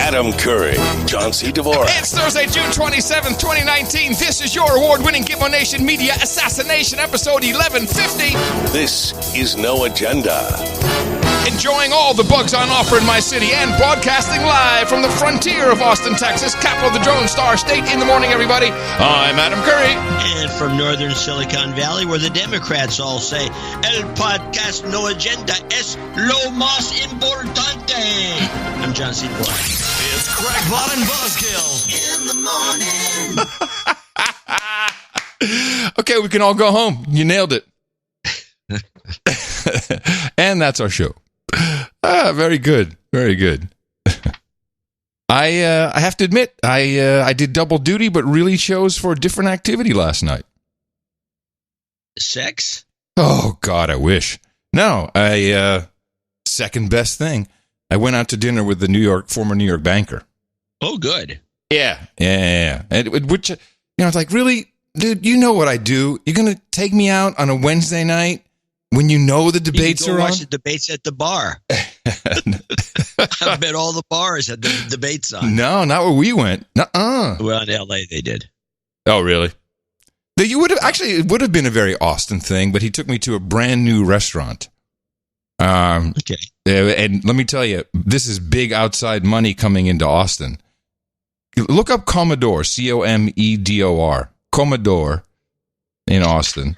Adam Curry, John C. Dvorak. It's Thursday, June 27th, 2019. This is your award-winning Gimmo Nation Media Assassination, episode 1150. This is No Agenda. Enjoying all the bugs on offer in my city and broadcasting live from the frontier of Austin, Texas, capital of the Drone Star State. In the morning, everybody. I'm Adam Curry. And from northern Silicon Valley, where the Democrats all say, El podcast no agenda es lo más importante. I'm John C. Dvorak. It's Crackpot and Buzzkill. In the morning. Okay, we can all go home. You nailed it. And that's our show. Very good. Very good. I have to admit, I did double duty, but really chose for a different activity last night. Sex? Oh, God, I wish. No, second best thing. I went out to dinner with the former New York banker. Oh, good. Yeah. Which, it's like, really, dude, you know what I do. You're going to take me out on a Wednesday night when you know the debates are on? Watch the debates at the bar. I bet all the bars had the debates on. No, not where we went. Nuh-uh. Well, in L.A. they did. Oh, really? It would have been a very Austin thing, but he took me to a brand new restaurant. Okay. And let me tell you, this is big outside money coming into Austin. Look up Commodore, Comedor, Commodore in Austin.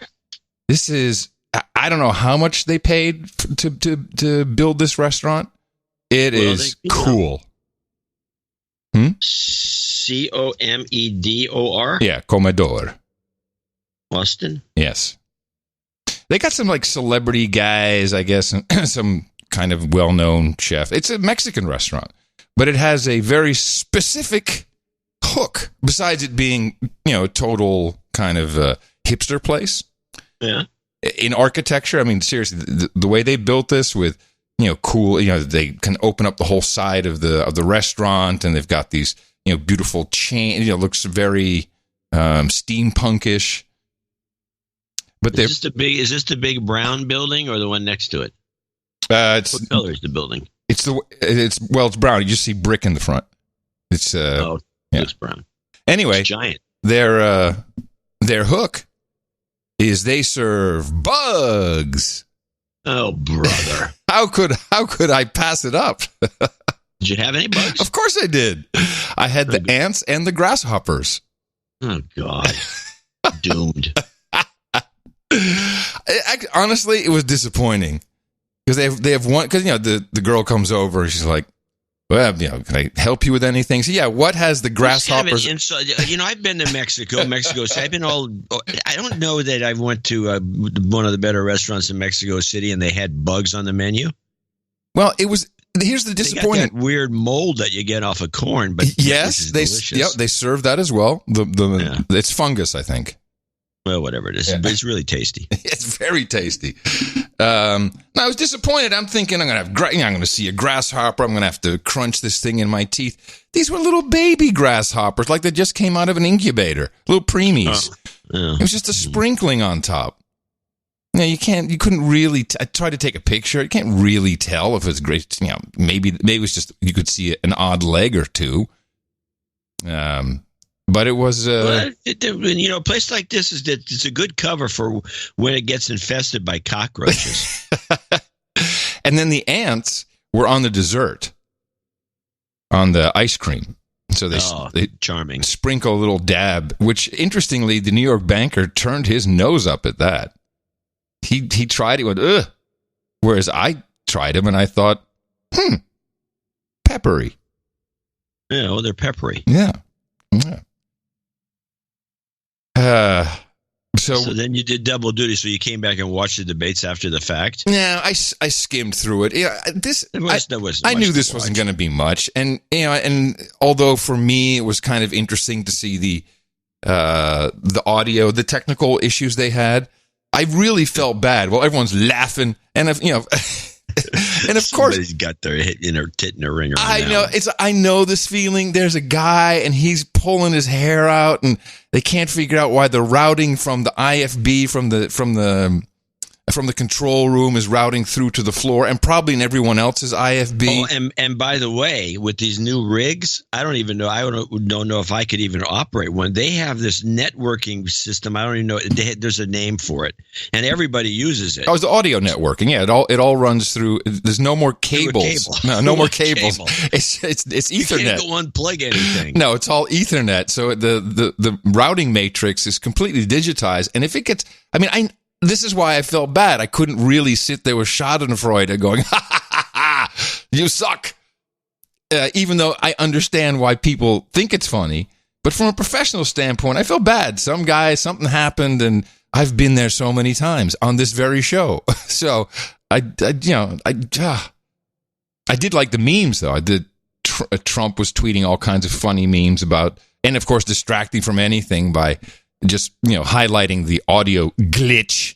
This is, I don't know how much they paid to build this restaurant. It is cool. Comedor? Yeah, Commodore. Austin? Yes. They got some like celebrity guys, I guess, and some kind of well-known chef. It's a Mexican restaurant, but it has a very specific hook, besides it being, a total kind of hipster place. Yeah. In architecture, I mean, seriously, the way they built this with, cool, they can open up the whole side of the restaurant, and they've got these, beautiful chain, looks very steampunkish. But is this the big brown building or the one next to it? What color is the building? It's brown. You just see brick in the front. It's it's brown. Anyway, it's giant. Their hook is they serve bugs. Oh, brother! How could I pass it up? Did you have any bugs? Of course I did. I had the ants and the grasshoppers. Oh God, doomed. Honestly, it was disappointing because they have one, because the girl comes over and she's like, well, can I help you with anything? So yeah, what has the grasshoppers? I've been to Mexico City. I don't know that I went to one of the better restaurants in Mexico City and they had bugs on the menu. Well, here's the disappointment. They got that weird mold that you get off of corn, but yes, they serve that as well. It's fungus, I think. Well, whatever it is, but it's really tasty. It's very tasty. I was disappointed. I'm thinking I'm going to see a grasshopper. I'm going to have to crunch this thing in my teeth. These were little baby grasshoppers, like they just came out of an incubator, little preemies. It was just a sprinkling on top. You couldn't really. I tried to take a picture. You can't really tell if it's great. Maybe it was just you could see an odd leg or two. But it was, a place like this it's a good cover for when it gets infested by cockroaches. And then the ants were on the dessert, on the ice cream. So they charming sprinkle a little dab, which interestingly, the New York banker turned his nose up at that. He tried it, went ugh. Whereas I tried him and I thought, peppery. Yeah, well, they're peppery. Yeah. So then you did double duty. So you came back and watched the debates after the fact. Yeah, I skimmed through it. Yeah, I knew this wasn't going to be much, and although for me it was kind of interesting to see the audio, the technical issues they had, I really felt bad. Well, everyone's laughing, and and of course, somebody's got their tit in a ringer. I know this feeling. There's a guy, and he's pulling his hair out, and they can't figure out why the routing from the IFB from the from the control room is routing through to the floor and probably in everyone else's IFB. Oh, and by the way, with these new rigs, I don't even know. I don't know if I could even operate one. They have this networking system. I don't even know. There's a name for it, and everybody uses it. Oh, it's the audio networking. Yeah, it all runs through. There's no more cables. No more cables. It's Ethernet. You can't go unplug anything. No, it's all Ethernet. So the routing matrix is completely digitized, and if it gets, this is why I felt bad. I couldn't really sit there with Schadenfreude going, ha, ha, ha, ha, you suck. Even though I understand why people think it's funny. But from a professional standpoint, I feel bad. Some guy, something happened, and I've been there so many times on this very show. So I did like the memes, though. Trump was tweeting all kinds of funny memes about, and of course, distracting from anything by just, highlighting the audio glitch.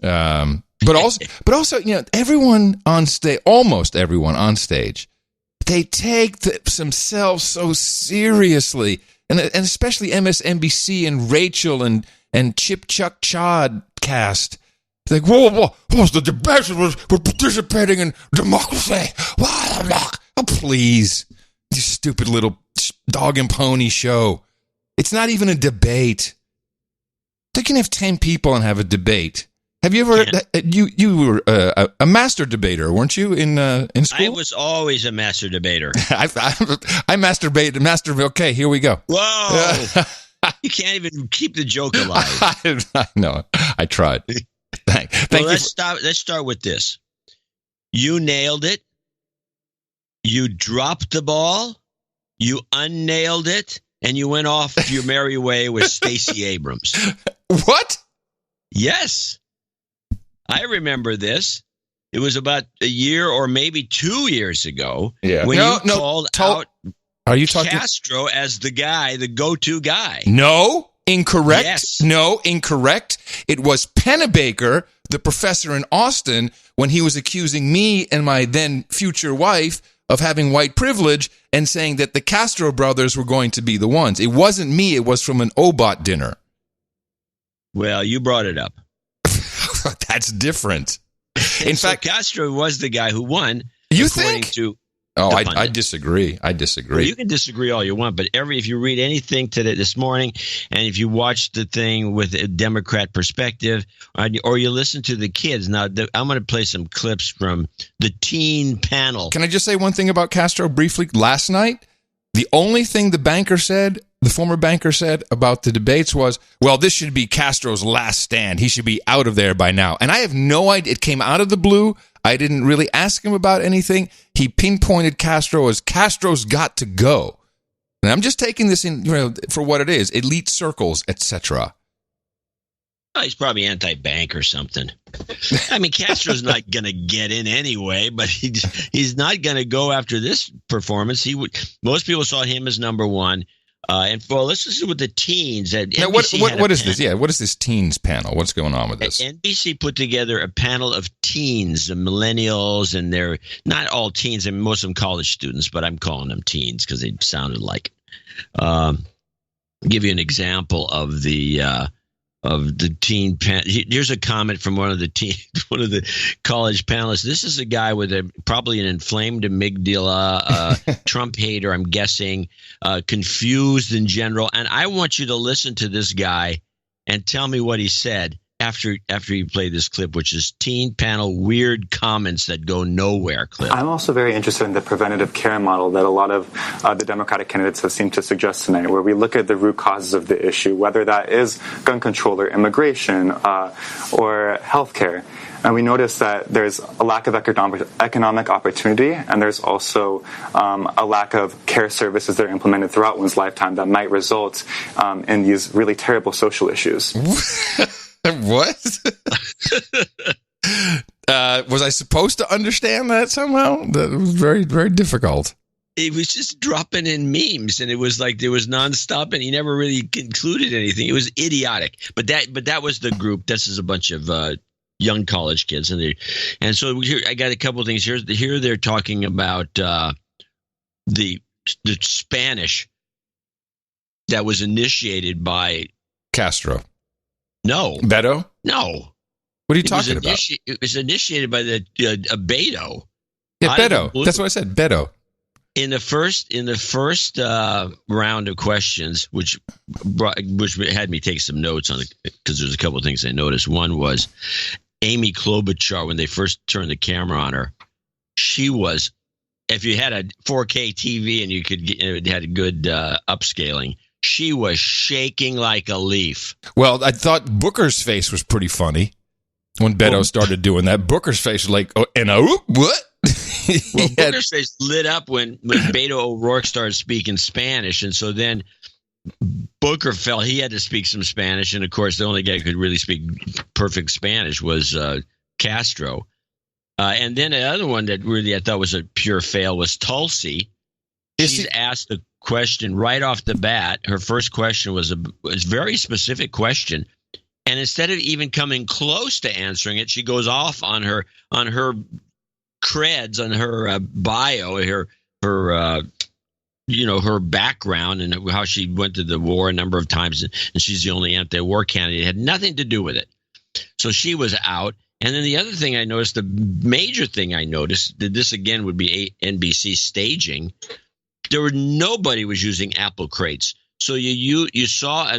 But also, everyone on stage, almost everyone on stage, they take themselves so seriously, and especially MSNBC and Rachel and Chip Chuck Chod cast. They're like, whoa, the debate we're participating in democracy. Oh, please, you stupid little dog and pony show. It's not even a debate. They can have 10 people and have a debate. Have you ever? You were a master debater, weren't you in school? I was always a master debater. I masturbated. Okay, here we go. Whoa! You can't even keep the joke alive. I know. I tried. Thank you. Let's start with this. You nailed it. You dropped the ball. You unnailed it. And you went off your merry way with Stacey Abrams. What? Yes. I remember this. It was about a year or maybe 2 years ago when you called out Castro as the go-to guy. No, incorrect. Yes. No, incorrect. It was Pennebaker, the professor in Austin, when he was accusing me and my then future wife of having white privilege and saying that the Castro brothers were going to be the ones. It wasn't me. It was from an OBOT dinner. Well, you brought it up. That's different. In fact, Castro was the guy who won. You think? I disagree. Well, you can disagree all you want, but if you read anything this morning, and if you watch the thing with a Democrat perspective, or you listen to the kids, now I'm going to play some clips from the teen panel. Can I just say one thing about Castro briefly? Last night, the only thing the former banker said about the debates was, well, this should be Castro's last stand. He should be out of there by now. And I have no idea. It came out of the blue. I didn't really ask him about anything. He pinpointed Castro as Castro's got to go. And I'm just taking this in for what it is, elite circles, etc. Oh, he's probably anti-bank or something. I mean, Castro's not going to get in anyway, but he's not going to go after this performance. Most people saw him as number one. Let's listen with the teens. Now, what is this? Yeah, what is this teens panel? What's going on with this? NBC put together a panel of teens, the millennials, and they're not all teens, and most of them college students, but I'm calling them teens because they sounded like. Give you an example of the teen panel. Here's a comment from one of the college panelists. This is a guy with probably an inflamed amygdala, Trump hater, I'm guessing, confused in general. And I want you to listen to this guy and tell me what he said after you play this clip, which is teen panel weird comments that go nowhere clip. I'm also very interested in the preventative care model that a lot of the Democratic candidates have seemed to suggest tonight, where we look at the root causes of the issue, whether that is gun control or immigration or healthcare. And we notice that there's a lack of economic opportunity, and there's also a lack of care services that are implemented throughout one's lifetime that might result in these really terrible social issues. What? Was I supposed to understand that somehow? That was very, very difficult. It was just dropping in memes, and it was like there was nonstop, and he never really concluded anything. It was idiotic. But that was the group. This is a bunch of young college kids, and so here I got a couple of things here. Here they're talking about the Spanish that was initiated by Castro. No. Beto? No. What are you talking about? It was initiated by the Beto. Yeah, Beto. That's what I said. Beto. In the first round of questions, which had me take some notes on it, because there's a couple of things I noticed. One was Amy Klobuchar, when they first turned the camera on her. She was, if you had a 4K TV and you could it had a good upscaling, she was shaking like a leaf. Well, I thought Booker's face was pretty funny when Beto started doing that. Booker's face was like, what? Well, Booker's face lit up when Beto O'Rourke started speaking Spanish, and so then Booker felt he had to speak some Spanish, and of course the only guy who could really speak perfect Spanish was Castro. And then the other one that really I thought was a pure fail was Tulsi. She's asked a question right off the bat. Her first question was a very specific question, and instead of even coming close to answering it, she goes off on her creds, on her bio, her background and how she went to the war a number of times, and she's the only anti-war candidate. It had nothing to do with it. So she was out. And then the other thing I noticed, the major thing I noticed, that this again would be NBC staging. Nobody was using apple crates. So you saw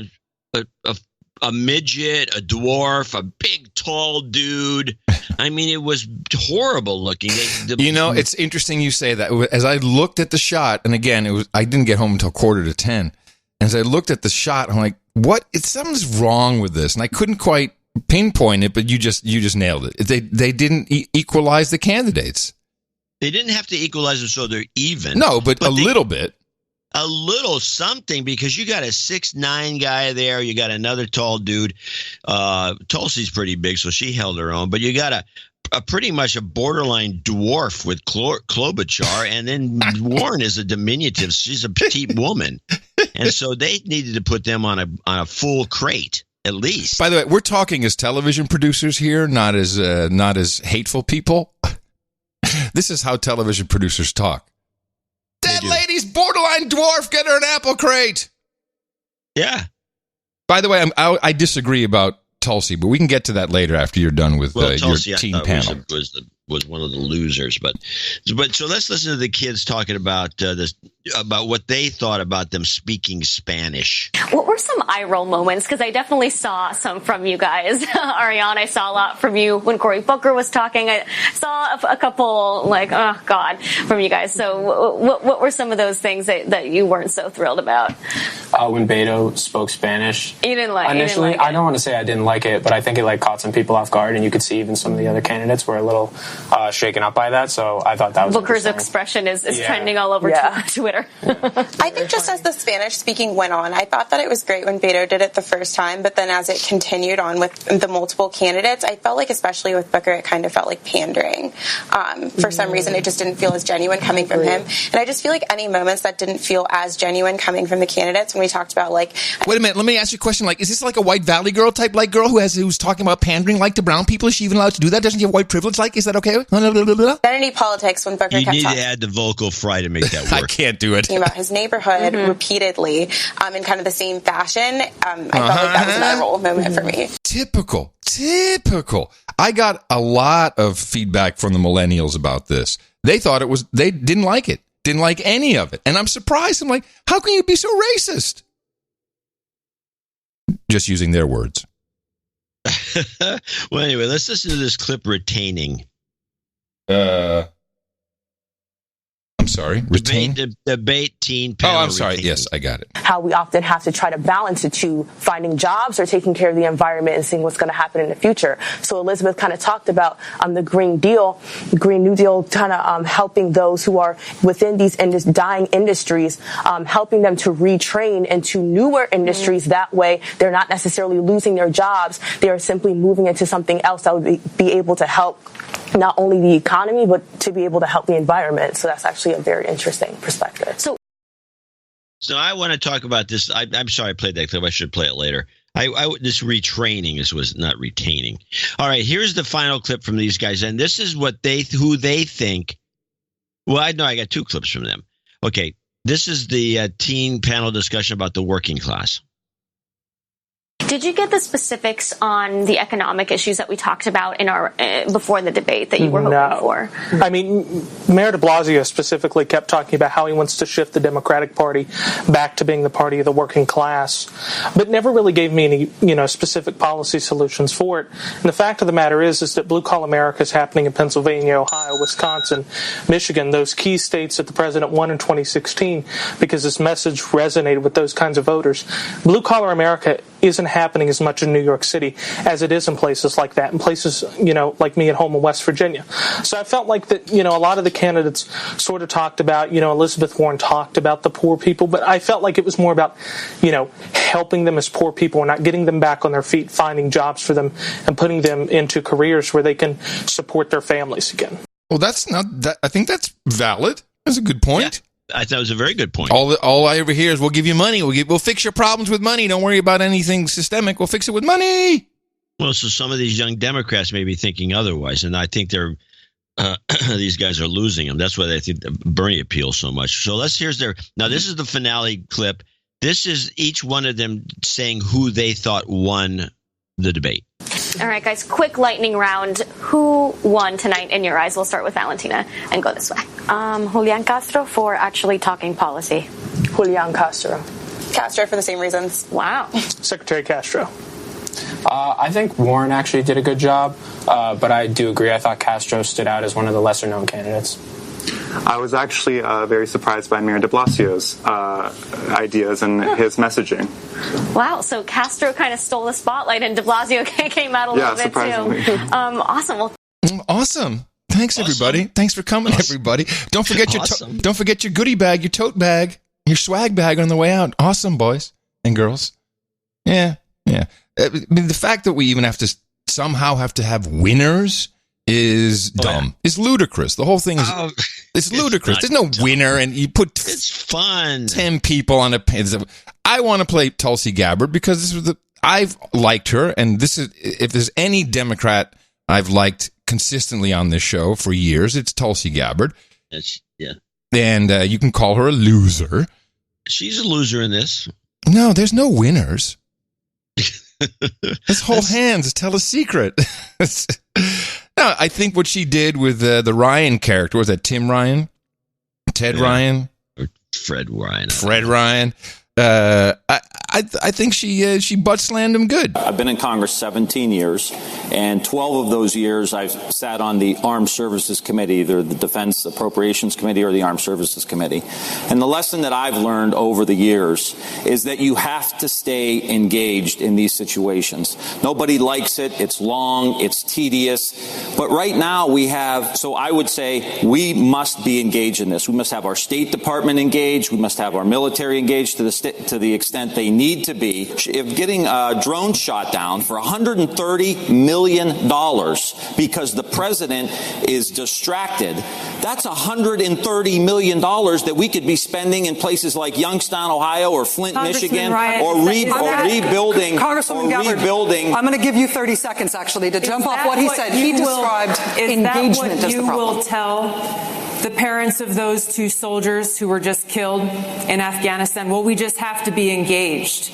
a midget, a dwarf, a big tall dude. I mean, it was horrible looking. It's interesting you say that. As I looked at the shot, and again, I didn't get home until 9:45. As I looked at the shot, I'm like, what? Something's wrong with this. And I couldn't quite pinpoint it, but you just nailed it. They didn't equalize the candidates. They didn't have to equalize them so they're even. No, but a little bit. A little something, because you got a 6'9" guy there. You got another tall dude. Tulsi's pretty big, so she held her own. But you got a pretty much a borderline dwarf with Klobuchar, and then Warren is a diminutive. She's a petite woman, and so they needed to put them on a full crate at least. By the way, we're talking as television producers here, not as hateful people. This is how television producers talk. That lady's borderline dwarf. Get her an apple crate. Yeah. By the way, I disagree about Tulsi, but we can get to that later after you're done with Tulsi, your teen panel. Was one of the losers, but so let's listen to the kids talking about about what they thought about them speaking Spanish. What were some eye roll moments? Because I definitely saw some from you guys. Ariane, I saw a lot from you when Cory Booker was talking. I saw a couple from you guys. So what were some of those things that you weren't so thrilled about? When Beto spoke Spanish, you didn't like initially. It. I don't want to say I didn't like it, but I think it caught some people off guard, and you could see even some of the other candidates were a little shaken up by that. So I thought that was Booker's expression is trending all over Twitter. I think just as the Spanish speaking went on, I thought that it was great when Beto did it the first time, but then as it continued on with the multiple candidates, I felt like, especially with Booker, it kind of felt like pandering. For some reason, it just didn't feel as genuine coming from him. And I just feel like any moments that didn't feel as genuine coming from the candidates, when we talked about wait a minute, let me ask you a question. Is this like a White Valley girl type girl who's talking about pandering to brown people? Is she even allowed to do that? Doesn't she have white privilege? Is that okay? Identity politics when Booker kept talking. You need to add the vocal fry to make that work. I can't do it. About his neighborhood repeatedly in kind of the same fashion. I felt like that was an eye roll moment for me. Typical. I got a lot of feedback from the millennials about this. They thought they didn't like it. Didn't like any of it. And I'm surprised. I'm like, how can you be so racist? Just using their words. Well, anyway, let's listen to this clip retaining. I'm sorry. Retain? Debate teen panel. Oh, I'm sorry. Retaining. Yes, I got it. How we often have to try to balance the two, finding jobs or taking care of the environment and seeing what's going to happen in the future. So Elizabeth kind of talked about the Green New Deal, kind of helping those who are within these dying industries, helping them to retrain into newer industries. That way, they're not necessarily losing their jobs. They are simply moving into something else that would be able to help not only the economy, but to be able to help the environment. So that's actually a very interesting perspective. So I want to talk about this. I'm sorry I played that clip. I should play it later. This retraining was not retaining. All right, here's the final clip from these guys, and this is who they think. Well, I got two clips from them. Okay, this is the teen panel discussion about the working class. Did you get the specifics on the economic issues that we talked about in our before the debate that you were hoping for? I mean, Mayor de Blasio specifically kept talking about how he wants to shift the Democratic Party back to being the party of the working class, but never really gave me any, specific policy solutions for it. And the fact of the matter is that Blue Collar America is happening in Pennsylvania, Ohio, Wisconsin, Michigan, those key states that the president won in 2016 because his message resonated with those kinds of voters. Blue Collar America isn't happening as much in New York City as it is in places like that, in places, like me at home in West Virginia. So I felt like that, a lot of the candidates sort of talked about, Elizabeth Warren talked about the poor people, but I felt like it was more about, helping them as poor people and not getting them back on their feet, finding jobs for them and putting them into careers where they can support their families again. Well, that's not that. I think that's valid. That's a good point. Yeah, I thought it was a very good point. All I ever hear is we'll give you money. We'll fix your problems with money. Don't worry about anything systemic. We'll fix it with money. Well, so some of these young Democrats may be thinking otherwise, and I think they're these guys are losing them. That's why they think Bernie appeals so much. So here's now this is the finale clip. This is each one of them saying who they thought won the debate. All right, guys, quick lightning round. Who won tonight in your eyes? We'll start with Valentina and go this way. Julian Castro for actually talking policy. Julian Castro. Castro for the same reasons. Wow. Secretary Castro. I think Warren actually did a good job, but I do agree. I thought Castro stood out as one of the lesser-known candidates. I was actually very surprised by Mayor de Blasio's ideas and his messaging. Wow, so Castro kind of stole the spotlight and de Blasio came out a little bit too. Awesome. Well, awesome. Thanks, everybody. Thanks for coming, everybody. Don't forget don't forget your goodie bag, your tote bag, your swag bag on the way out. Awesome, boys and girls. Yeah. I mean, the fact that we even somehow have to have winners is dumb. It's ludicrous. The whole thing is it's ludicrous. There's no winner, and you put it's fun. 10 people on a. I want to play Tulsi Gabbard because I've liked her, and this is if there's any Democrat I've liked consistently on this show for years, it's Tulsi Gabbard. Yeah, and you can call her a loser. She's a loser in this. No, there's no winners. Let's hold hands. Let's tell a secret. No, I think what she did with the Ryan character, was that Tim Ryan? Ted Ryan? Or Fred Ryan. Fred Ryan. I think she butt slammed him good. I've been in Congress 17 years, and 12 of those years I've sat on the Armed Services Committee, either the Defense Appropriations Committee or the Armed Services Committee. And the lesson that I've learned over the years is that you have to stay engaged in these situations. Nobody likes it. It's long. It's tedious. But right now so I would say we must be engaged in this. We must have our State Department engaged. We must have our military engaged to the extent they need to be. If getting a drone shot down for $130 million because the president is distracted, that's $130 million that we could be spending in places like Youngstown, Ohio, or Flint, Michigan, or rebuilding. Congresswoman Gabbard, I'm going to give you 30 seconds, actually, to jump off what he said. He described engagement as the problem. Is that what you will tell the parents of those two soldiers who were just killed in Afghanistan? Well, we just have to be engaged.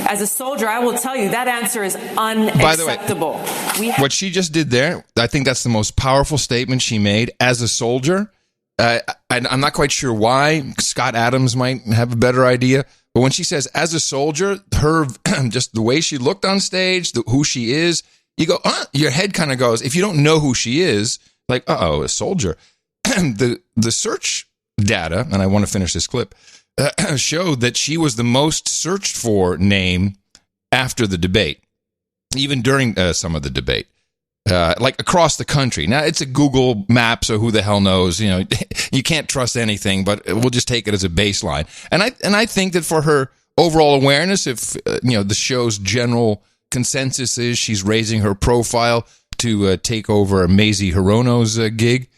As a soldier, I will tell you that answer is unacceptable. By the way, what she just did there, I think that's the most powerful statement she made. As a soldier, I'm not quite sure why. Scott Adams might have a better idea. But when she says, as a soldier, her just the way she looked on stage, who she is, you go, your head kind of goes, if you don't know who she is, like, a soldier. The search data, and I want to finish this clip, showed that she was the most searched for name after the debate, even during some of the debate, like across the country. Now, it's a Google map, so who the hell knows? You can't trust anything, but we'll just take it as a baseline. And I think that for her overall awareness, if the show's general consensus is she's raising her profile to take over Mazie Hirono's gig,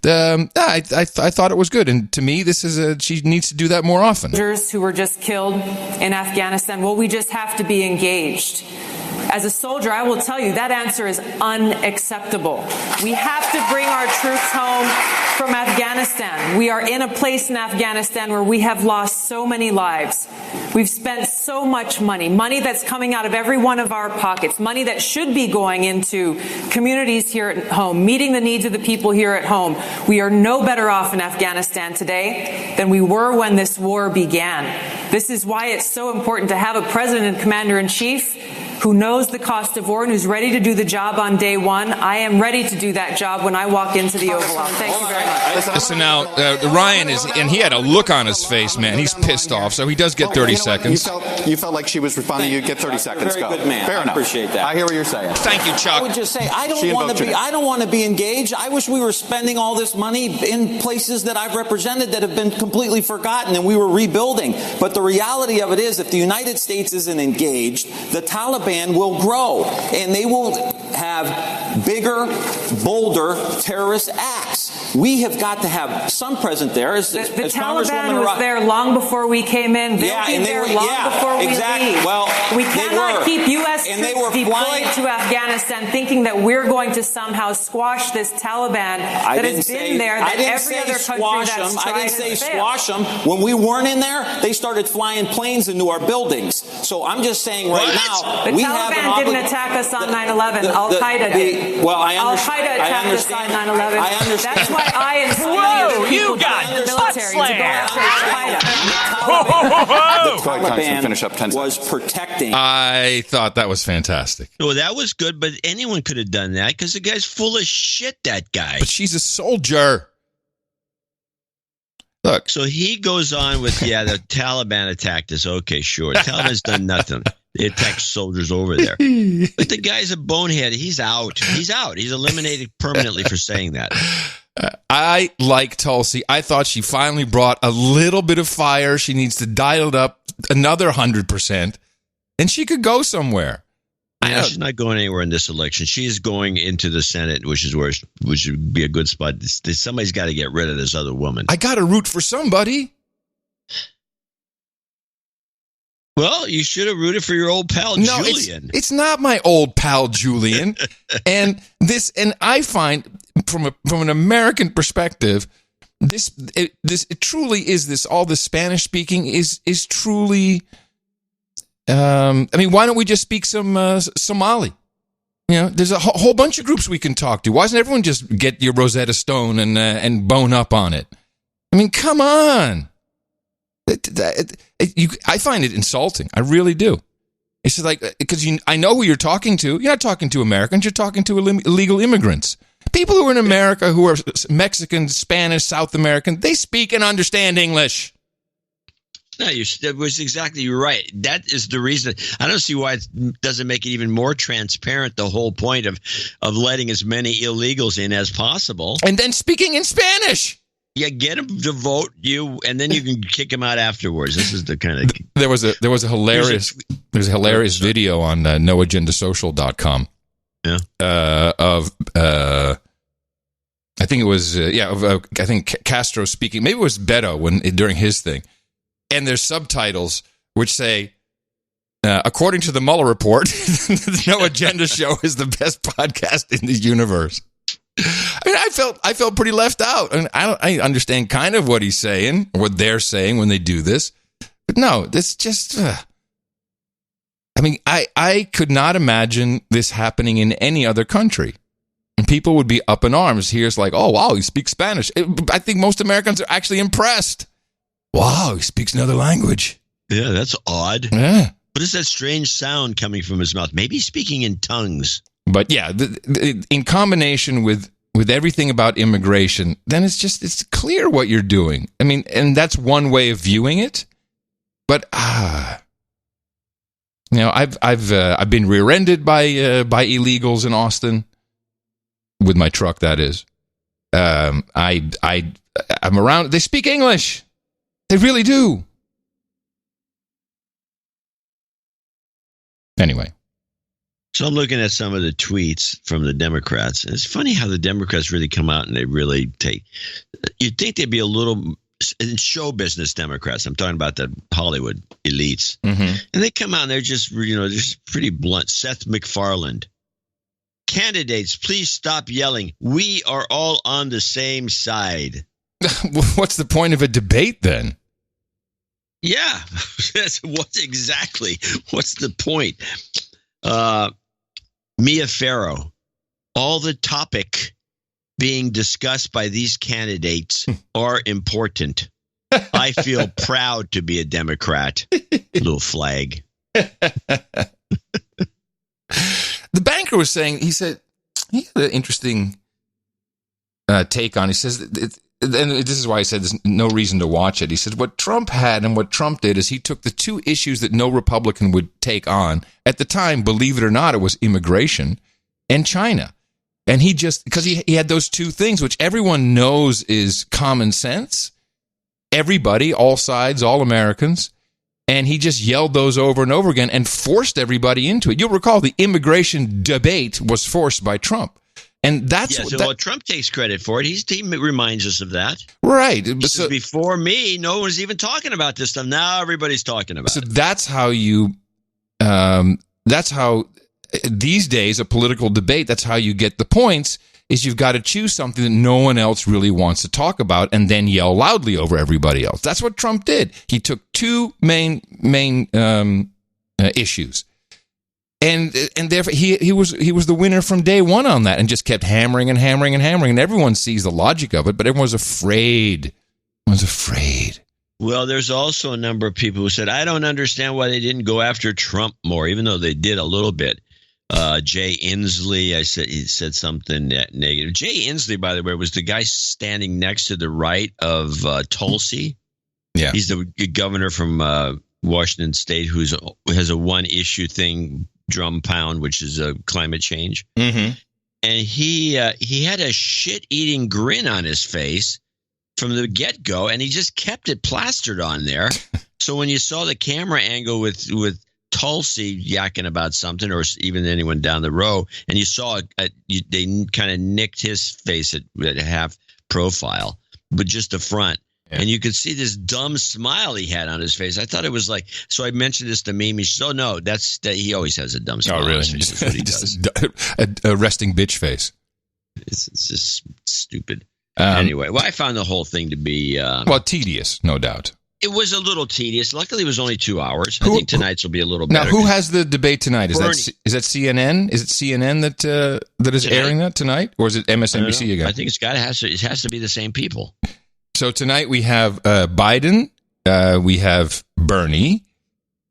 I thought it was good, and to me, she needs to do that more often. Soldiers who were just killed in Afghanistan. Well, we just have to be engaged. As a soldier, I will tell you that answer is unacceptable. We have to bring our troops home. from Afghanistan. We are in a place in Afghanistan where we have lost so many lives. We've spent so much money that's coming out of every one of our pockets, money that should be going into communities here at home, meeting the needs of the people here at home. We are no better off in Afghanistan today than we were when this war began. This is why it's so important to have a president and commander-in-chief who knows the cost of war and who's ready to do the job on day one. I am ready to do that job when I walk into the Oval Office. Thank you very much. Listen now, Ryan is, and he had a look on his face, man. He's pissed off, so he does get 30 seconds. You felt like she was responding. You get 30 seconds. Very Go. good man. Fair enough. I appreciate that. I hear what you're saying. Thank you, Chuck. I would just say I don't want to be engaged. I wish we were spending all this money in places that I've represented that have been completely forgotten and we were rebuilding. But the reality of it is, if the United States isn't engaged, the Taliban will grow. And they will have bigger, bolder terrorist acts. We have got to have some presence there. The Taliban was there long before we came in. They'll be there long before we leave. Well, we cannot keep U.S. troops deployed to Afghanistan thinking that we're going to somehow squash this Taliban that has been there, that every other country that's tried I didn't say squash them. When we weren't in there, they started flying planes into our buildings. So I'm just saying right now, the Taliban didn't attack us on 9/11. Al-Qaeda did. Well, I understand. Al-Qaeda attacked us on 9/11. I understand. That's why I and so many other people joined the military to go after Al-Qaeda. The Taliban was protecting. I thought that was fantastic. No, that was good, but anyone could have done that because the guy's full of shit, that guy. But she's a soldier. Look. So he goes on with, the Taliban attacked us. Okay, sure. Taliban's done nothing. They attacked soldiers over there. But the guy's a bonehead. He's out. He's out. He's eliminated permanently for saying that. I like Tulsi. I thought she finally brought a little bit of fire. She needs to dial it up another 100%, and she could go somewhere. Yeah, she's not going anywhere in this election. She is going into the Senate, which would be a good spot. Somebody's got to get rid of this other woman. I got to root for somebody. Well, you should have rooted for your old pal Julian. It's not my old pal Julian. and I find from an American perspective, it truly is this. All the Spanish speaking is truly. I mean, why don't we just speak some Somali? You know, there's a whole bunch of groups we can talk to. Why doesn't everyone just get your Rosetta Stone and bone up on it? I mean, come on. I find it insulting. I really do. It's like, because I know who you're talking to. You're not talking to Americans. You're talking to illegal immigrants. People who are in America, who are Mexican, Spanish, South American, they speak and understand English. No, that was exactly right. That is the reason. I don't see why it doesn't make it even more transparent, the whole point of letting as many illegals in as possible. And then speaking in Spanish. Yeah, get them to vote you, and then you can kick them out afterwards. This is the kind of there was a hilarious video on noagendasocial.com. Yeah. I think it was I think Castro speaking. Maybe it was Beto during his thing, and there's subtitles which say, according to the Mueller report, the No Agenda Show is the best podcast in the universe. I mean, I felt pretty left out. I mean, I understand kind of what he's saying, or what they're saying when they do this, but no, this just. I mean, I could not imagine this happening in any other country, and people would be up in arms. Here's like, oh wow, he speaks Spanish. I think most Americans are actually impressed. Wow, he speaks another language. Yeah, that's odd. Yeah. What is that strange sound coming from his mouth? Maybe he's speaking in tongues. But yeah, in combination with everything about immigration, then it's clear what you're doing. I mean, and that's one way of viewing it. But you know, I've been rear-ended by illegals in Austin with my truck. That is, I'm around. They speak English. They really do. Anyway. So I'm looking at some of the tweets from the Democrats. And it's funny how the Democrats really come out and they really take. You'd think they'd be a little in show business Democrats. I'm talking about the Hollywood elites, and they come out and they're just just pretty blunt. Seth MacFarlane, Candidates, please stop yelling. We are all on the same side. What's the point of a debate then? Yeah, what's the point? Mia Farrow, all the topic being discussed by these candidates are important. I feel proud to be a Democrat. Little flag. The banker was saying, he said, he had an interesting take on, he says, and this is why I said there's no reason to watch it. He said what Trump had and what Trump did is he took the two issues that no Republican would take on. At the time, believe it or not, it was immigration and China. And he just, because he had those two things, which everyone knows is common sense. Everybody, all sides, all Americans. And he just yelled those over and over again and forced everybody into it. You'll recall the immigration debate was forced by Trump. And that's what Trump takes credit for it. He reminds us of that. Right. So, before me, no one was even talking about this stuff. Now everybody's talking about it. So that's how these days, a political debate, that's how you get the points, is you've got to choose something that no one else really wants to talk about and then yell loudly over everybody else. That's what Trump did. He took two main issues. And therefore he was the winner from day one on that and just kept hammering and hammering and hammering. And everyone sees the logic of it, but everyone was afraid. Well, there's also a number of people who said, I don't understand why they didn't go after Trump more, even though they did a little bit. Jay Inslee, he said something negative. Jay Inslee, by the way, was the guy standing next to the right of Tulsi. Yeah. He's the governor from Washington State who has a one-issue thing, drum pound, which is climate change. Mm-hmm. And he had a shit-eating grin on his face from the get-go, and he just kept it plastered on there. So when you saw the camera angle with Tulsi yakking about something, or even anyone down the row, and you saw they kind of nicked his face at half profile, but just the front. Yeah. And you could see this dumb smile he had on his face. I thought it was like, so I mentioned this to Mimi. She said, oh, no, he always has a dumb smile. Oh, really? That's what he does. A resting bitch face. It's just stupid. Anyway, well, I found the whole thing to be... tedious, no doubt. It was a little tedious. Luckily, it was only 2 hours. I think tonight's will be a little better. Now, who has the debate tonight? Is that CNN? Is it CNN that is airing that tonight? Or is it MSNBC again? I think it has to be the same people. So tonight we have Biden, we have Bernie,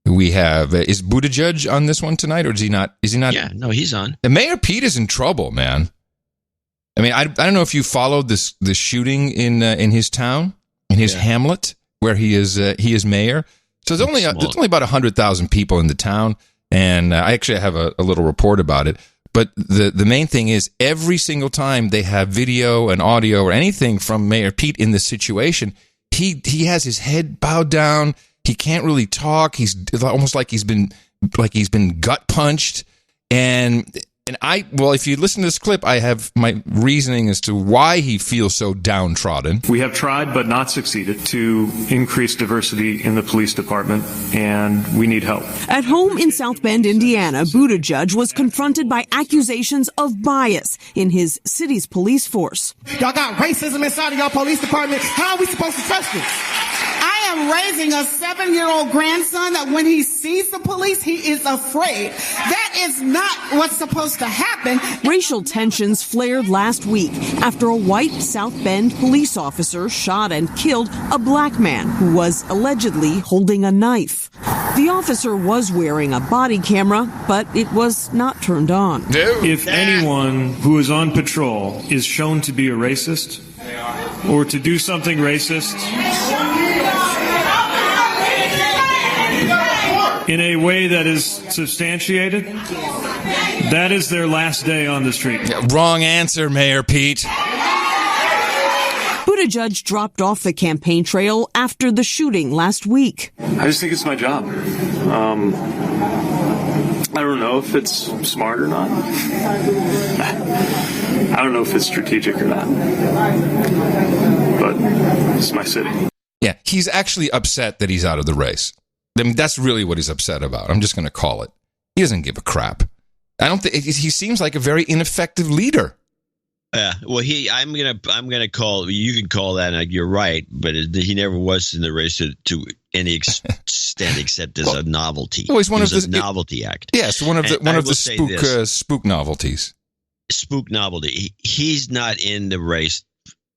we have is Buttigieg on this one tonight, or is he not? Yeah, no, he's on. And Mayor Pete is in trouble, man. I mean, I don't know if you followed the shooting in his town, in his hamlet where he is mayor. So there's only about 100,000 people in the town, and I actually have a little report about it. But the main thing is every single time they have video and audio or anything from Mayor Pete in this situation, he has his head bowed down. He can't really talk. He's almost like he's been gut punched. And if you listen to this clip, I have my reasoning as to why he feels so downtrodden. We have tried but not succeeded to increase diversity in the police department, and we need help. At home in South Bend, Indiana, Buttigieg was confronted by accusations of bias in his city's police force. Y'all got racism inside of your police department. How are we supposed to trust this? I am raising a 7-year-old grandson that when he sees the police, he is afraid. That is not what's supposed to happen. Racial tensions flared last week after a white South Bend police officer shot and killed a black man who was allegedly holding a knife. The officer was wearing a body camera, but it was not turned on. If anyone who is on patrol is shown to be a racist or to do something racist in a way that is substantiated, that is their last day on the street. Yeah, wrong answer, Mayor Pete. Buttigieg dropped off the campaign trail after the shooting last week. I just think it's my job. I don't know if it's smart or not. I don't know if it's strategic or not. But it's my city. Yeah, he's actually upset that he's out of the race. I mean, that's really what he's upset about. I'm just going to call it. He doesn't give a crap. I don't think he seems like a very ineffective leader. Yeah, well, I'm gonna call. You can call that. You're right, but he never was in the race to any extent except as a novelty. Well, he's one of the novelty act. Yes, one of the spook novelties. Spook novelty. He's not in the race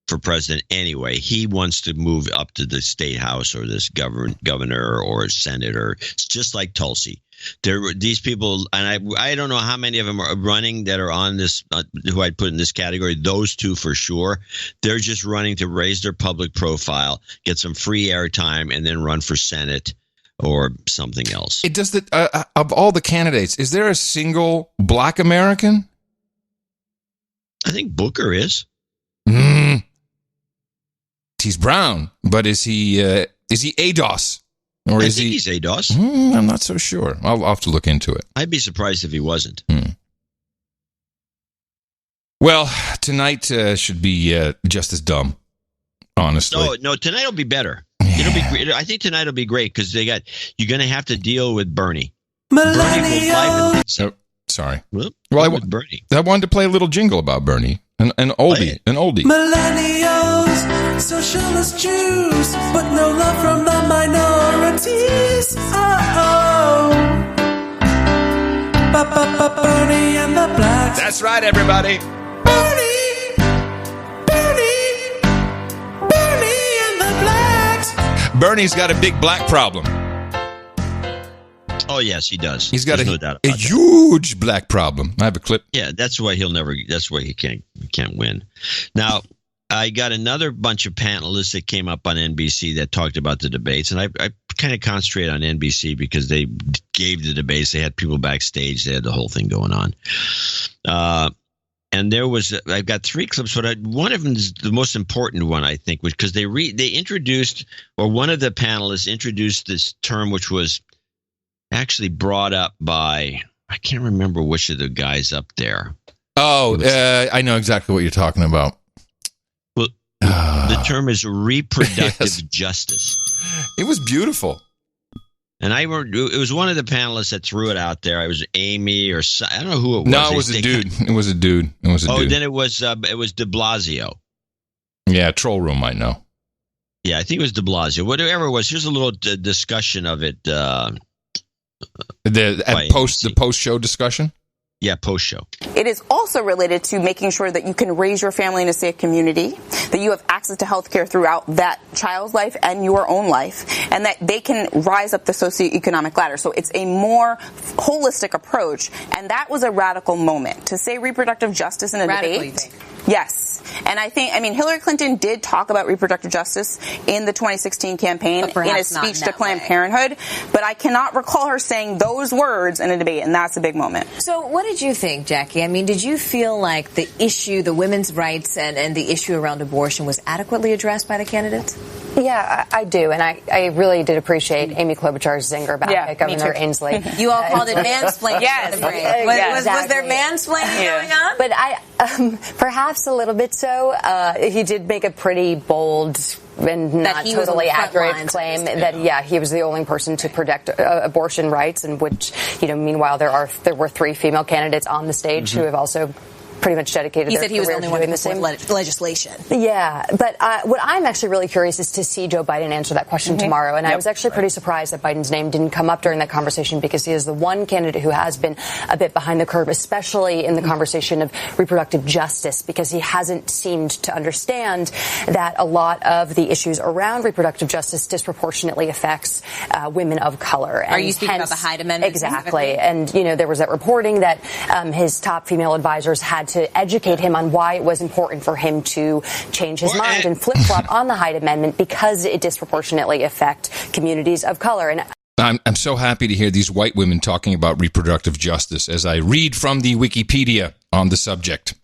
for president anyway. He wants to move up to the state house or this governor or senator. It's just like Tulsi. These people, and I don't know how many of them are running that are on this, who I'd put in this category. Those two for sure. They're just running to raise their public profile, get some free airtime, and then run for Senate or something else. It does that. Of all the candidates, is there a single Black American? I think Booker is. He's brown, but is he ADOS? Or I think he's ADOS. I'm not so sure. I'll have to look into it. I'd be surprised if he wasn't. Well, tonight should be just as dumb, honestly. No, tonight will be better. It'll be great. I think tonight will be great because you're going to have to deal with Bernie. Bernie will sorry. Well, Bernie. I wanted to play a little jingle about Bernie. An oldie. Millennials, socialist Jews, but no love from the minorities. Bernie and the blacks. That's right, everybody. Bernie and the blacks. Bernie's got a big black problem. Oh, yes, he does. He's got no doubt a huge black problem. I have a clip. Yeah, that's why he can't win. Now, I got another bunch of panelists that came up on NBC that talked about the debates, and I kind of concentrate on NBC because they gave the debates. They had people backstage. They had the whole thing going on. And I've got three clips, but one of them is the most important one, I think, because they introduced, or one of the panelists introduced this term, which was actually brought up by, I can't remember which of the guys up there. Oh, I know exactly what you're talking about. Well, the term is reproductive justice. It was beautiful. And it was one of the panelists that threw it out there. It was Amy or I don't know who it was. No, it was a dude. It was a dude. Then it was de Blasio. Yeah, Troll Room might know. Yeah, I think it was de Blasio. Whatever it was, here's a little discussion of it. The post-show discussion? Yeah, post-show. It is also related to making sure that you can raise your family in a safe community, that you have access to health care throughout that child's life and your own life, and that they can rise up the socioeconomic ladder. So it's a more holistic approach, and that was a radical moment. To say reproductive justice in a debate. Yes. And Hillary Clinton did talk about reproductive justice in the 2016 campaign in a speech to Planned Parenthood, but I cannot recall her saying those words in a debate, and that's a big moment. So what did you think, Jackie? Did you feel like the issue, the women's rights and the issue around abortion was adequately addressed by the candidates? Yeah, I do, and I really did appreciate Amy Klobuchar's zinger back at Governor Inslee. You all called it mansplaining. Yes. Was there mansplaining going on? But perhaps a little bit so. He did make a pretty bold and not totally accurate claim that he was the only person to protect abortion rights, and which meanwhile there were 3 female candidates on the stage who have also pretty much dedicated their career to doing the same. He said he was the only one who supported legislation. Yeah, but what I'm actually really curious is to see Joe Biden answer that question tomorrow. And I was actually pretty surprised that Biden's name didn't come up during that conversation, because he is the one candidate who has been a bit behind the curve, especially in the conversation of reproductive justice, because he hasn't seemed to understand that a lot of the issues around reproductive justice disproportionately affects women of color. Are you speaking about the Hyde Amendment? Exactly. And, there was that reporting that his top female advisors had to educate him on why it was important for him to change his mind and flip-flop on the Hyde Amendment, because it disproportionately affect communities of color. And I'm so happy to hear these white women talking about reproductive justice as I read from the Wikipedia on the subject.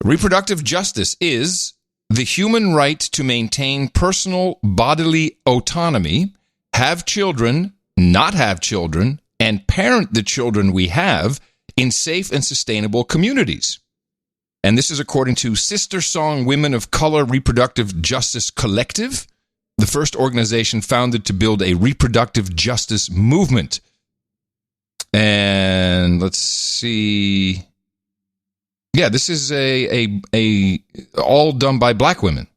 Reproductive justice is the human right to maintain personal bodily autonomy, have children, not have children, and parent the children we have in safe and sustainable communities. And this is according to Sister Song Women of Color Reproductive Justice Collective, the first organization founded to build a reproductive justice movement. And let's see. Yeah, this is a all done by black women.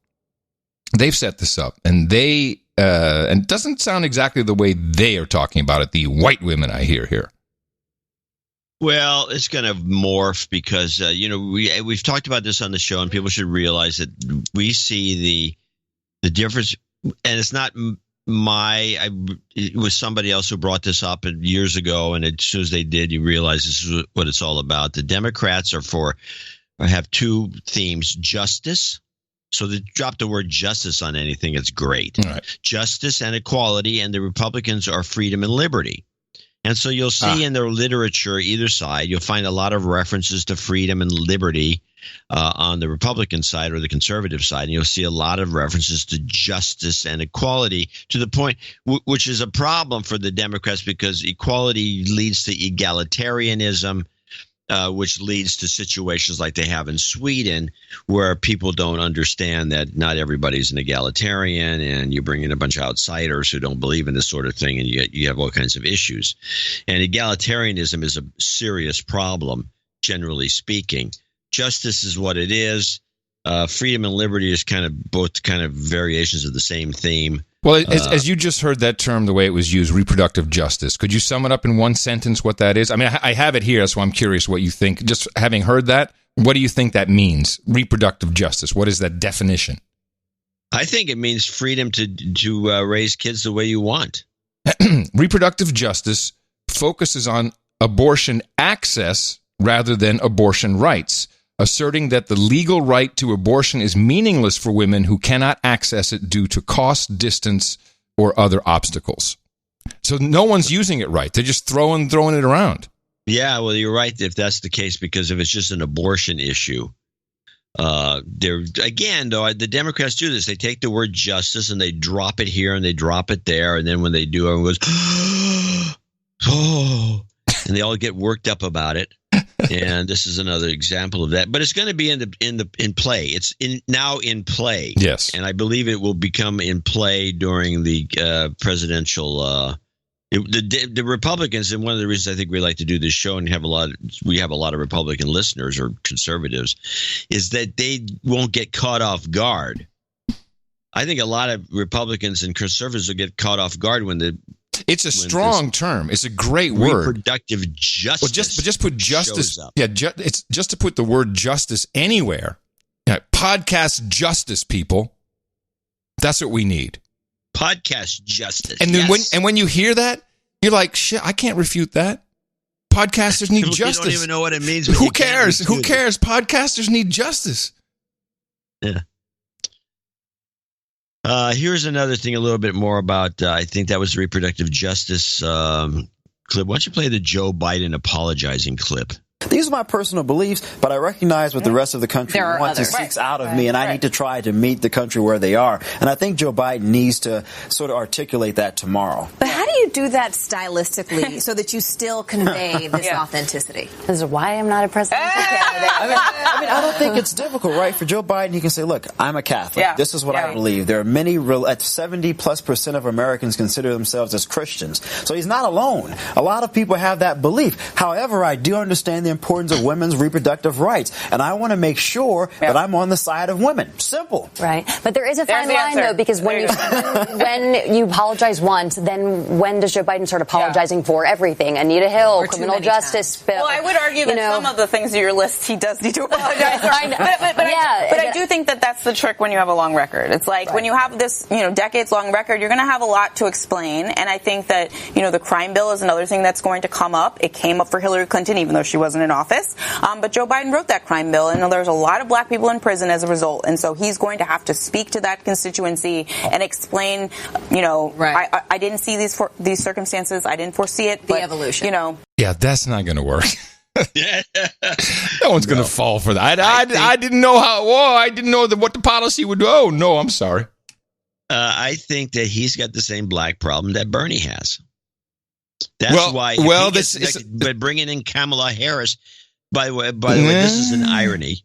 They've set this up, and and it doesn't sound exactly the way they are talking about it, the white women I hear here. Well, it's going to morph because, we've talked about this on the show, and people should realize that we see the difference, and it's not it was somebody else who brought this up years ago, and as soon as they did, you realize this is what it's all about. The Democrats have two themes: justice. So they drop the word justice on anything, it's great. Right. Justice and equality, and the Republicans are freedom and liberty. And so you'll see in their literature, either side, you'll find a lot of references to freedom and liberty on the Republican side or the conservative side. And you'll see a lot of references to justice and equality, to the point which is a problem for the Democrats, because equality leads to egalitarianism, which leads to situations like they have in Sweden, where people don't understand that not everybody's an egalitarian, and you bring in a bunch of outsiders who don't believe in this sort of thing, and you have all kinds of issues. And egalitarianism is a serious problem, generally speaking. Justice is what it is. Freedom and liberty is both kind of variations of the same theme. Well, as you just heard that term, the way it was used, reproductive justice, could you sum it up in one sentence what that is? I mean, I have it here, so I'm curious what you think. Just having heard that, what do you think that means, reproductive justice? What is that definition? I think it means freedom to raise kids the way you want. Reproductive justice focuses on abortion access rather than abortion rights, asserting that the legal right to abortion is meaningless for women who cannot access it due to cost, distance, or other obstacles. So no one's using it right. They're just throwing it around. Yeah, well, you're right if that's the case, because if it's just an abortion issue, the Democrats do this. They take the word justice and they drop it here and they drop it there, and then when they do, everyone goes, oh, and they all get worked up about it. And this is another example of that. But it's going to be in play. It's now in play. Yes, and I believe it will become in play during the presidential. The Republicans, and one of the reasons I think we like to do this show and we have a lot of Republican listeners or conservatives, is that they won't get caught off guard. I think a lot of Republicans and conservatives will get caught off guard when it's a strong term. It's a great word. Reproductive justice. Well, just put justice. Yeah, it's just to put the word justice anywhere. Yeah, podcast justice, people. That's what we need. Podcast justice. And then when you hear that, you're like, shit, I can't refute that. Podcasters need justice. You don't even know what it means. Who cares? Who cares? Podcasters need justice. Yeah. Here's another thing a little bit more about, I think that was the reproductive justice clip. Why don't you play the Joe Biden apologizing clip? These are my personal beliefs, but I recognize what the rest of the country wants and seeks out of me, and I need to try to meet the country where they are. And I think Joe Biden needs to sort of articulate that tomorrow. But how do you do that stylistically so that you still convey this authenticity? This is why I'm not a presidential candidate. I don't think it's difficult, right? For Joe Biden, he can say, look, I'm a Catholic. Yeah. This is what I believe. There are many, 70+% of Americans consider themselves as Christians. So he's not alone. A lot of people have that belief. However, I do understand the importance of women's reproductive rights, and I want to make sure that I'm on the side of women. Simple. Right. But there is a fine line, though, because when you apologize once, then when does Joe Biden start apologizing for everything? Anita Hill, criminal justice bill. Well, I would argue that some of the things on your list he does need to apologize for. But I do think that that's the trick when you have a long record. It's like when you have this, decades-long record, you're going to have a lot to explain, and I think that, the crime bill is another thing that's going to come up. It came up for Hillary Clinton, even though she wasn't in office. But Joe Biden wrote that crime bill, and there's a lot of black people in prison as a result. And so he's going to have to speak to that constituency and explain, I didn't see these circumstances. I didn't foresee it. The evolution. Yeah, that's not going to work. No one's going to fall for that. I didn't know how. Whoa, I didn't know what the policy would do. Oh, no, I'm sorry. I think that he's got the same black problem that Bernie has. That's why. But bringing in Kamala Harris. By the way, this is an irony.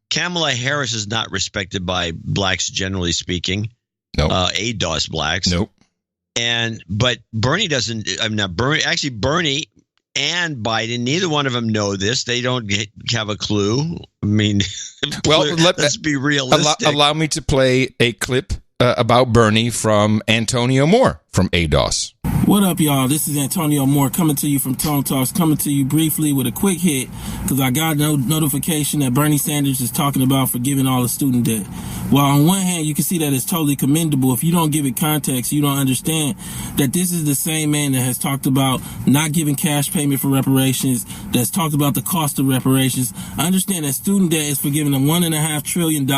Kamala Harris is not respected by blacks, generally speaking. No. ADOS blacks. Nope. But Bernie doesn't. I'm not Bernie. Actually, Bernie and Biden, neither one of them know this. They don't have a clue. I mean, well, let's be realistic. Allow me to play a clip about Bernie from Antonio Moore from ADOS. What up, y'all? This is Antonio Moore coming to you from Tone Talks, coming to you briefly with a quick hit because I got no notification that Bernie Sanders is talking about forgiving all the student debt. While on one hand, you can see that it's totally commendable. If you don't give it context, you don't understand that this is the same man that has talked about not giving cash payment for reparations, that's talked about the cost of reparations. I understand that student debt is forgiving them $1.5 trillion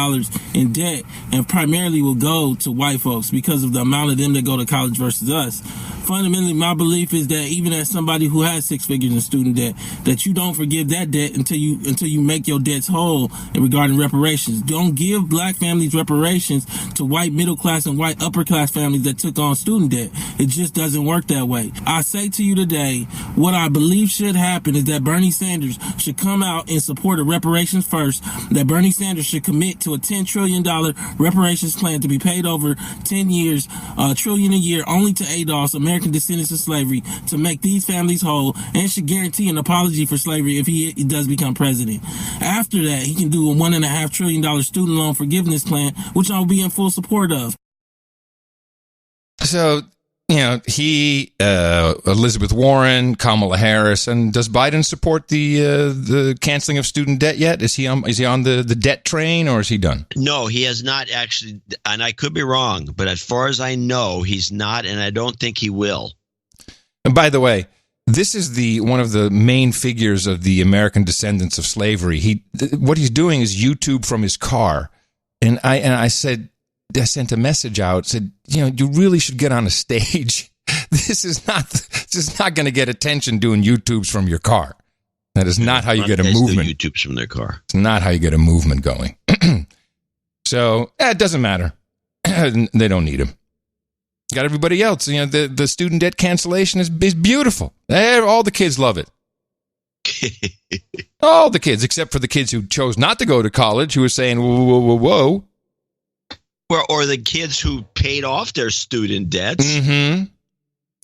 in debt and primarily will go to white folks because of the amount of them that go to college versus us. Fundamentally, my belief is that even as somebody who has 6 figures in student debt, that you don't forgive that debt until you make your debts whole regarding reparations. Don't give black families reparations to white middle class and white upper class families that took on student debt. It just doesn't work that way. I say to you today, what I believe should happen is that Bernie Sanders should come out in support of reparations first, that Bernie Sanders should commit to a $10 trillion reparations plan to be paid over 10 years, $1 trillion a year, only to ADOS, American descendants of slavery, to make these families whole, and should guarantee an apology for slavery if he does become president. After that, he can do a $1.5 trillion student loan forgiveness plan, which I'll be in full support of. So, he, Elizabeth Warren, Kamala Harris, and does Biden support the canceling of student debt yet? Is he on the debt train, or is he done? No, he has not actually, and I could be wrong, but as far as I know, he's not, and I don't think he will. And by the way, this is one of the main figures of the American descendants of slavery. What he's doing is YouTube from his car, and I sent a message out, said, you really should get on a stage. This is not going to get attention doing YouTubes from your car. That is not how you get a movement. YouTubes from their car. It's not how you get a movement going. So it doesn't matter. They don't need him. Got everybody else. The student debt cancellation is beautiful. All the kids love it. All the kids, except for the kids who chose not to go to college, who were saying, whoa. Or the kids who paid off their student debts. Mm-hmm.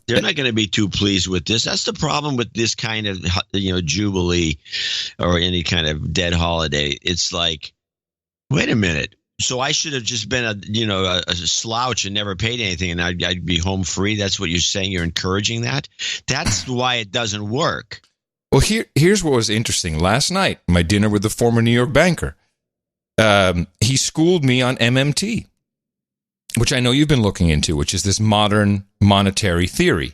They're not going to be too pleased with this. That's the problem with this kind of, jubilee or any kind of debt holiday. It's like, wait a minute. So I should have just been a slouch and never paid anything, and I'd be home free. That's what you're saying. You're encouraging that. That's why it doesn't work. Well, here's what was interesting. Last night, my dinner with the former New York banker, he schooled me on MMT, which I know you've been looking into, which is this modern monetary theory.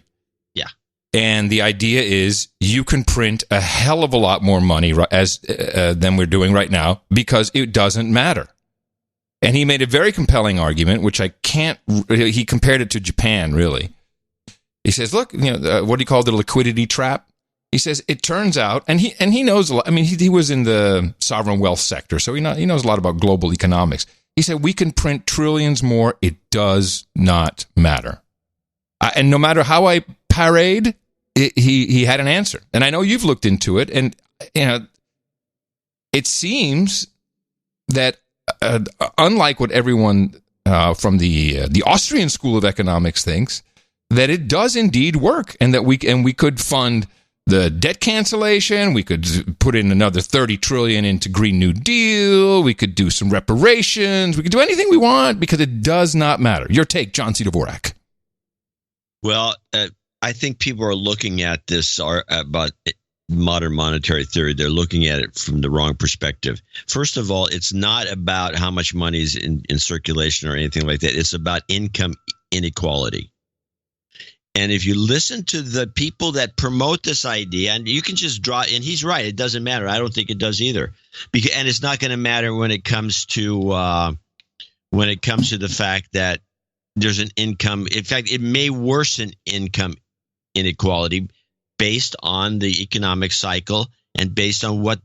Yeah. And the idea is you can print a hell of a lot more money than we're doing right now because it doesn't matter. And he made a very compelling argument, which he compared it to Japan, really. He says, look, what do you call the liquidity trap? He says, it turns out, and he knows a lot. I mean, he was in the sovereign wealth sector, so he knows a lot about global economics. He said, we can print trillions more. It does not matter. And no matter how I parade, he had an answer. And I know you've looked into it. And it seems that unlike what everyone from the Austrian School of Economics thinks, that it does indeed work, and that we could fund the debt cancellation. We could put in another $30 trillion into Green New Deal. We could do some reparations. We could do anything we want because it does not matter. Your take, John C. Dvorak. Well, I think people are looking at this about modern monetary theory. They're looking at it from the wrong perspective. First of all, it's not about how much money is in circulation or anything like that. It's about income inequality. And if you listen to the people that promote this idea, and you can just draw, and he's right, it doesn't matter. I don't think it does either, and it's not going to matter when it comes to the fact that there's an income. In fact, it may worsen income inequality based on the economic cycle and based on what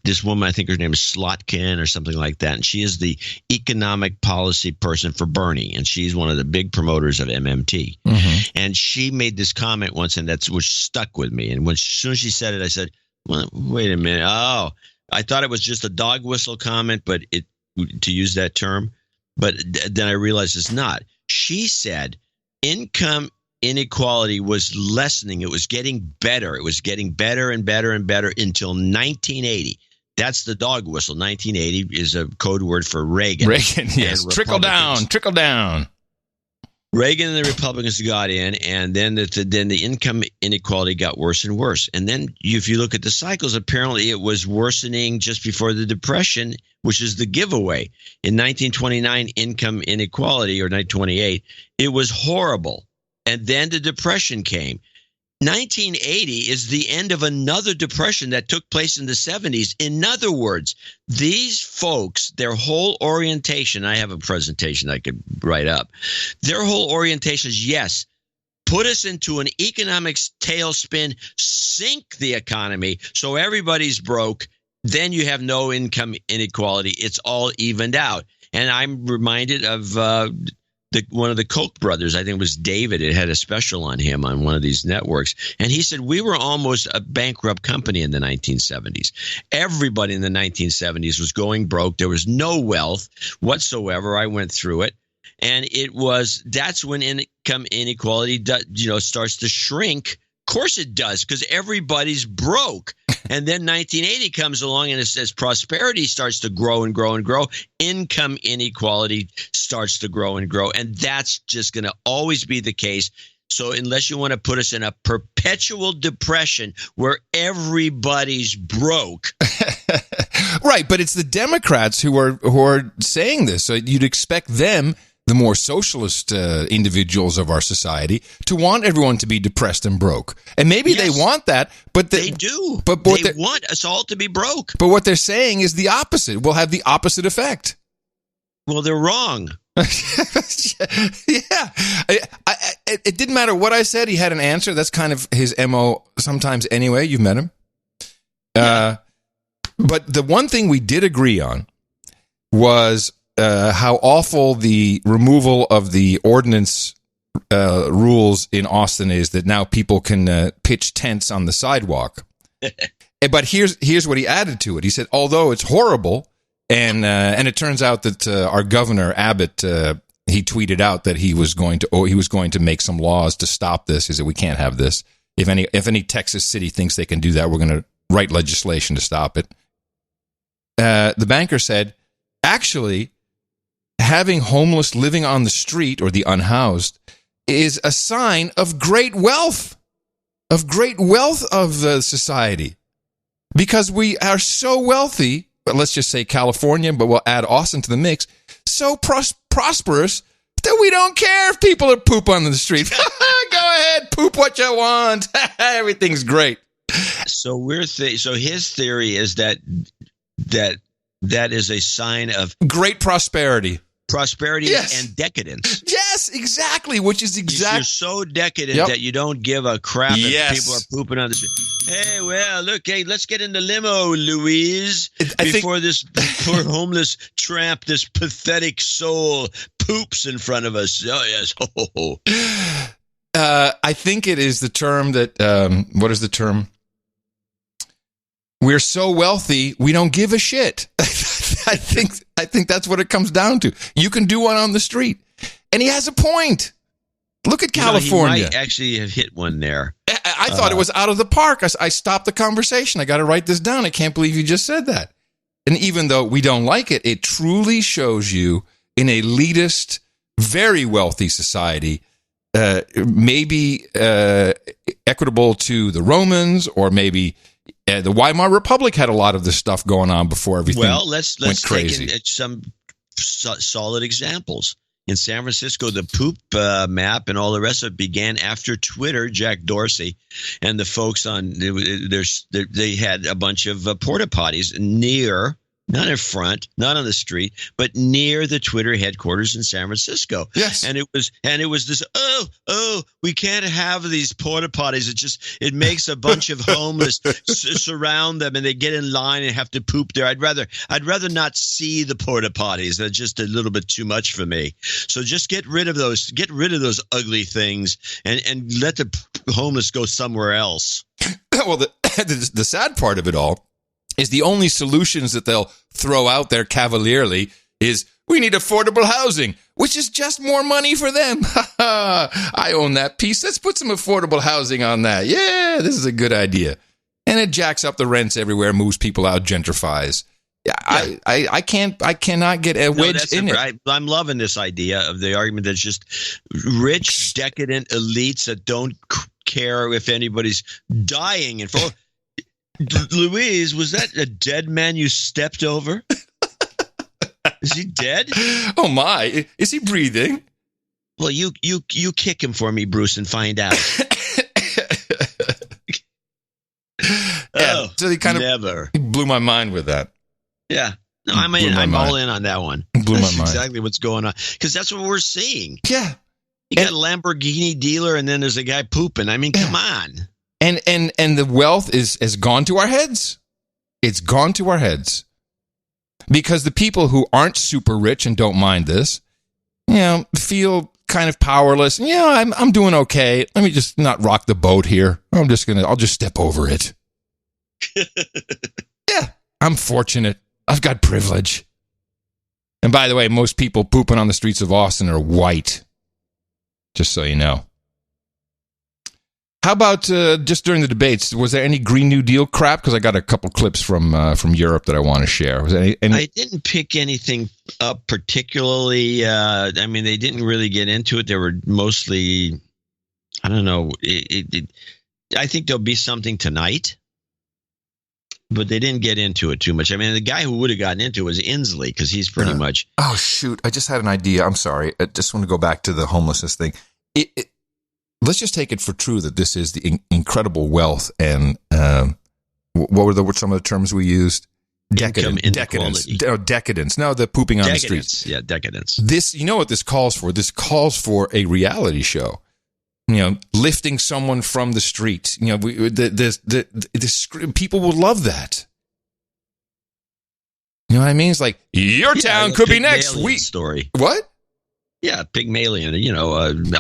this woman, I think her name is Slotkin or something like that, and she is the economic policy person for Bernie, and she's one of the big promoters of MMT. Mm-hmm. And she made this comment once, and which stuck with me. And as soon as she said it, I said, well, wait a minute. Oh, I thought it was just a dog whistle comment, but to use that term. But then I realized it's not. She said income inequality was lessening. It was getting better. It was getting better and better and better until 1980. That's the dog whistle. 1980 is a code word for Reagan. Reagan, yes. Trickle down, trickle down. Reagan and the Republicans got in, and then the income inequality got worse and worse. And then if you look at the cycles, apparently it was worsening just before the Depression, which is the giveaway. In 1929, income inequality, or 1928, it was horrible. And then the Depression came. 1980 is the end of another depression that took place in the 70s. In other words, these folks, their whole orientation, I have a presentation I could write up. Their whole orientation is, yes, put us into an economic tailspin, sink the economy so everybody's broke. Then you have no income inequality. It's all evened out. And I'm reminded of one of the Koch brothers, I think it was David, it had a special on him on one of these networks. And he said, we were almost a bankrupt company in the 1970s. Everybody in the 1970s was going broke. There was no wealth whatsoever. I went through it. And that's when income inequality starts to shrink. Of course it does, because everybody's broke. And then 1980 comes along, and as prosperity starts to grow and grow and grow, income inequality starts to grow and grow. And that's just going to always be the case. So unless you want to put us in a perpetual depression where everybody's broke. Right. But it's the Democrats who are saying this. So you'd expect them, the more socialist individuals of our society, to want everyone to be depressed and broke. And maybe they want that, but they do. But they want us all to be broke. But what they're saying is the opposite. We'll have the opposite effect. Well, they're wrong. Yeah. It didn't matter what I said. He had an answer. That's kind of his MO sometimes anyway. You've met him. But the one thing we did agree on was how awful the removal of the ordinance rules in Austin is, that now people can pitch tents on the sidewalk. But here's what he added to it. He said, although it's horrible, and it turns out that our governor Abbott, he tweeted out that he was going to make some laws to stop this. He said, we can't have this. If any Texas city thinks they can do that, we're going to write legislation to stop it. The banker said, actually, having homeless living on the street or the unhoused is a sign of great wealth of the society, because we are so wealthy. But let's just say California, but we'll add Austin to the mix. So prosperous that we don't care if people are poop on the street. Go ahead, poop what you want. Everything's great. So so his theory is that is a sign of great prosperity. Yes. And decadence. Yes, exactly. Which is exactly. You're so decadent that you don't give a crap if people are pooping on the street. Hey, well, look, let's get in the limo, Louise, before this poor homeless tramp, this pathetic soul, poops in front of us. Oh, yes. I think it is the term that, what is the term? We're so wealthy, we don't give a shit. I think that's what it comes down to. You can do one on the street. And he has a point. Look at California. He might actually have hit one there. I thought it was out of the park. I stopped the conversation. I got to write this down. I can't believe you just said that. And even though we don't like it, it truly shows you in a elitist, very wealthy society, maybe equitable to the Romans, or maybe the Weimar Republic had a lot of this stuff going on before everything went crazy. Take some solid examples. In San Francisco, the poop map and all the rest of it began after Twitter. Jack Dorsey and the folks they had a bunch of porta potties near, not in front, not on the street, but near the Twitter headquarters in San Francisco. Yes, and it was this. Oh, we can't have these porta potties. It makes a bunch of homeless surround them, and they get in line and have to poop there. I'd rather not see the porta potties. They're just a little bit too much for me. So just get rid of those. Get rid of those ugly things, and let the homeless go somewhere else. Well, the sad part of it all is the only solutions that they'll throw out there cavalierly is We need affordable housing, which is just more money for them. I own that piece. Let's put some affordable housing on that. Yeah, this is a good idea. And it jacks up the rents everywhere, moves people out, gentrifies. Yeah, I cannot get a wedge in it. I'm loving this idea of the argument that's just rich, decadent elites that don't care if anybody's dying. And Louise, was that a dead man you stepped over? Is he dead? Oh my! Is he breathing? Well, you kick him for me, Bruce, and find out. So he kind of blew my mind with that. Yeah. No, I'm all in on that one. Blew that's my mind. Exactly what's going on. Because that's what we're seeing. Yeah. You got a Lamborghini dealer and then there's a guy pooping. I mean, come on. And the wealth has gone to our heads. It's gone to our heads. Because the people who aren't super rich and don't mind this, feel kind of powerless. I'm doing okay. Let me just not rock the boat here. I'll just step over it. Yeah, I'm fortunate. I've got privilege. And by the way, most people pooping on the streets of Austin are white. Just so you know. How about just during the debates? Was there any Green New Deal crap? Because I got a couple clips from Europe that I want to share. Was there any? I didn't pick anything up particularly. I mean, they didn't really get into it. They were mostly, I don't know. I think there'll be something tonight, but they didn't get into it too much. I mean, the guy who would have gotten into it was Inslee because he's pretty much. Oh shoot! I just had an idea. I'm sorry. I just want to go back to the homelessness thing. Let's just take it for true that this is the incredible wealth and what were some of the terms we used? Decadence. Decadence. No, the pooping on the streets. Yeah, decadence. This, you know what this calls for? This calls for a reality show. Lifting someone from the street. People will love that. You know what I mean? It's like your town could be next week. Story. What? Yeah, Pygmalion.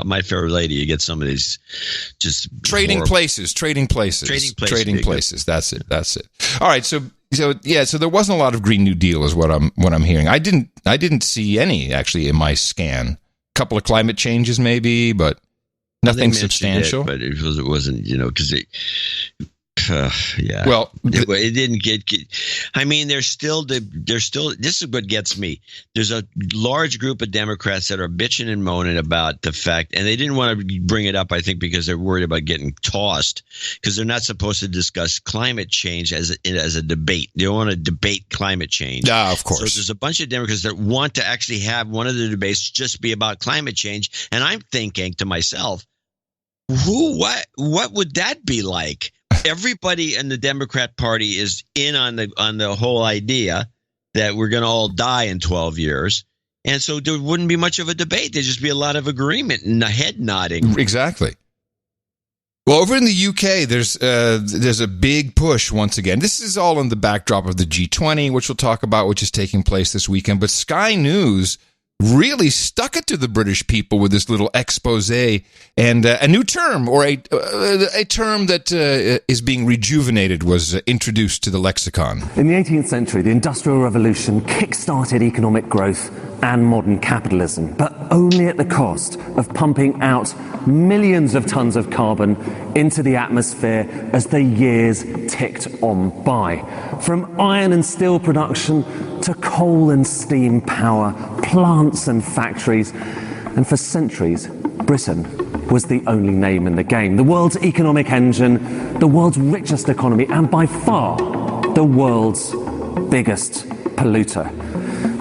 My Fair Lady. You get some of these just trading places. That's it. All right. So there wasn't a lot of Green New Deal, is what I'm hearing. I didn't see any actually in my scan. A couple of climate changes, maybe, but nothing substantial. But it wasn't. Because it. Yeah. Well, it didn't get. I mean, there's still. This is what gets me. There's a large group of Democrats that are bitching and moaning about the fact, and they didn't want to bring it up. I think because they're worried about getting tossed, because they're not supposed to discuss climate change as a debate. They don't want to debate climate change. Of course. So there's a bunch of Democrats that want to actually have one of the debates just be about climate change, and I'm thinking to myself, what would that be like? Everybody in the Democrat Party is in on the whole idea that we're going to all die in 12 years. And so there wouldn't be much of a debate. There'd just be a lot of agreement and head nodding. Exactly. Well, over in the UK, there's a big push once again. This is all in the backdrop of the G20, which we'll talk about, which is taking place this weekend. But Sky News really stuck it to the British people with this little expose and a new term, or a term that is being rejuvenated, was introduced to the lexicon. In the 18th century, the Industrial Revolution kick-started economic growth and modern capitalism, but only at the cost of pumping out millions of tons of carbon into the atmosphere as the years ticked on by. From iron and steel production to coal and steam power, plants and factories, and for centuries, Britain was the only name in the game. The world's economic engine, the world's richest economy, and by far the world's biggest polluter.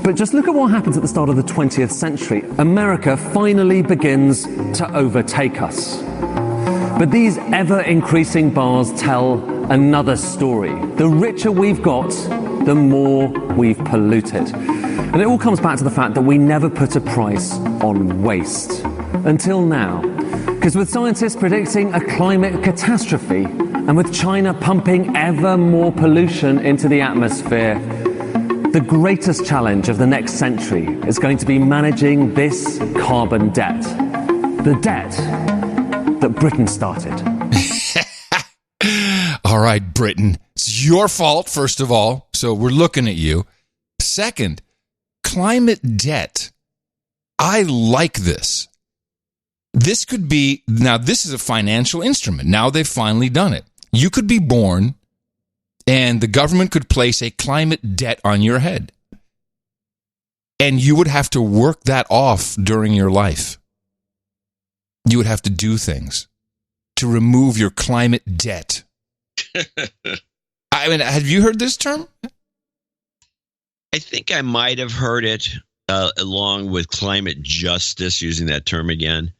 But just look at what happens at the start of the 20th century. America finally begins to overtake us. But these ever-increasing bars tell another story. The richer we've got, the more we've polluted. And it all comes back to the fact that we never put a price on waste. Until now. Because with scientists predicting a climate catastrophe, and with China pumping ever more pollution into the atmosphere, the greatest challenge of the next century is going to be managing this carbon debt. The debt that Britain started. All right, Britain. It's your fault, first of all. So we're looking at you. Second, climate debt. I like this. This could be, now this is a financial instrument. Now they've finally done it. You could be born and the government could place a climate debt on your head. And you would have to work that off during your life. You would have to do things to remove your climate debt. I mean, have you heard this term? I think I might have heard it along with climate justice, using that term again,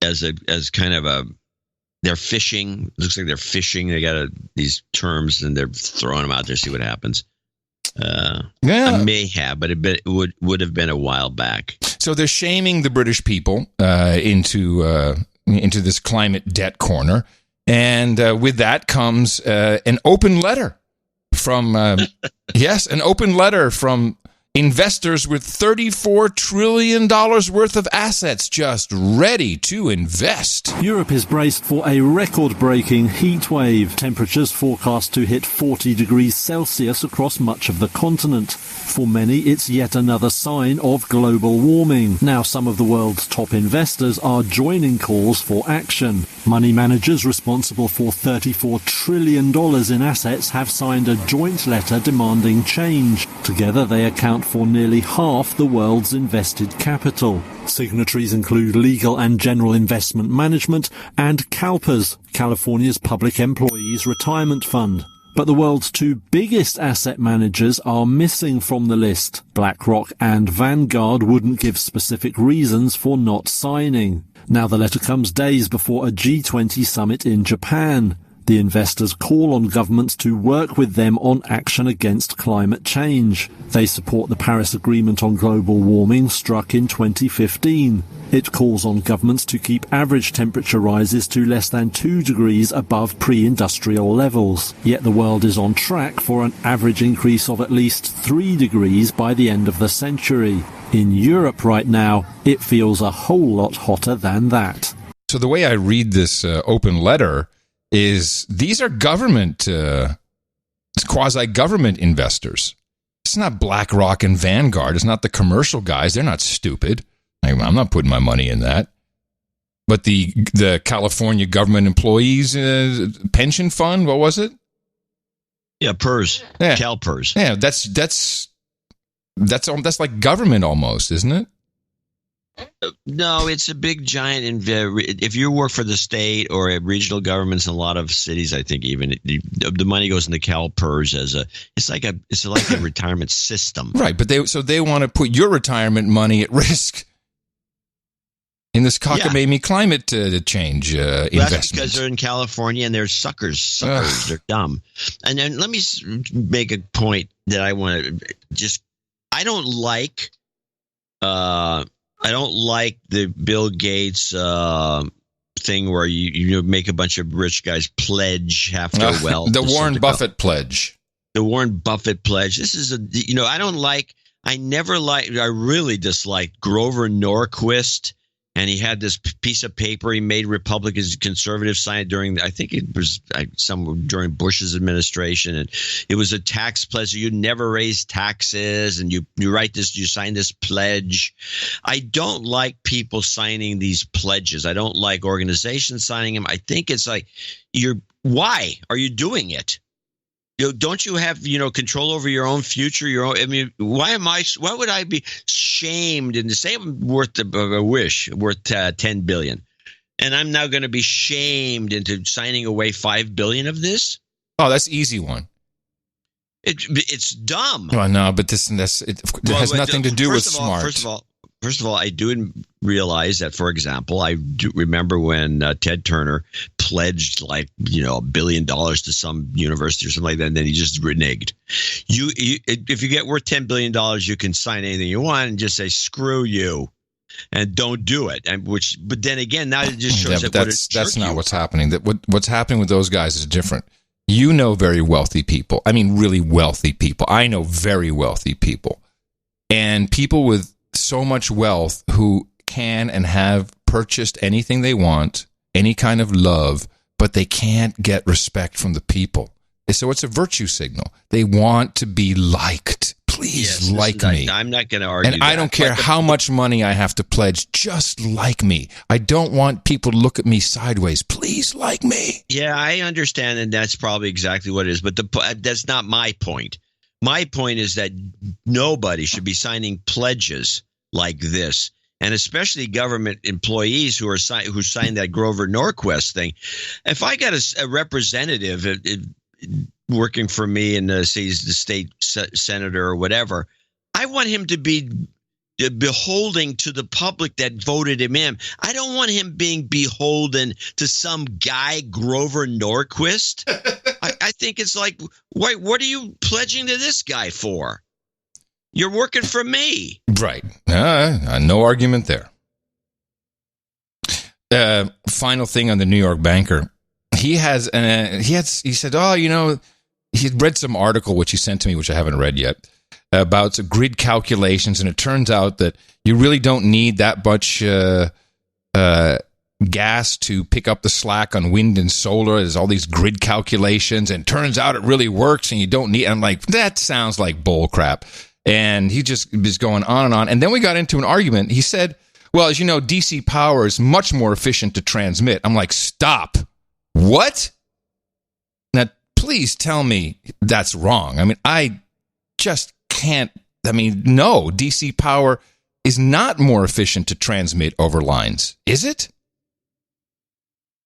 as kind of a, they're fishing. Looks like they're fishing. They got these terms and they're throwing them out there, see what happens. I may have, but it would have been a while back. So they're shaming the British people into this climate debt corner, and with that comes an open letter from an open letter from investors with $34 trillion worth of assets just ready to invest. Europe is braced for a record-breaking heat wave. Temperatures forecast to hit 40 degrees Celsius across much of the continent. For many, it's yet another sign of global warming. Now some of the world's top investors are joining calls for action. Money managers responsible for $34 trillion in assets have signed a joint letter demanding change. Together, they account for nearly half the world's invested capital. Signatories include Legal and General Investment Management and CalPERS, California's Public Employees Retirement Fund. But the world's two biggest asset managers are missing from the list. BlackRock and Vanguard wouldn't give specific reasons for not signing. Now the letter comes days before a G20 summit in Japan. The investors call on governments to work with them on action against climate change. They support the Paris Agreement on Global Warming struck in 2015. It calls on governments to keep average temperature rises to less than 2 degrees above pre-industrial levels. Yet the world is on track for an average increase of at least 3 degrees by the end of the century. In Europe right now, it feels a whole lot hotter than that. So the way I read this open letter is these are government, quasi-government investors. It's not BlackRock and Vanguard. It's not the commercial guys. They're not stupid. I'm not putting my money in that. But the California government employees pension fund, what was it? Yeah, PERS. Yeah. CalPERS. Yeah, that's like government almost, isn't it? No, it's a big giant. If you work for the state or regional governments in a lot of cities, I think even the money goes into CalPERS it's like a retirement system, right? But they want to put your retirement money at risk in this cockamamie climate change investment. That's because they're in California and they're suckers. They're dumb. And then let me make a point that I want to just. I don't like the Bill Gates thing where you make a bunch of rich guys pledge half their wealth. The Warren Buffett pledge. The Warren Buffett pledge. This is I really disliked Grover Norquist. And he had this piece of paper he made Republicans, conservatives sign during Bush's administration. And it was a tax pledge. You never raise taxes. And you write this, you sign this pledge. I don't like people signing these pledges. I don't like organizations signing them. I think it's like, why are you doing it? Don't you have, control over your own future? Why would I be shamed and say I'm worth worth 10 billion, and I'm now going to be shamed into signing away 5 billion of this? Oh, that's easy one. It's dumb. Oh, no, but it has nothing to do with smart. First of all, I do realize that, for example, I do remember when Ted Turner pledged $1 billion to some university or something like that, and then he just reneged. If you get worth $10 billion, you can sign anything you want and just say screw you, and don't do it. But then again, now it just shows that's not what's happening. What's happening with those guys is different. You know, very wealthy people. I mean, really wealthy people. I know very wealthy people, and people with so much wealth who can and have purchased anything they want, any kind of love, but they can't get respect from the people. So it's a virtue signal. They want to be liked. please like me. I'm not going to argue and I don't care how much money I have to pledge. Just like me. I don't want people to look at me sideways. Please like me. Yeah, I understand, and that's probably exactly what it is. But that's not my point. My point is that nobody should be signing pledges like this, and especially government employees who signed that Grover Norquist thing. If I got a representative working for me and say he's the state senator or whatever, I want him to be beholden to the public that voted him in. I don't want him being beholden to some guy, Grover Norquist. I think it's like, what are you pledging to this guy for? You're working for me. Right. No argument there. Final thing on the New York banker. He said, oh, he had read some article, which he sent to me, which I haven't read yet, about grid calculations. And it turns out that you really don't need that much gas to pick up the slack on wind and solar. There's all these grid calculations, and turns out it really works, and you don't need. I'm like, that sounds like bull crap. And he just was going on and on. And then we got into an argument. He said, well, as you know, DC power is much more efficient to transmit. I'm like, stop. What? Now, please tell me that's wrong. I mean, I just can't. I mean, no, DC power is not more efficient to transmit over lines. Is it?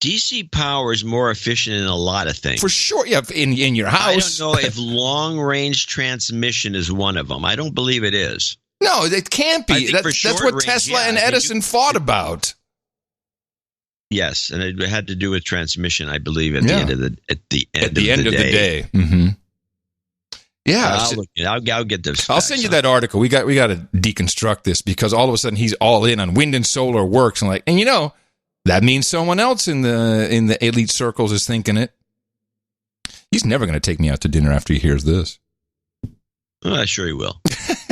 DC power is more efficient in a lot of things. For sure, yeah, in your house. I don't know if long-range transmission is one of them. I don't believe it is. No, it can't be. That's what Tesla and Edison fought about. Yes, and it had to do with transmission, I believe, at the end of the day. Mm-hmm. Yeah, I'll get this. I'll send you that article. We got to deconstruct this, because all of a sudden he's all in on wind and solar works, and that means someone else in the elite circles is thinking it. He's never going to take me out to dinner after he hears this. Sure he will.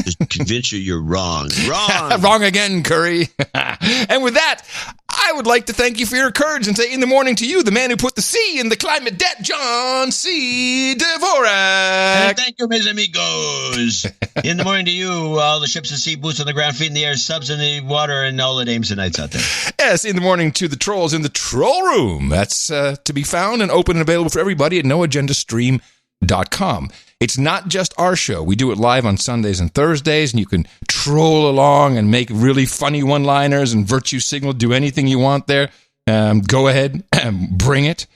Just convince you you're wrong. Wrong. Wrong again, Curry. And with that, I would like to thank you for your courage and say in the morning to you, the man who put the C in the climate debt, John C. Dvorak. And thank you, mis amigos. In the morning to you, all the ships at sea, boots on the ground, feet in the air, subs in the water, and all the names and nights out there. Yes, in the morning to the trolls in the troll room. That's to be found and open and available for everybody at noagendastream.com. It's not just our show. We do it live on Sundays and Thursdays, and you can troll along and make really funny one-liners and virtue signal, do anything you want there. Go ahead and bring it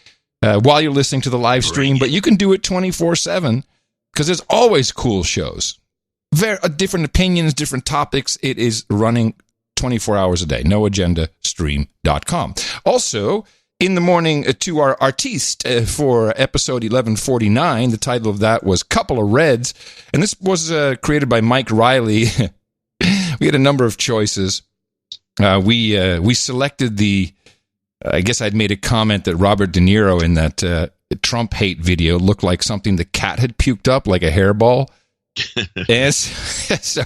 while you're listening to the live stream, but you can do it 24/7 because there's always cool shows. Different opinions, different topics. It is running 24 hours a day. NoAgendaStream.com. Also, in the morning to our artiste for episode 1149. The title of that was Couple of Reds. And this was created by Mike Riley. We had a number of choices. We selected I guess I'd made a comment that Robert De Niro in that Trump hate video looked like something the cat had puked up, like a hairball. And so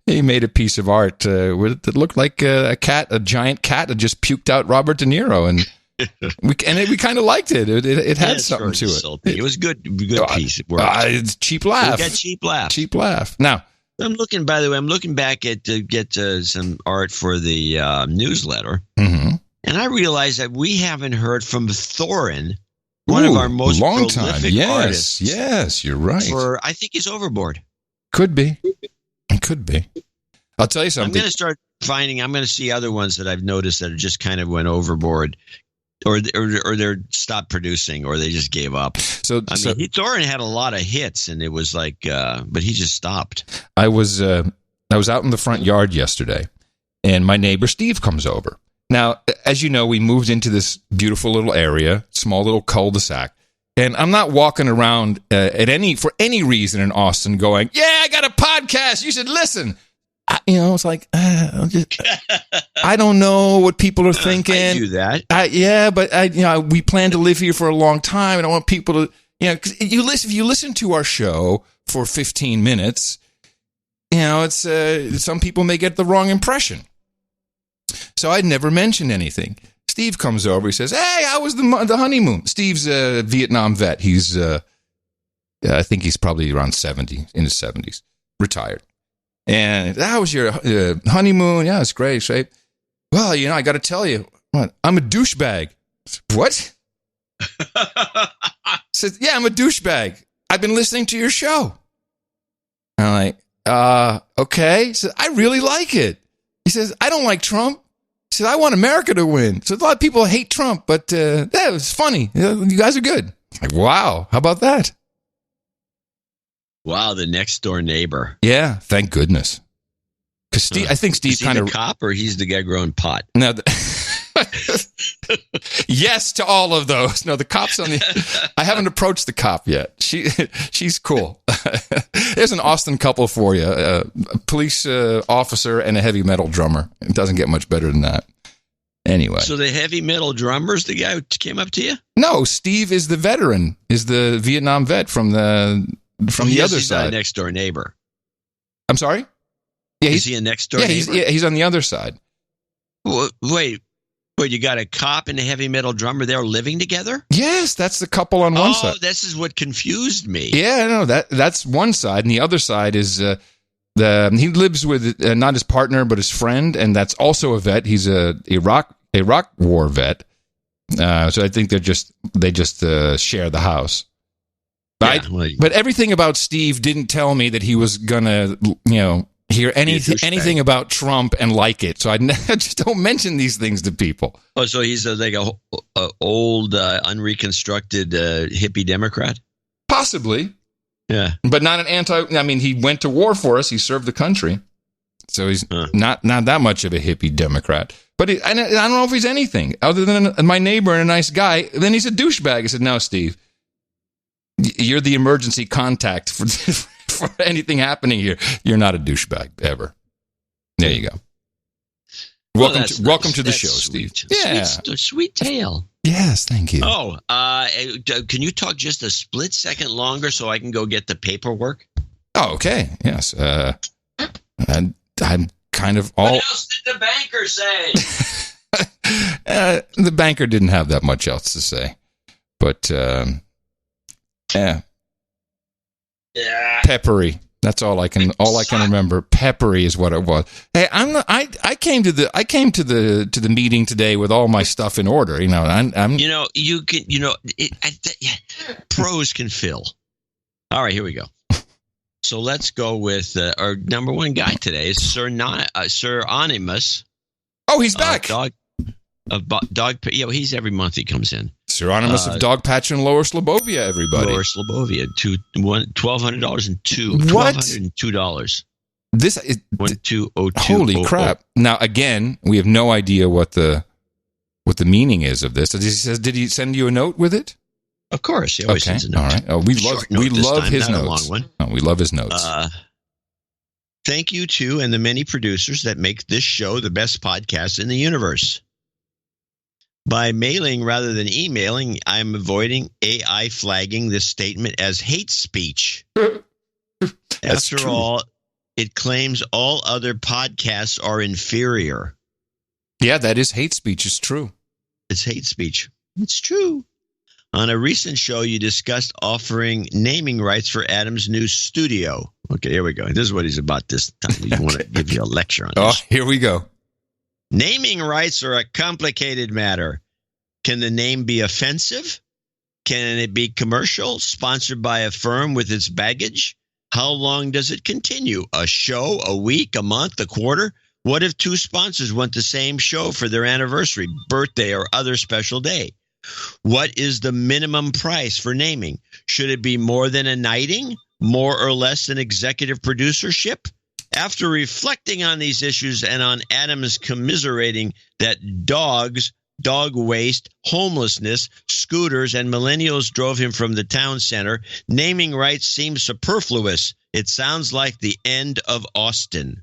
he made a piece of art that looked like a giant cat had just puked out Robert De Niro, and we kind of liked it. It had something to it. It was good piece. It worked. It's cheap laugh. We got cheap laugh. Now, I'm looking back at to get some art for the newsletter, and I realized that we haven't heard from Thorin. One of our most prolific artists. Yes, you're right. I think he's overboard. Could be. It could be. I'll tell you something. I'm going to see other ones that I've noticed that just kind of went overboard, or they're stopped producing, or they just gave up. Thorin had a lot of hits, and it was like, but he just stopped. I was out in the front yard yesterday, and my neighbor Steve comes over. Now, as you know, we moved into this beautiful little area, small little cul-de-sac, and I'm not walking around for any reason in Austin going, yeah, I got a podcast, you should listen. It's like, I don't know what people are thinking. I do that. But we plan to live here for a long time, and I want people to, cause if you listen to our show for 15 minutes, it's some people may get the wrong impression. So I'd never mentioned anything. Steve comes over. He says, hey, how was the honeymoon? Steve's a Vietnam vet. He's I think he's probably around 70, in his 70s, retired. And how was your honeymoon? Yeah, it's great, shape. Well, I got to tell you, I'm a douchebag. What? Said, yeah, I'm a douchebag. I've been listening to your show. And I'm like, okay. He said, I really like it. He says, I don't like Trump. He said, I want America to win. So a lot of people hate Trump, but that was funny. You guys are good. Like, wow, how about that? Wow, the next door neighbor. Yeah, thank goodness. Because I think Steve kind of the cop, or he's the guy growing pot. No, yes to all of those. No, the cop's on the. I haven't approached the cop yet. She's cool. There's an Austin couple for you: a police officer and a heavy metal drummer. It doesn't get much better than that. Anyway, so the heavy metal drummer's the guy who came up to you? No, Steve is the veteran. Is the Vietnam vet from the other side. Not a next door neighbor. I'm sorry. Yeah, is he a next door neighbor? He's on the other side. Well, wait, you got a cop and a heavy metal drummer there living together? Yes, that's the couple on one side. Oh, this is what confused me. Yeah, no, that's one side, and the other side is he lives with not his partner but his friend, and that's also a vet. He's a Iraq war vet. So I think they just share the house. But everything about Steve didn't tell me that he was gonna, hear anything about Trump and like it. So I just don't mention these things to people. Oh, so he's like a old, unreconstructed hippie Democrat? Possibly. Yeah. But not an I mean, he went to war for us. He served the country. So he's not that much of a hippie Democrat. But I don't know if he's anything other than my neighbor and a nice guy. Then he's a douchebag. I said, no, Steve, you're the emergency contact for anything happening here. You're not a douchebag ever. There you go. Welcome to the show, sweet. Steve. Yeah, sweet tale. Yes, thank you. Oh, can you talk just a split second longer so I can go get the paperwork? Oh, okay. Yes. And I'm kind of all. What else did the banker say? The banker didn't have that much else to say, but yeah. Peppery. That's all I can remember. Peppery is what it was. Hey, I came to the meeting today with all my stuff in order. Pros can fill. All right, here we go. So let's go with our number one guy today is Sir Anonymous. Oh, he's back. Dog. He's every month he comes in. Sir Anonymous of Dogpatch in Lower Slobovia, everybody. Lower Slobovia, $1,202. This is 1202. Holy crap! Now again, we have no idea what the meaning is of this. Did he send you a note with it? Of course, he always sends a note. All right. Oh, we love his notes. We love his notes. Thank you to and the many producers that make this show the best podcast in the universe. By mailing rather than emailing, I'm avoiding AI flagging this statement as hate speech. After all, it claims all other podcasts are inferior. Yeah, that is hate speech. It's true. It's hate speech. It's true. On a recent show, you discussed offering naming rights for Adam's new studio. Okay, here we go. This is what he's about this time. We want to give you a lecture on this. Oh, here we go. Naming rights are a complicated matter. Can the name be offensive? Can it be commercial, sponsored by a firm with its baggage? How long does it continue? A show, a week, a month, a quarter? What if two sponsors want the same show for their anniversary, birthday, or other special day? What is the minimum price for naming? Should it be more than a knighting? More or less than executive producership? After reflecting on these issues and on Adam's commiserating that dogs, dog waste, homelessness, scooters, and millennials drove him from the town center, naming rights seems superfluous. It sounds like the end of Austin.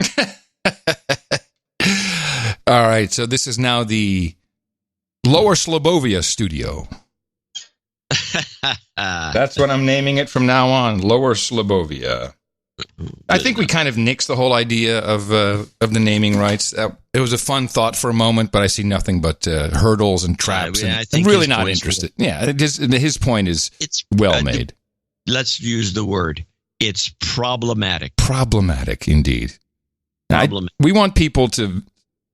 All right, so this is now the Lower Slobovia studio. That's what I'm naming it from now on, Lower Slobovia. I think we kind of nixed the whole idea of the naming rights. It was a fun thought for a moment, but I see nothing but hurdles and traps. I'm really not interested. Yeah, his point is well made. let's use the word. It's problematic. Problematic, indeed. Problematic. We want people to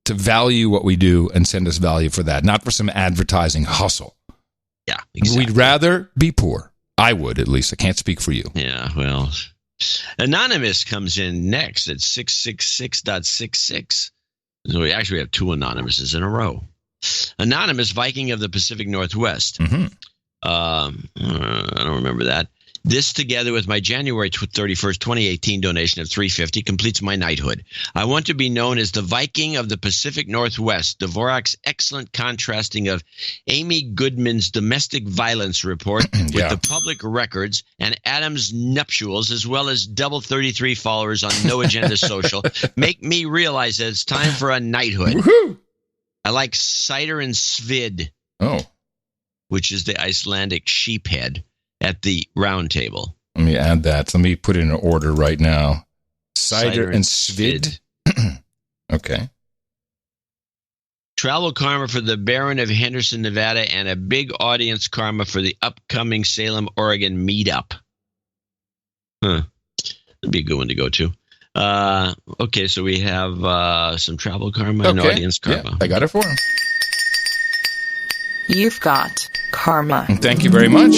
value what we do and send us value for that, not for some advertising hustle. Yeah, exactly. We'd rather be poor. I would, at least. I can't speak for you. Yeah, well, Anonymous comes in next at 666.66. So we actually have 2 Anonymouses in a row. Anonymous, Viking of the Pacific Northwest. Mm-hmm. I don't remember that. This, together with my January 31st, 2018 donation of $350, completes my knighthood. I want to be known as the Viking of the Pacific Northwest. Dvorak's excellent contrasting of Amy Goodman's domestic violence report with the public records and Adam's nuptials, as well as double 33 followers on No Agenda Social, make me realize that it's time for a knighthood. Woohoo! I like cider and svid, which is the Icelandic sheephead, at the round table. Let me add that. Let me put it in order right now. Cider and svid. Okay. Travel karma for the Baron of Henderson, Nevada, and a big audience karma for the upcoming Salem, Oregon meetup. That'd be a good one to go to. Okay, so we have some travel karma and audience karma. Yeah, I got it for him. You've got karma. And thank you very much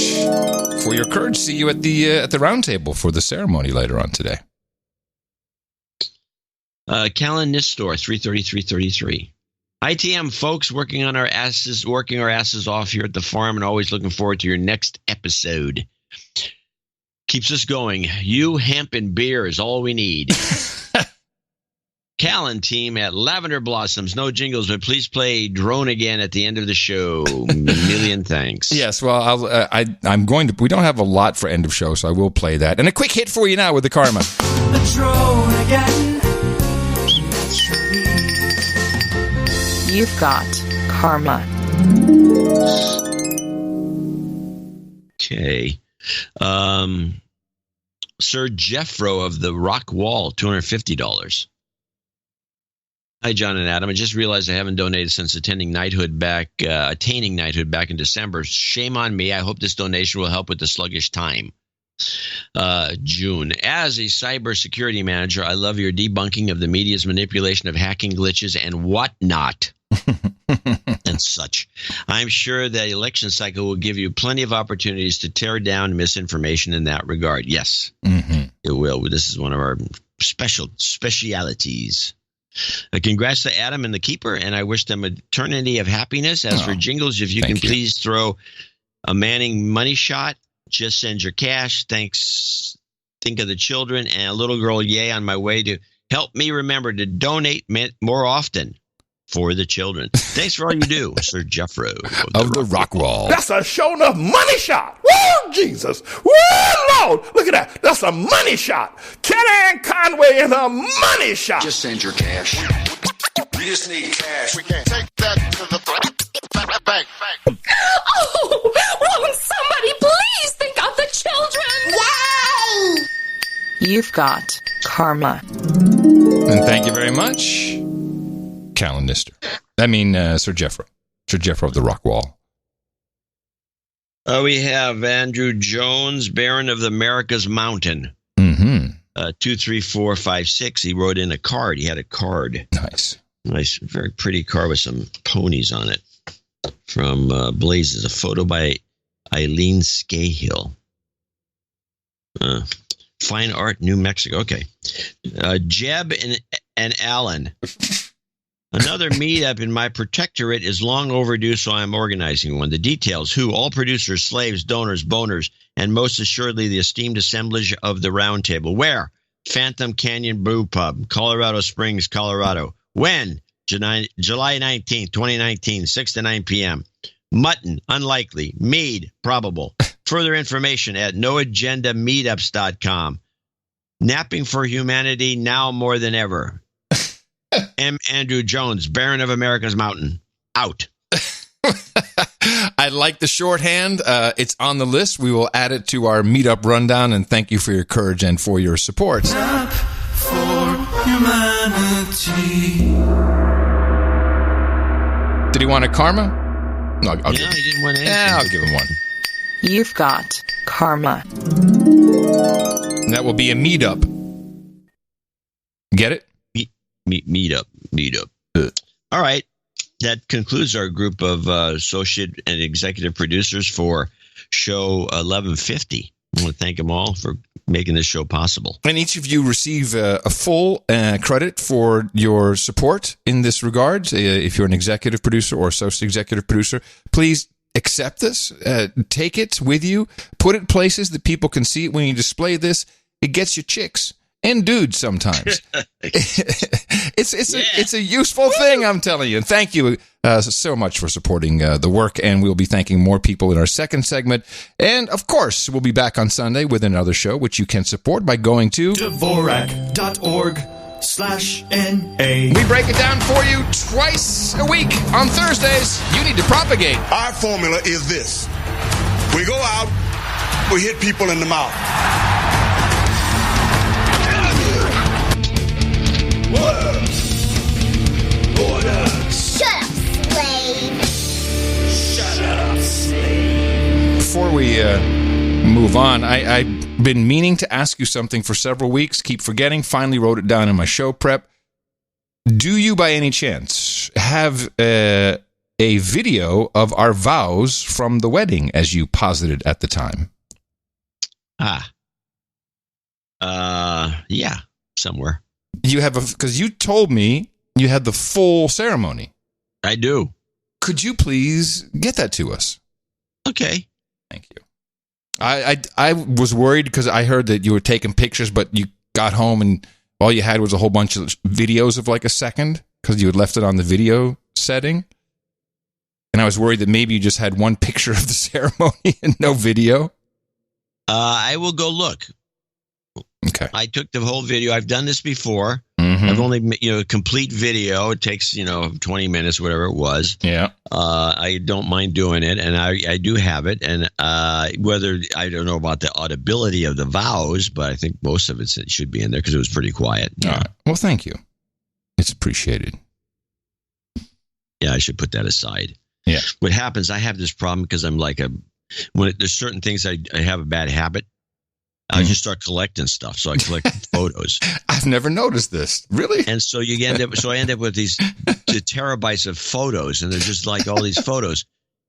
for your courage. See you at the round table for the ceremony later on today. Callan Nistor, 333. ITM folks, working our asses off here at the farm, and always looking forward to your next episode. Keeps us going. You, hemp, and beer is all we need. Callan team at Lavender Blossoms. No jingles, but please play Drone again at the end of the show. Million thanks. Yes, well, I'm going to. We don't have a lot for end of show, so I will play that. And a quick hit for you now with the karma. The drone again. You've got karma. Okay. Sir Jeffro of the Rock Wall, $250. Hi, John and Adam. I just realized I haven't donated since attaining knighthood back in December. Shame on me. I hope this donation will help with the sluggish time. June. As a cybersecurity manager, I love your debunking of the media's manipulation of hacking glitches and whatnot. And such. I'm sure the election cycle will give you plenty of opportunities to tear down misinformation in that regard. Yes, it will. This is one of our specialities. Congrats to Adam and the Keeper, and I wish them eternity of happiness. As for jingles, if you can please throw a Manning money shot, just send your cash. Thanks. Think of the children and a little girl, yay, on my way to help me remember to donate more often for the children. Thanks for all you do, Sir Jeffro of the Rock Wall. That's a sure enough money shot. Woo, Jesus. Woo, Lord. Look at that. That's a money shot. Kellyanne Conway is a money shot. Just send your cash. We just need cash. We can't take that to the bank. Oh, won't somebody please think of the children? Wow! You've got karma. And thank you very much, Callan Nistor. I mean, Sir Jeffro. Sir Jeffro of the Rock Wall. We have Andrew Jones, Baron of the America's Mountain. 23456. He wrote in a card. He had a card. Nice, very pretty card with some ponies on it. From Blazes, a photo by Eileen Scahill. Fine Art, New Mexico. Okay. Jeb and Alan. Another meetup in my protectorate is long overdue, so I'm organizing one. The details: who, all producers, slaves, donors, boners, and most assuredly the esteemed assemblage of the round table. Where? Phantom Canyon Brew Pub, Colorado Springs, Colorado. When? July 19th, 2019, 6 to 9 p.m. Mutton, unlikely. Mead, probable. Further information at noagendameetups.com. Napping for humanity now more than ever. M. Andrew Jones, Baron of America's Mountain. Out. I like the shorthand. It's on the list. We will add it to our meetup rundown, and thank you for your courage and for your support. Nap for humanity. Did he want a karma? No, He didn't want anything. Yeah, I'll give him one. You've got karma. And that will be a meetup. Get it? Meetup. All right. That concludes our group of associate and executive producers for show 1150. I want to thank them all for making this show possible. And each of you receive a full credit for your support in this regard. If you're an executive producer or associate executive producer, please accept this. Take it with you. Put it places that people can see it. When you display this, it gets you chicks. And dudes sometimes. It's a useful thing, I'm telling you. And thank you so much for supporting the work. And we'll be thanking more people in our second segment. And, of course, we'll be back on Sunday with another show, which you can support by going to Dvorak.org/NA. We break it down for you twice a week on Thursdays. You need to propagate. Our formula is this. We go out, we hit people in the mouth. Order. Shut up, slave. Shut up, slave. Before we move on, I've been meaning to ask you something for several weeks. Keep forgetting. Finally wrote it down in my show prep. Do you, by any chance, have a video of our vows from the wedding, as you posited at the time? Yeah, somewhere. You have because you told me you had the full ceremony. I do. Could you please get that to us? Okay. Thank you. I was worried because I heard that you were taking pictures, but you got home and all you had was a whole bunch of videos of like a second because you had left it on the video setting. And I was worried that maybe you just had one picture of the ceremony and no video. I will go look. Okay. I took the whole video. I've done this before. Mm-hmm. I've only, complete video. It takes, 20 minutes, whatever it was. Yeah. I don't mind doing it, and I do have it. And whether, I don't know about the audibility of the vows, but I think most of it should be in there because it was pretty quiet. All right. Well, thank you. It's appreciated. Yeah, I should put that aside. Yeah. What happens, I have this problem because I'm like there's certain things I have a bad habit. I just start collecting stuff. So I collect photos. I've never noticed this. Really? And so I end up with these terabytes of photos, and they're just like all these photos.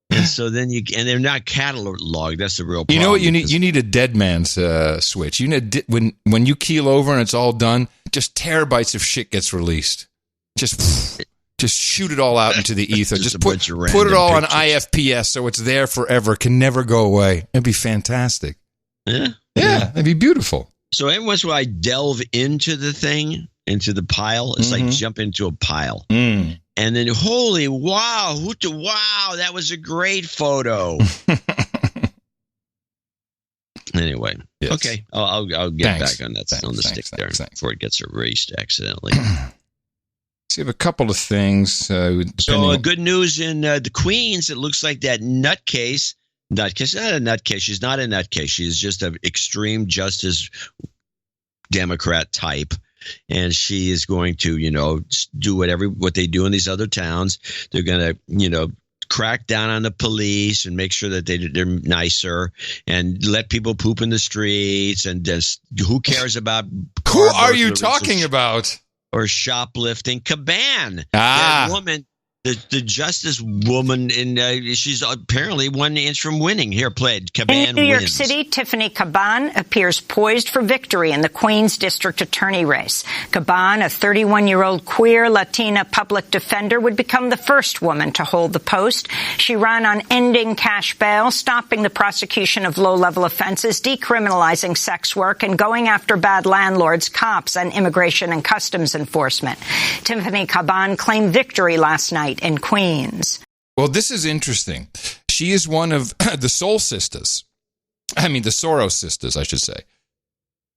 And so then and they're not cataloged. That's the real problem. You know what you need? You need a dead man's switch. You need when you keel over and it's all done, just terabytes of shit gets released. Just shoot it all out into the ether. just put it all on IFPS so it's there forever, can never go away. It'd be fantastic. Yeah, that'd be beautiful. So every once in a while I delve into the thing, into the pile. It's like jump into a pile. Mm. And then, wow, that was a great photo. Anyway, yes. Okay, I'll get back on that stick there before it gets erased accidentally. So you have a couple of things. So good news in the Queens. It looks like that nutcase. Nutcase, not a nutcase. She's not a nutcase. She's just an extreme justice Democrat type. And she is going to, do what they do in these other towns. They're going to, crack down on the police and make sure that they're nicer and let people poop in the streets. And just who cares about? Who are you talking about? Or shoplifting. Caban. Ah. That woman. The justice woman, she's apparently 1 inch from winning. Here, played. Caban in New York wins. City, Tiffany Caban appears poised for victory in the Queens District Attorney race. Caban, a 31-year-old queer Latina public defender, would become the first woman to hold the post. She ran on ending cash bail, stopping the prosecution of low-level offenses, decriminalizing sex work, and going after bad landlords, cops, and immigration and customs enforcement. Tiffany Caban claimed victory last night in Queens. Well, this is interesting. She is one of the Soros sisters, I should say.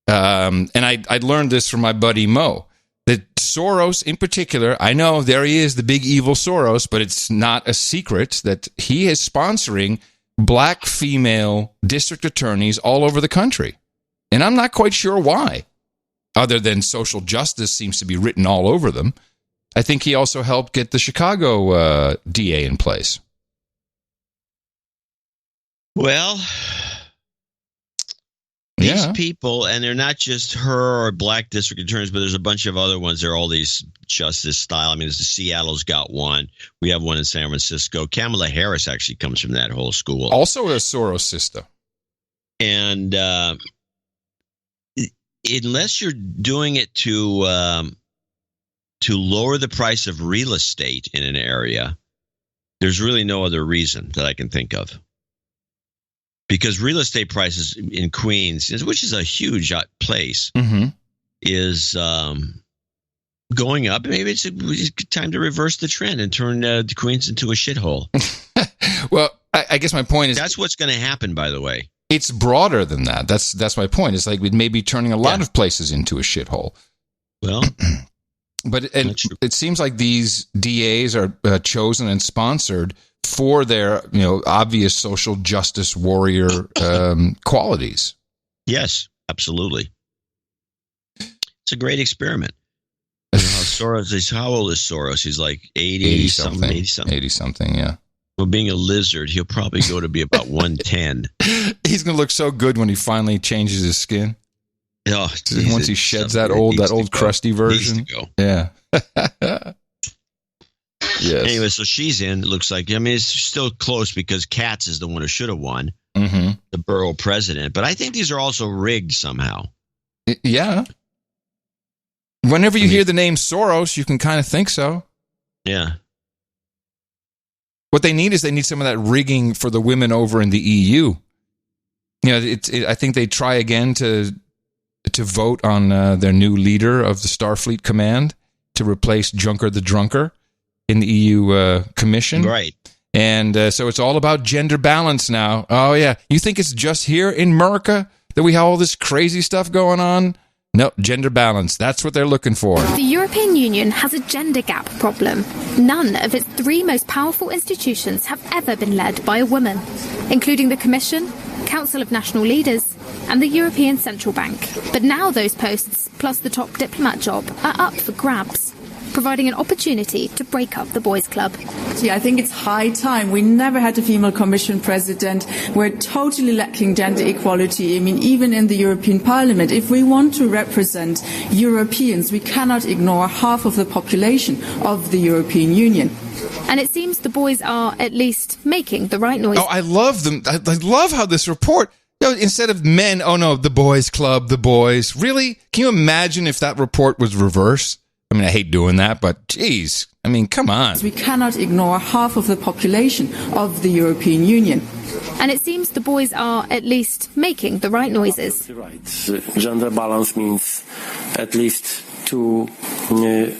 And I learned this from my buddy Mo, that Soros in particular, I know there he is, the big evil Soros, but it's not a secret that he is sponsoring black female district attorneys all over the country. And I'm not quite sure why, other than social justice seems to be written all over them. I think he also helped get the Chicago DA in place. Well, These people, and they're not just her or black district attorneys, but there's a bunch of other ones. They're all these justice style. I mean, Seattle's got one. We have one in San Francisco. Kamala Harris actually comes from that whole school. Also a Soros sister. And unless you're doing it to lower the price of real estate in an area, there's really no other reason that I can think of. Because real estate prices in Queens, which is a huge place, is going up. Maybe it's time to reverse the trend and turn Queens into a shithole. Well, I guess my point is that's what's going to happen. By the way, it's broader than that. That's my point. It's like we may be turning a lot of places into a shithole. Well, but it seems like these DAs are chosen and sponsored for their, obvious social justice warrior qualities. Yes, absolutely. It's a great experiment. Soros is, how old is Soros? He's like 80 something, yeah. Well, being a lizard, he'll probably go to be about 110. He's going to look so good when he finally changes his skin. Oh, once he sheds that old crusty version. Yeah. Yes. Anyway, so she's in. It looks like. I mean, it's still close because Katz is the one who should have won, the borough president. But I think these are also rigged somehow. Yeah. Whenever you hear the name Soros, you can kind of think so. Yeah. What they need is some of that rigging for the women over in the EU. I think they try again to vote on their new leader of the Starfleet Command to replace Juncker the Drunker in the EU Commission. Right. And so it's all about gender balance now. Oh, yeah. You think it's just here in America that we have all this crazy stuff going on? No, gender balance. That's what they're looking for. The European Union has a gender gap problem. None of its three most powerful institutions have ever been led by a woman, including the Commission, Council of National Leaders, and the European Central Bank. But now those posts, plus the top diplomat job, are up for grabs, providing an opportunity to break up the boys' club. I think it's high time. We never had a female Commission president. We're totally lacking gender equality. I mean, even in the European Parliament, if we want to represent Europeans, we cannot ignore half of the population of the European Union. And it seems the boys are at least making the right noise. Oh, I love them. I love how this report, instead of men, oh no, the boys' club, the boys. Really? Can you imagine if that report was reversed? I mean, I hate doing that, but geez, I mean, come on. We cannot ignore half of the population of the European Union. And it seems the boys are at least making the right noises. Right. Gender balance means at least two women.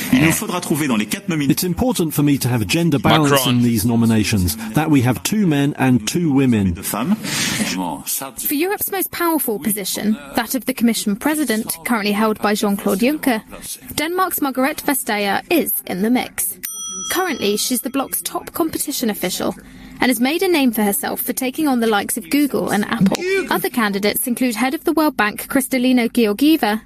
It's important for me to have gender balance in these nominations, that we have 2 men and 2 women. For Europe's most powerful position, that of the Commission President, currently held by Jean-Claude Juncker, Denmark's Margrethe Vestager is in the mix. Currently, she's the bloc's top competition official and has made a name for herself for taking on the likes of Google and Apple. Other candidates include head of the World Bank Kristalina Georgieva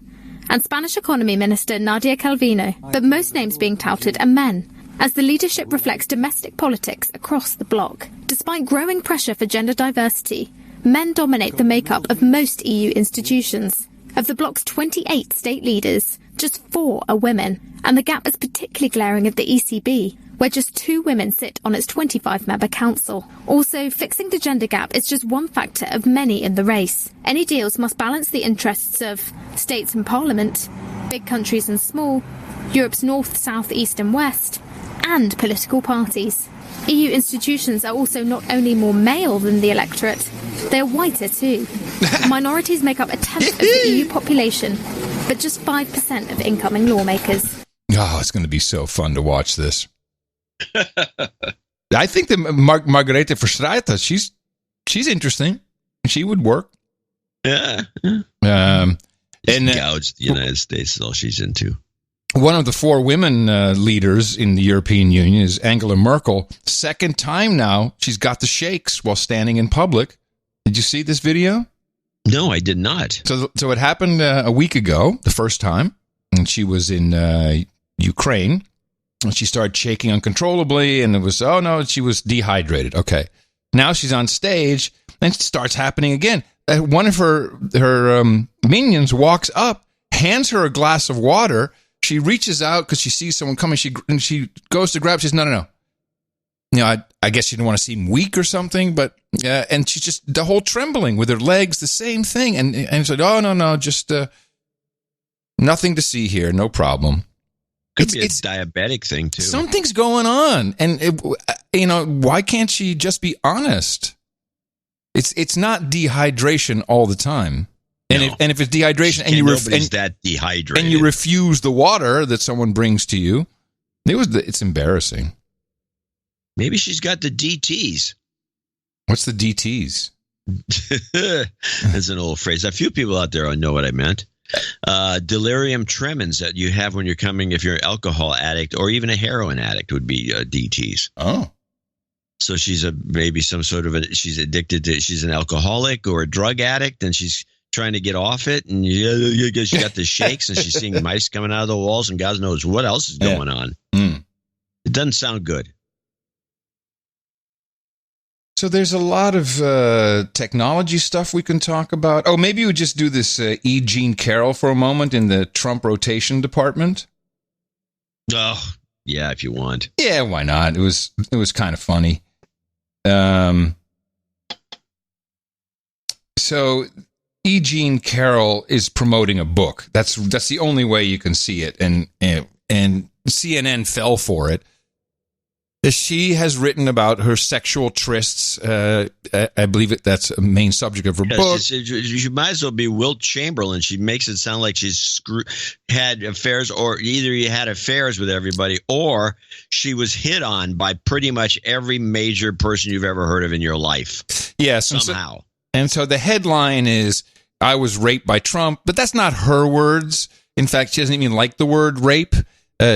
and Spanish Economy Minister Nadia Calvino, but most names being touted are men, as the leadership reflects domestic politics across the bloc. Despite growing pressure for gender diversity, men dominate the makeup of most EU institutions. Of the bloc's 28 state leaders, just 4 are women, and the gap is particularly glaring at the ECB, where just 2 women sit on its 25-member council. Also, fixing the gender gap is just one factor of many in the race. Any deals must balance the interests of states and parliament, big countries and small, Europe's north, south, east and west, and political parties. EU institutions are also not only more male than the electorate, they're whiter too. Minorities make up 1/10 of the EU population, but just 5% of incoming lawmakers. Oh, it's going to be so fun to watch this. I think that Margrethe Vestager, she's interesting. She would work. Yeah. And gouge the United States is all she's into. One of the 4 women leaders in the European Union is Angela Merkel. Second time now she's got the shakes while standing in public. Did you see this video? No, I did not. So it happened a week ago, the first time, and she was in Ukraine. And she started shaking uncontrollably, and it was, oh no, she was dehydrated. Okay. Now she's on stage, Then it starts happening again. One of her minions walks up, hands her a glass of water. She reaches out because she sees someone coming. She goes to grab. She says, no. I guess she didn't want to seem weak or something, but and she's just the whole trembling with her legs, the same thing. And it's like, oh, no, just nothing to see here, no problem. Could be a diabetic thing, too. Something's going on. And, why can't she just be honest? It's not dehydration all the time. And, if it's dehydration that dehydrated. and you refuse the water that someone brings to you, it's embarrassing. Maybe she's got the DTs. What's the DTs? That's an old phrase. A few people out there know what I meant. Delirium tremens that you have when if you're an alcohol addict or even a heroin addict would be DTs. Oh. So she's she's addicted to, she's an alcoholic or a drug addict, and she's trying to get off it, and she got the shakes, and she's seeing mice coming out of the walls, and God knows what else is going on. Mm. It doesn't sound good. So there's a lot of technology stuff we can talk about. Oh, maybe we just do this E. Jean Carroll for a moment in the Trump rotation department. Oh, yeah, if you want. Yeah, why not? It was kind of funny. So E. Jean Carroll is promoting a book. That's the only way you can see it, and CNN fell for it. She has written about her sexual trysts. I believe that's a main subject of her book. She might as well be Wilt Chamberlain. She makes it sound like she's had affairs, or either you had affairs with everybody, or she was hit on by pretty much every major person you've ever heard of in your life. Yes, somehow. And so the headline is, "I was raped by Trump," but that's not her words. In fact, she doesn't even like the word rape.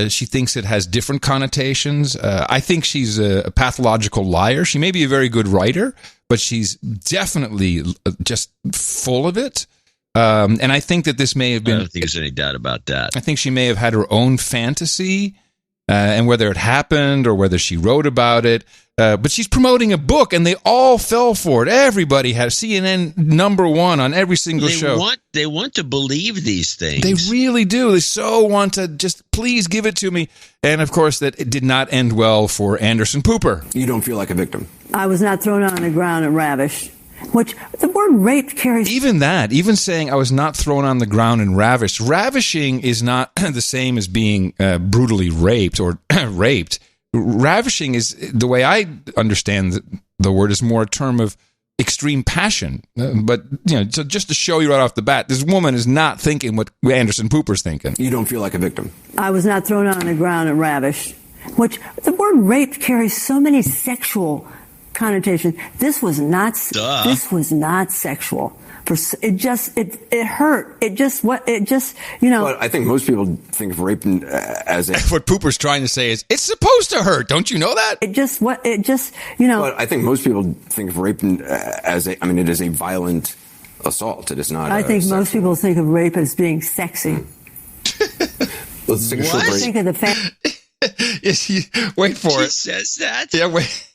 She thinks it has different connotations. I think she's a pathological liar. She may be a very good writer, but she's definitely just full of it. And I think that this may have been... I don't think there's any doubt about that. I think she may have had her own fantasy, and whether it happened or whether she wrote about it. But she's promoting a book, and they all fell for it. Everybody has CNN #1 on every single show. They want to believe these things. They really do. They so want to just, please give it to me. And, of course, that it did not end well for Anderson Pooper. You don't feel like a victim? I was not thrown on the ground and ravished. Which the word rape carries. Even saying I was not thrown on the ground and ravished. Ravishing is not the same as being brutally raped or raped. Ravishing is, the way I understand the word, is more a term of extreme passion. But, so just to show you right off the bat, this woman is not thinking what Anderson Pooper's thinking. You don't feel like a victim? I was not thrown on the ground and ravished. Which the word rape carries so many sexual connotations. This was not sexual. It hurt. Well, I think most people think of rape as a... What Pooper's trying to say is, it's supposed to hurt. Don't you know that? Well, I think most people think of rape as it is a violent assault. It is not. I think most people think of rape as being sexy. Let's take a short break. Think of the wait for it. She says that? Yeah, wait.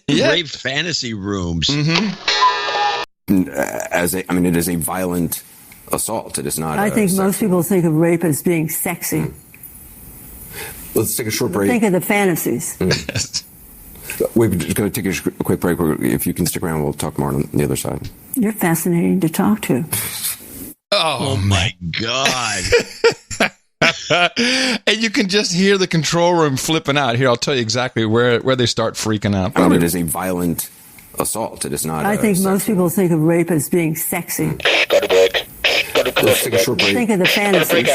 Yeah. Rape fantasy rooms. Mm-hmm. It is a violent assault. It is not. I think most people think of rape as being sexy. Let's take a short break. Think of the fantasies. We're just going to take a quick break. If you can stick around, we'll talk more on the other side. You're fascinating to talk to. Oh my God. And you can just hear the control room flipping out. Here, I'll tell you exactly where they start freaking out. It is a violent assault. It is not. I think most people think of rape as being sexy. Go to bed. Let's take a short break. Think of the fantasies.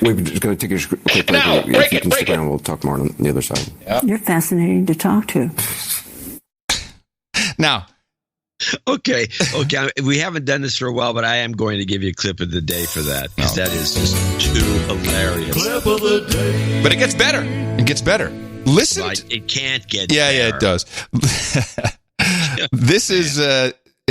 We're just going to take a quick break. If you can stick around, we'll talk more on the other side. Yep. You're fascinating to talk to. Now. Okay. We haven't done this for a while, but I am going to give you a clip of the day for that, because that is just too hilarious. Clip of the day. But it gets better. Listen. It can't get better. Yeah, it does. This is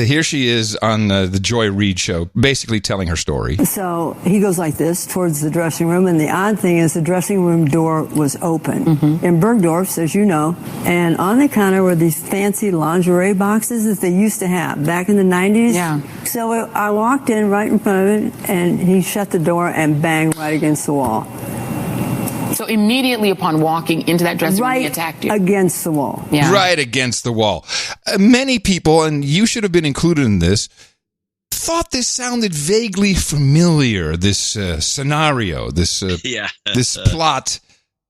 here she is on the Joy Reid show, basically telling her story. So he goes like this towards the dressing room, and the odd thing is the dressing room door was open. In Bergdorf's, as you know, and on the counter were these fancy lingerie boxes that they used to have back in the 90s. Yeah. So I walked in right in front of it, and he shut the door and banged right against the wall. So immediately upon walking into that dressing room, he attacked you? Against the wall. Yeah. Right against the wall. Many people, and you should have been included in this, thought this sounded vaguely familiar, this scenario, this plot.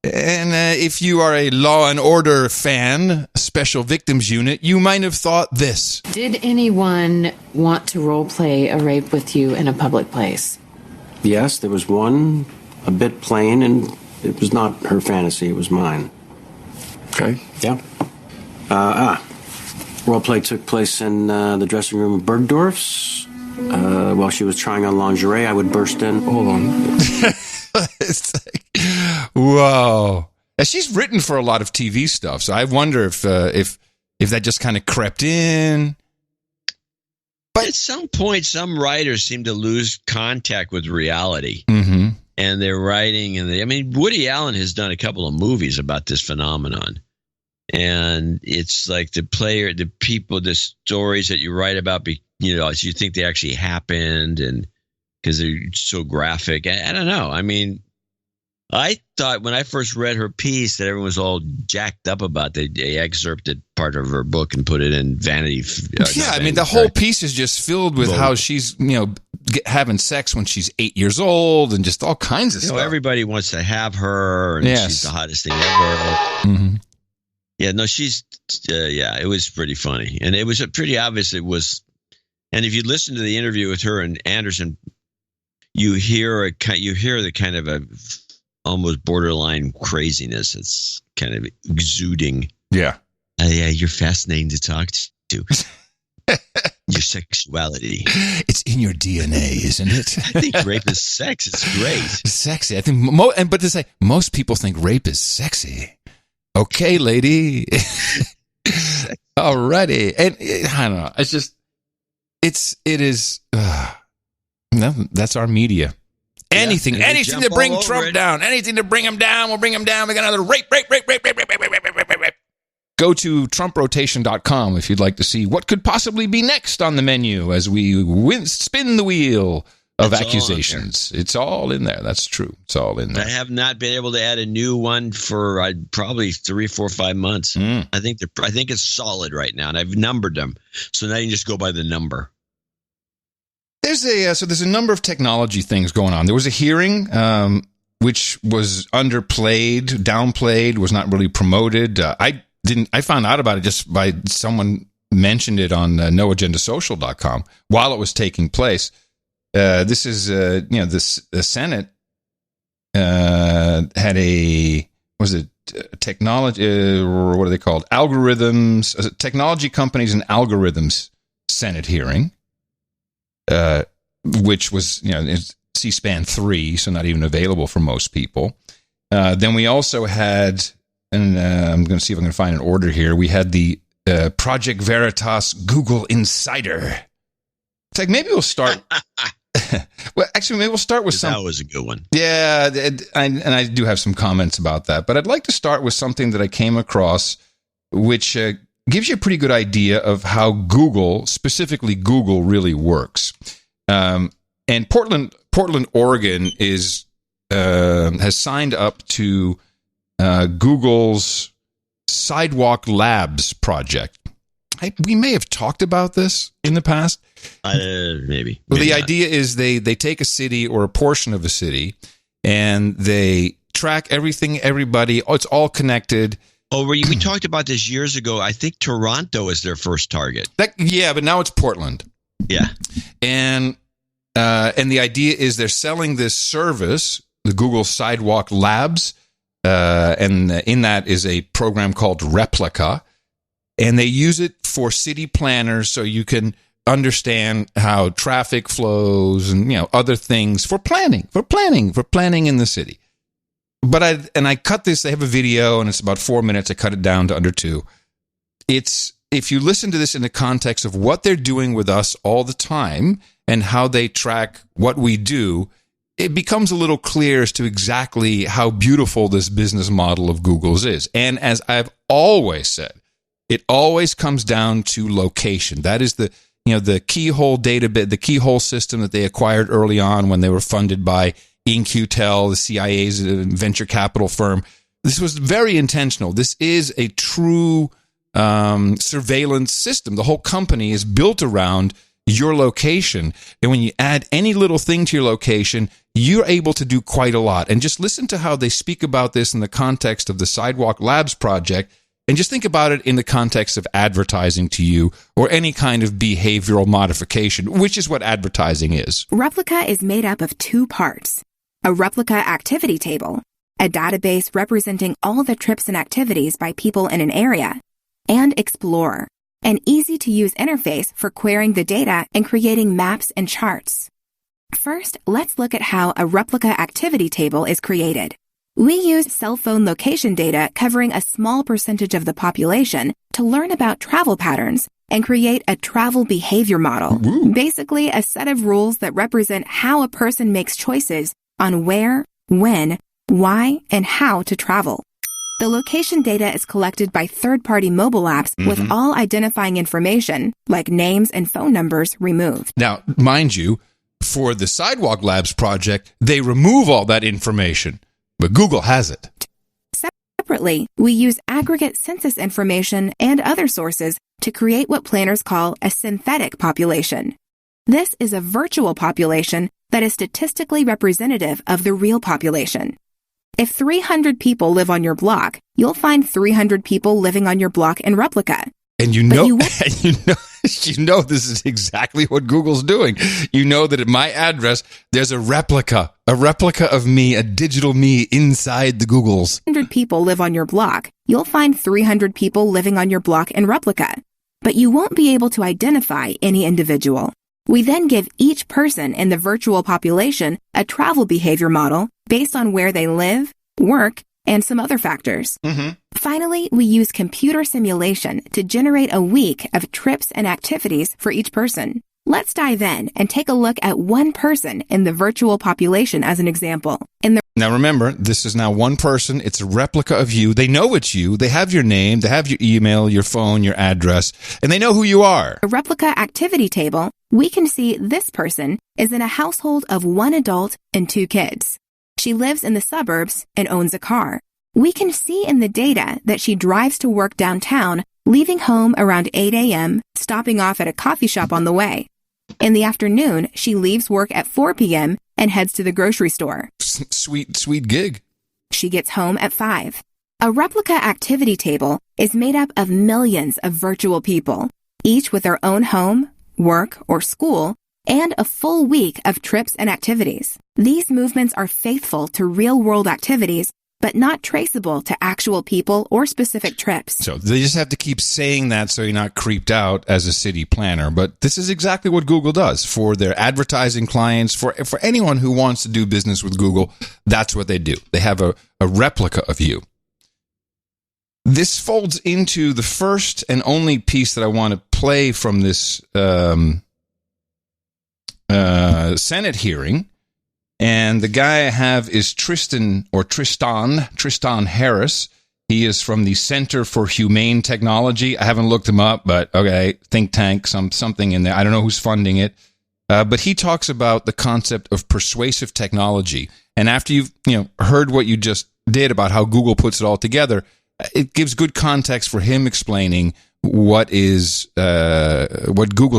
And if you are a Law and Order fan, Special Victims Unit, you might have thought this. Did anyone want to role play a rape with you in a public place? Yes, there was one, a bit plain, and it was not her fantasy, it was mine. Okay. Yeah. Role play took place in the dressing room of Bergdorf's. While she was trying on lingerie, I would burst in. Hold on. It's like, whoa. And she's written for a lot of TV stuff, so I wonder if that just kind of crept in. But at some point, some writers seem to lose contact with reality. Mm-hmm. And they're writing, Woody Allen has done a couple of movies about this phenomenon. And it's like the stories that you write about, as you think they actually happened, and because they're so graphic. I don't know. I thought when I first read her piece that everyone was all jacked up about it. They excerpted part of her book and put it in Vanity. The whole piece is just filled with how she's, having sex when she's 8 years old and just all kinds of stuff. Everybody wants to have her, and she's the hottest thing ever. Mm-hmm. Yeah, no, she's, it was pretty funny. And it was pretty obvious it was, and if you listen to the interview with her and Anderson, you hear the kind of a almost borderline craziness. It's kind of exuding. Yeah. You're fascinating to talk to. Your sexuality. It's in your DNA, isn't it? I think rape is sex. It's great. Sexy. I think, but to say, most people think rape is sexy. Okay, lady. Alrighty. And I don't know. It's just, it is, that's our media. Anything to bring Trump down. Anything to bring him down. We'll bring him down. We got another rape. Go to TrumpRotation.com if you'd like to see what could possibly be next on the menu as we spin the wheel of accusations. It's all in there. That's true. It's all in there. I have not been able to add a new one for probably 3, 4, 5 months. I think it's solid right now, and I've numbered them. So now you can just go by the number. There's a number of technology things going on. There was a hearing which was underplayed, downplayed, was not really promoted. I found out about it just by someone mentioned it on noagendasocial.com while it was taking place. This is the Senate had technology, or what are they called? Algorithms, technology companies and algorithms Senate hearing. Which was, C-SPAN 3, so not even available for most people. Then we also had, and I'm going to see if I can find an order here. We had the Project Veritas Google Insider. It's like, maybe we'll start. Well, actually, maybe we'll start with that was a good one. Yeah, and I do have some comments about that. But I'd like to start with something that I came across, which gives you a pretty good idea of how Google, specifically Google, really works. And Portland, Oregon has signed up to Google's Sidewalk Labs project. We may have talked about this in the past. Maybe. Well, the idea is they take a city or a portion of a city, and they track everything, everybody. Oh, it's all connected. Oh, we talked about this years ago. I think Toronto is their first target. But now it's Portland. Yeah. And the idea is they're selling this service, the Google Sidewalk Labs, and in that is a program called Replica, and they use it for city planners so you can understand how traffic flows and other things for planning in the city. But I cut this. They have a video, and it's about 4 minutes. I cut it down to under 2. It's if you listen to this in the context of what they're doing with us all the time and how they track what we do, it becomes a little clear as to exactly how beautiful this business model of Google's is. And as I've always said, it always comes down to location. That is the keyhole database, the keyhole system that they acquired early on when they were funded by In-Q-Tel, the CIA's venture capital firm. This was very intentional. This is a true surveillance system. The whole company is built around your location. And when you add any little thing to your location, you're able to do quite a lot. And just listen to how they speak about this in the context of the Sidewalk Labs project. And just think about it in the context of advertising to you or any kind of behavioral modification, which is what advertising is. Replica is made up of two parts. A replica activity table, a database representing all the trips and activities by people in an area, and Explorer, an easy-to-use interface for querying the data and creating maps and charts. First, let's look at how a replica activity table is created. We use cell phone location data covering a small percentage of the population to learn about travel patterns and create a travel behavior model, basically a set of rules that represent how a person makes choices on where, when, why, and how to travel. The location data is collected by third-party mobile apps with all identifying information, like names and phone numbers, removed. Now, mind you, for the Sidewalk Labs project, they remove all that information, but Google has it. Separately, we use aggregate census information and other sources to create what planners call a synthetic population. This is a virtual population that is statistically representative of the real population. If 300 people live on your block, you'll find 300 people living on your block in Replica. And you know this is exactly what Google's doing. You know that at my address, there's a replica of me, a digital me inside the Googles. 300 people live on your block. You'll find 300 people living on your block in Replica. But you won't be able to identify any individual. We then give each person in the virtual population a travel behavior model based on where they live, work, and some other factors. Finally, we use computer simulation to generate a week of trips and activities for each person. Let's dive in and take a look at one person in the virtual population as an example. Now remember, this is now one person. It's a replica of you. They know it's you. They have your name. They have your email, your phone, your address, and they know who you are. A replica activity table, we can see this person is in a household of one adult and two kids. She lives in the suburbs and owns a car. We can see in the data that she drives to work downtown, leaving home around 8 a.m., stopping off at a coffee shop on the way. In the afternoon, she leaves work at 4 p.m. and heads to the grocery store. Sweet gig. She gets home at 5. A replica activity table is made up of millions of virtual people, each with their own home, work, or school, and a full week of trips and activities. These movements are faithful to real-world activities, but not traceable to actual people or specific trips. So they just have to keep saying that so you're not creeped out as a city planner. But this is exactly what Google does for their advertising clients, for anyone who wants to do business with Google. That's what they do. They have a replica of you. This folds into the first and only piece that I want to play from this Senate hearing. And the guy I have is Tristan Harris. He is from the Center for Humane Technology. I haven't looked him up, but okay, think tank, something in there. I don't know who's funding it. But he talks about the concept of persuasive technology. And after you've heard what you just did about how Google puts it all together, it gives good context for him explaining what Google's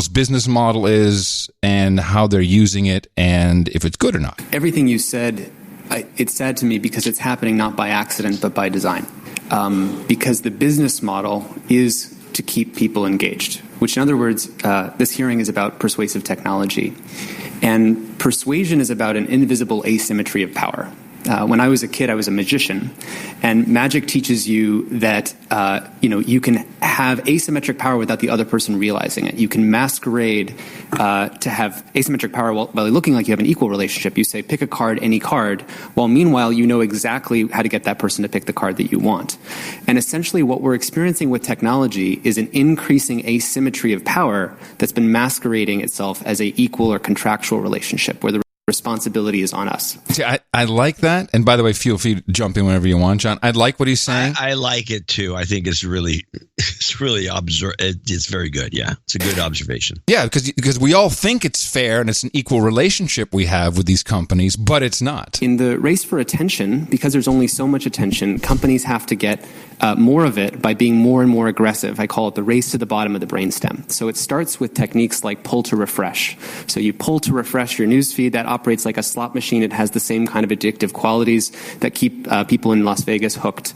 business model is and how they're using it and if it's good or not. Everything you said, it's sad to me because it's happening not by accident but by design. Because the business model is to keep people engaged, which in other words, this hearing is about persuasive technology. And persuasion is about an invisible asymmetry of power. When I was a kid, I was a magician, and magic teaches you that you can have asymmetric power without the other person realizing it. You can masquerade to have asymmetric power while looking like you have an equal relationship. You say, pick a card, any card, while meanwhile you know exactly how to get that person to pick the card that you want. And essentially what we're experiencing with technology is an increasing asymmetry of power that's been masquerading itself as a equal or contractual relationship where the responsibility is on us. See, I like that. And by the way, feel free to jump in whenever you want, John. I like what he's saying. I like it too. I think it's really it's very good. Yeah, it's a good observation. Yeah, because we all think it's fair and it's an equal relationship we have with these companies, but it's not. In the race for attention, because there's only so much attention, companies have to get more of it by being more and more aggressive. I call it the race to the bottom of the brainstem. So it starts with techniques like pull to refresh. So you pull to refresh your newsfeed. That operates like a slot machine. It has the same kind of addictive qualities that keep people in Las Vegas hooked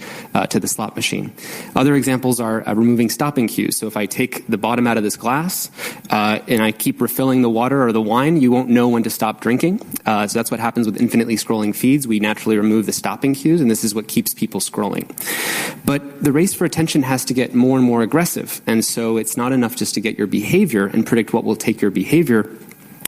to the slot machine. Other examples are removing stopping cues. So if I take the bottom out of this glass and I keep refilling the water or the wine, you won't know when to stop drinking. So that's what happens with infinitely scrolling feeds. We naturally remove the stopping cues, and this is what keeps people scrolling. But the race for attention has to get more and more aggressive. And so it's not enough just to get your behavior and predict what will take your behavior.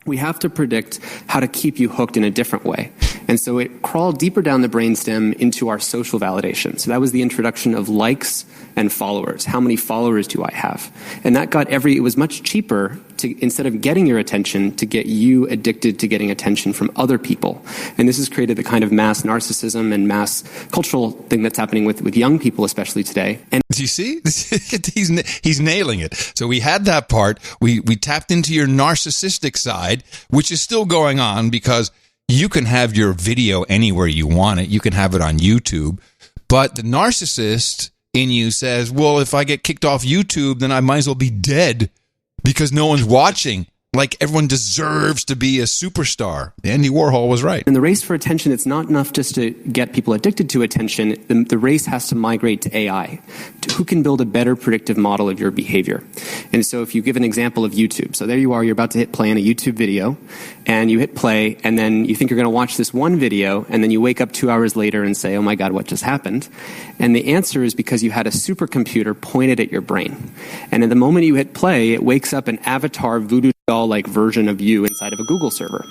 We have to predict how to keep you hooked in a different way. And so it crawled deeper down the brainstem into our social validation. So that was the introduction of likes and followers. How many followers do I have? And that it was much cheaper to, instead of getting your attention, to get you addicted to getting attention from other people. And this has created the kind of mass narcissism and mass cultural thing that's happening with young people, especially today. And do you see? He's nailing it. So we had that part. We tapped into your narcissistic side, which is still going on because you can have your video anywhere you want it. You can have it on YouTube. But the narcissist in you says, well, if I get kicked off YouTube, then I might as well be dead because no one's watching. Like everyone deserves to be a superstar. Andy Warhol was right. In the race for attention, it's not enough just to get people addicted to attention. The race has to migrate to AI, to who can build a better predictive model of your behavior. And so if you give an example of YouTube, so there you are, you're about to hit play on a YouTube video, and you hit play, and then you think you're going to watch this one video, and then you wake up 2 hours later and say, oh my God, what just happened? And the answer is because you had a supercomputer pointed at your brain. And at the moment you hit play, it wakes up an avatar voodoo doll-like version of you inside of a Google server.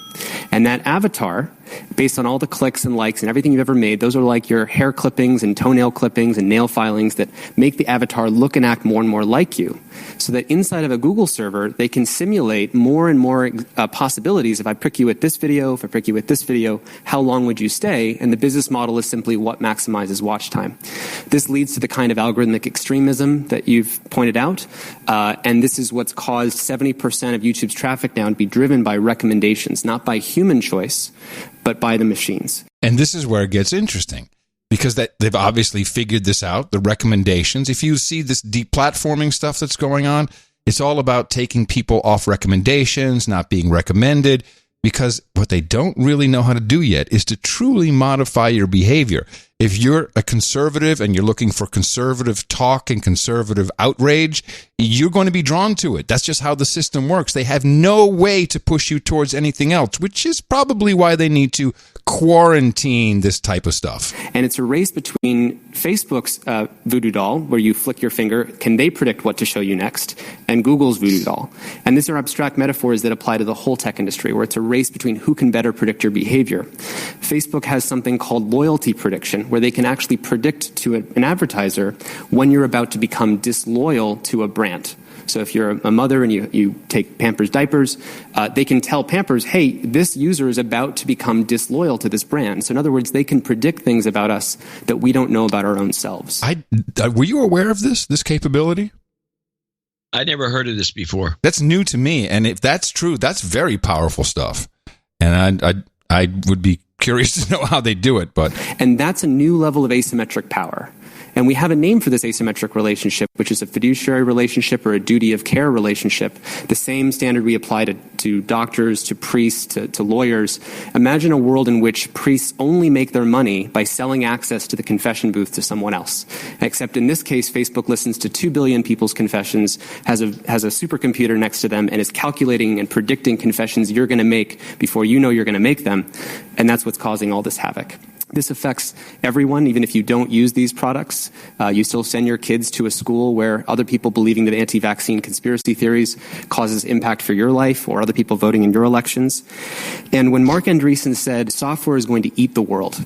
And that avatar, based on all the clicks and likes and everything you've ever made, those are like your hair clippings and toenail clippings and nail filings that make the avatar look and act more and more like you. So that inside of a Google server, they can simulate more and more possibilities. If I prick you with this video, if I prick you with this video, how long would you stay? And the business model is simply what maximizes watch time. This leads to the kind of algorithmic extremism that you've pointed out. And this is what's caused 70% of YouTube's traffic now to be driven by recommendations, not by human choice, but by the machines. And this is where it gets interesting. Because they've obviously figured this out, the recommendations. If you see this deplatforming stuff that's going on, it's all about taking people off recommendations, not being recommended, because what they don't really know how to do yet is to truly modify your behavior. If you're a conservative and you're looking for conservative talk and conservative outrage, you're going to be drawn to it. That's just how the system works. They have no way to push you towards anything else, which is probably why they need to quarantine this type of stuff. And it's a race between Facebook's voodoo doll, where you flick your finger, can they predict what to show you next, and Google's voodoo doll. And these are abstract metaphors that apply to the whole tech industry, where it's a race between who can better predict your behavior. Facebook has something called loyalty prediction, where they can actually predict to an advertiser when you're about to become disloyal to a brand. So if you're a mother and you take Pampers diapers, they can tell Pampers, hey, this user is about to become disloyal to this brand. So in other words, they can predict things about us that we don't know about our own selves. Were you aware of this capability? I never heard of this before. That's new to me. And if that's true, that's very powerful stuff. And I would be curious to know how they do it. And that's a new level of asymmetric power. And we have a name for this asymmetric relationship, which is a fiduciary relationship or a duty of care relationship. The same standard we apply to doctors, to priests, to lawyers. Imagine a world in which priests only make their money by selling access to the confession booth to someone else. Except in this case, Facebook listens to 2 billion people's confessions, has a supercomputer next to them, and is calculating and predicting confessions you're going to make before you know you're going to make them. And that's what's causing all this havoc. This affects everyone, even if you don't use these products. You still send your kids to a school where other people believing that anti-vaccine conspiracy theories causes impact for your life, or other people voting in your elections. And when Mark Andreessen said software is going to eat the world,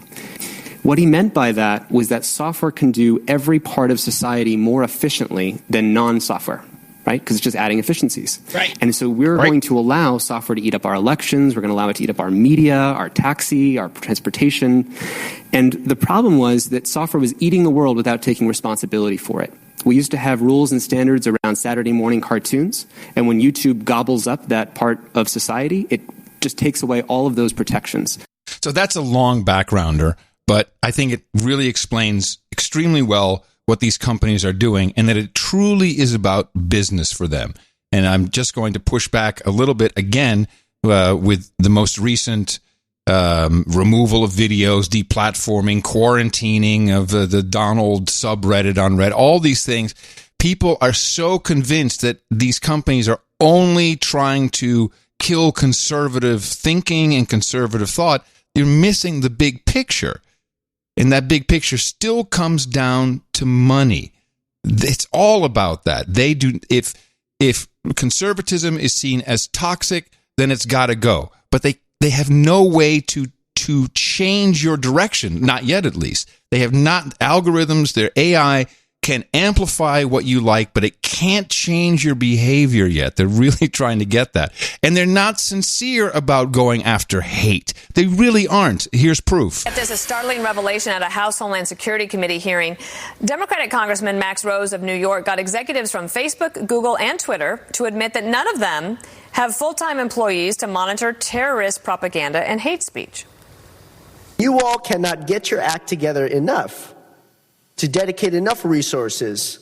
what he meant by that was that software can do every part of society more efficiently than non-software. Right? Because it's just adding efficiencies. Right. And so we're going to allow software to eat up our elections. We're going to allow it to eat up our media, our taxi, our transportation. And the problem was that software was eating the world without taking responsibility for it. We used to have rules and standards around Saturday morning cartoons. And when YouTube gobbles up that part of society, it just takes away all of those protections. So that's a long backgrounder, but I think it really explains extremely well what these companies are doing, and that it truly is about business for them. And I'm just going to push back a little bit again with the most recent removal of videos, deplatforming, quarantining of the Donald subreddit on Reddit, all these things. People are so convinced that these companies are only trying to kill conservative thinking and conservative thought. You're missing the big picture. And that big picture still comes down to money. It's all about that. They do. If conservatism is seen as toxic, then it's got to go. But they have no way to change your direction. Not yet, at least. They have not algorithms. Their AI can amplify what you like, but it can't change your behavior yet. They're really trying to get that. And they're not sincere about going after hate. They really aren't. Here's proof. There's a startling revelation at a House Homeland Security Committee hearing. Democratic Congressman Max Rose of New York got executives from Facebook, Google, and Twitter to admit that none of them have full-time employees to monitor terrorist propaganda and hate speech. You all cannot get your act together enough to dedicate enough resources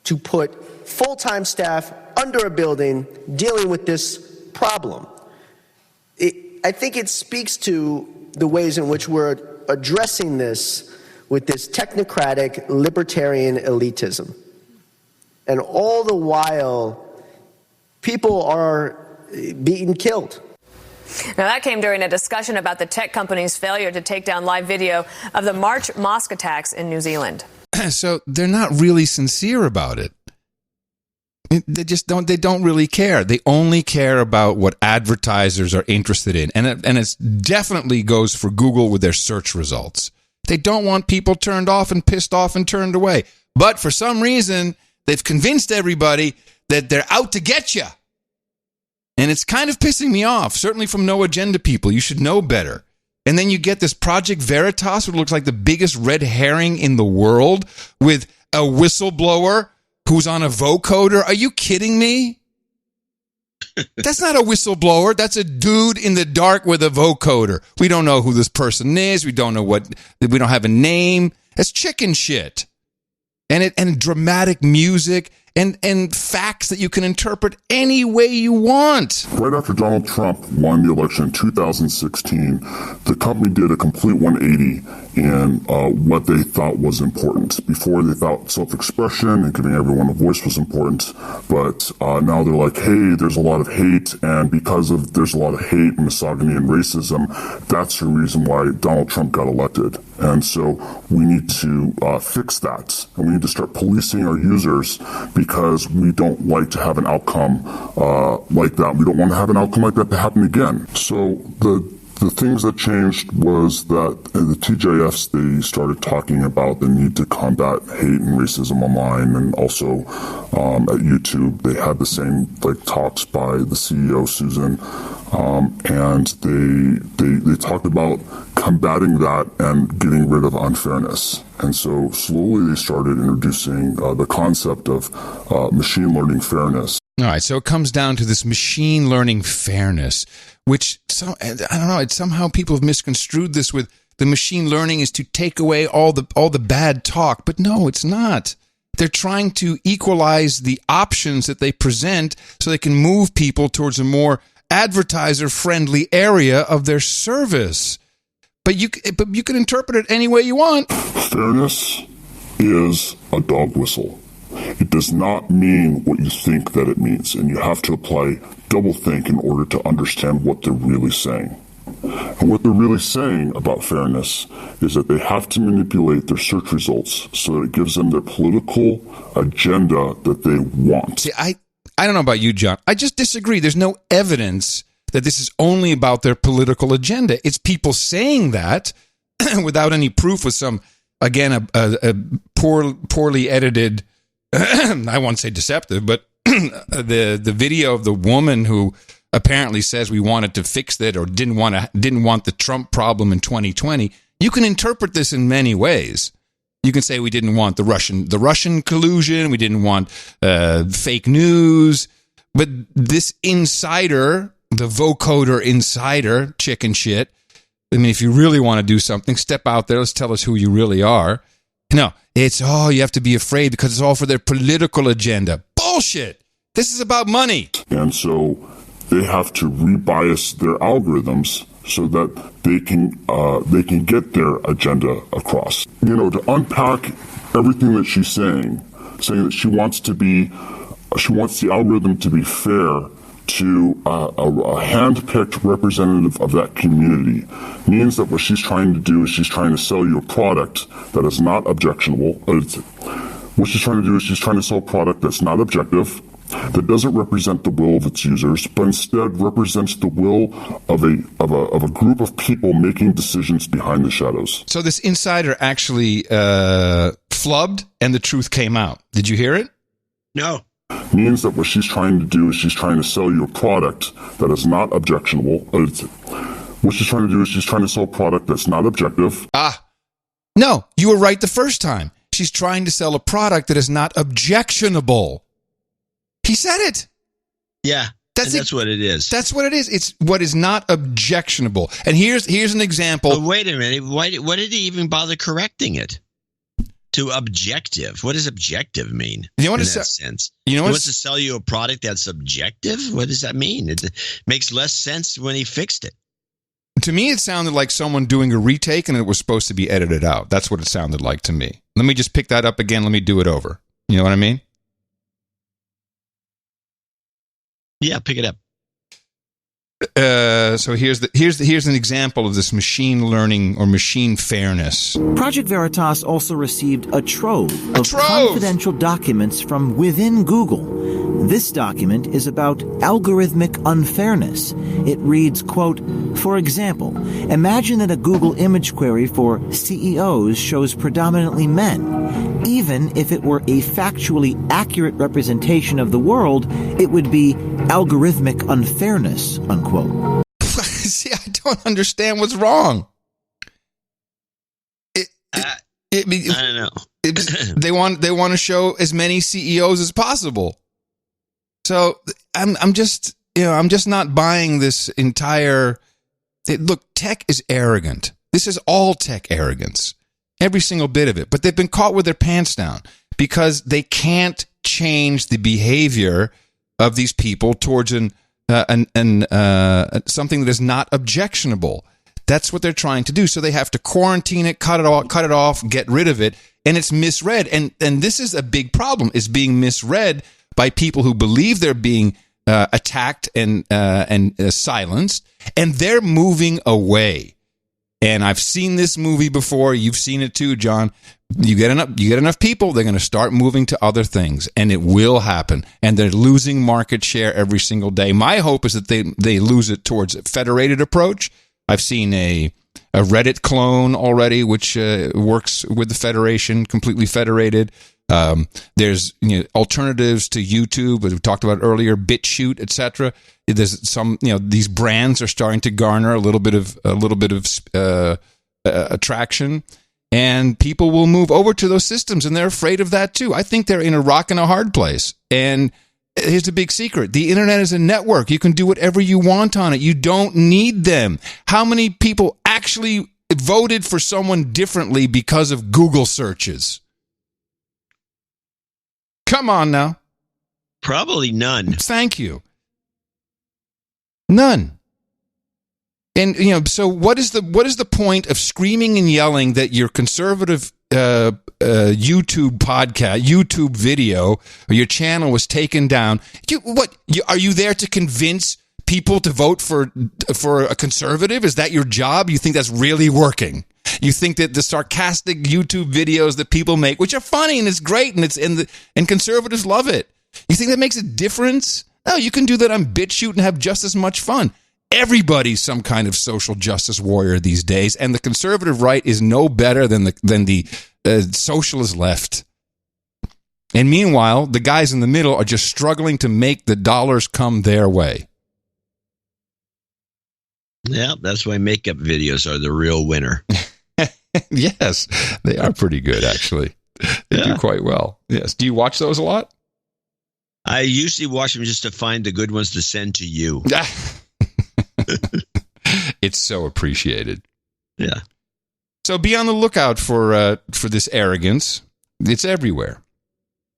to put full-time staff under a building dealing with this problem. I think it speaks to the ways in which we're addressing this with this technocratic, libertarian elitism. And all the while, people are being killed. Now, that came during a discussion about the tech company's failure to take down live video of the March mosque attacks in New Zealand. So they're not really sincere about it. They just don't. They don't really care. They only care about what advertisers are interested in, and it definitely goes for Google with their search results. They don't want people turned off and pissed off and turned away. But for some reason, they've convinced everybody that they're out to get you. And it's kind of pissing me off, certainly from no agenda people. You should know better. And then you get this Project Veritas, which looks like the biggest red herring in the world, with a whistleblower who's on a vocoder. Are you kidding me? That's not a whistleblower. That's a dude in the dark with a vocoder. We don't know who this person is. We don't know we don't have a name. That's chicken shit. And dramatic music. And facts that you can interpret any way you want. Right after Donald Trump won the election in 2016, the company did a complete 180 in what they thought was important. Before, they thought self-expression and giving everyone a voice was important, but now they're like, hey, there's a lot of hate, and because of there's a lot of hate, misogyny, and racism, that's the reason why Donald Trump got elected. And so we need to fix that, and we need to start policing our users, because we don't like to have an outcome like that. We don't want to have an outcome like that to happen again. So the things that changed was that the TJFs, they started talking about the need to combat hate and racism online, and also at YouTube they had the same talks by the CEO Susan, and they talked about combating that and getting rid of unfairness. And so slowly they started introducing the concept of machine learning fairness. All right, so it comes down to this machine learning fairness, which, I don't know, somehow people have misconstrued this with the machine learning is to take away all the bad talk. But no, it's not. They're trying to equalize the options that they present so they can move people towards a more advertiser-friendly area of their service. But you can interpret it any way you want. Fairness is a dog whistle. It does not mean what you think that it means, and you have to apply doublethink in order to understand what they're really saying. And what they're really saying about fairness is that they have to manipulate their search results so that it gives them their political agenda that they want. See, I don't know about you, John. I just disagree. There's no evidence that this is only about their political agenda. It's people saying that without any proof, with some, again, a poorly edited, I won't say deceptive, but the video of the woman who apparently says we wanted to fix that or didn't want the Trump problem in 2020. You can interpret this in many ways. You can say we didn't want the Russian collusion, we didn't want fake news, but this insider, the vocoder insider, chicken shit. I mean, if you really want to do something, step out there. Let's tell us who you really are. No, it's, you have to be afraid because it's all for their political agenda. Bullshit. This is about money. And so they have to rebias their algorithms so that they can get their agenda across. To unpack everything that she's saying that she wants the algorithm to be fair to a hand-picked representative of that community means that what she's trying to do is she's trying to sell you a product that is not objectionable. What she's trying to do is she's trying to sell a product that's not objective, that doesn't represent the will of its users, but instead represents the will of a group of people making decisions behind the shadows. So this insider actually flubbed, and the truth came out. Did you hear it? No. Means that what she's trying to do is she's trying to sell you a product that is not objectionable. What she's trying to do is she's trying to sell a product that's not objective. No, you were right the first time. She's trying to sell a product that is not objectionable. He said it. Yeah, that's what it is. That's what it is. It's what is not objectionable. And here's an example. But wait a minute. Why did he even bother correcting it to objective? What does objective mean? You know what in that sense? He wants to sell you a product that's objective? What does that mean? It makes less sense when he fixed it. To me, it sounded like someone doing a retake and it was supposed to be edited out. That's what it sounded like to me. Let me just pick that up again. Let me do it over. You know what I mean? Yeah, pick it up. So here's an example of this machine learning or machine fairness. Project Veritas also received a trove of confidential documents from within Google. This document is about algorithmic unfairness. It reads, quote, "For example, imagine that a Google image query for CEOs shows predominantly men. Even if it were a factually accurate representation of the world, it would be algorithmic unfairness," unquote. See, I don't understand what's wrong. I don't know. They want to show as many CEOs as possible. So I'm just not buying this entire. Look, tech is arrogant. This is all tech arrogance, every single bit of it. But they've been caught with their pants down because they can't change the behavior of these people towards something that is not objectionable. That's what they're trying to do. So they have to quarantine it, cut it off, get rid of it, and it's misread. And this is a big problem: is being misread by people who believe they're being attacked and silenced, and they're moving away. And I've seen this movie before. You've seen it too, John. You get enough people, they're going to start moving to other things, and it will happen. And they're losing market share every single day. My hope is that they lose it towards a federated approach. I've seen a Reddit clone already, which works with the Federation, completely federated. There's alternatives to YouTube, as we talked about earlier, BitChute, etc. There's some, these brands are starting to garner a little bit of attraction, and people will move over to those systems, and they're afraid of that too. I think they're in a rock and a hard place. And here's the big secret: the internet is a network. You can do whatever you want on it. You don't need them. How many people actually voted for someone differently because of Google searches? Come on now. Probably none. Thank you. None. And so what is the point of screaming and yelling that your conservative YouTube video or your channel was taken down? Are you there to convince people to vote for a conservative? Is that your job? You think that's really working? You think that the sarcastic YouTube videos that people make, which are funny and it's great and conservatives love it, you think that makes a difference? No, you can do that on BitChute and have just as much fun. Everybody's some kind of social justice warrior these days, and the conservative right is no better than the socialist left. And meanwhile, the guys in the middle are just struggling to make the dollars come their way. Yeah, that's why makeup videos are the real winner. Yes, they are pretty good, actually. They do quite well. Yes. Do you watch those a lot? I usually watch them just to find the good ones to send to you. It's so appreciated. Yeah. So be on the lookout for this arrogance. It's everywhere.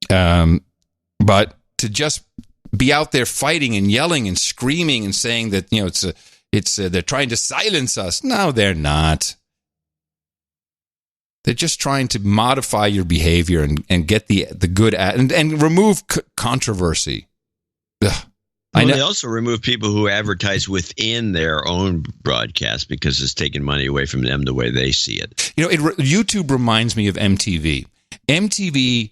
But to just be out there fighting and yelling and screaming and saying that, you know, they're trying to silence us. No, they're not. They're just trying to modify your behavior and get the good and remove controversy. Ugh. Well, they also remove people who advertise within their own broadcast because it's taking money away from them the way they see it. You know, YouTube reminds me of MTV. MTV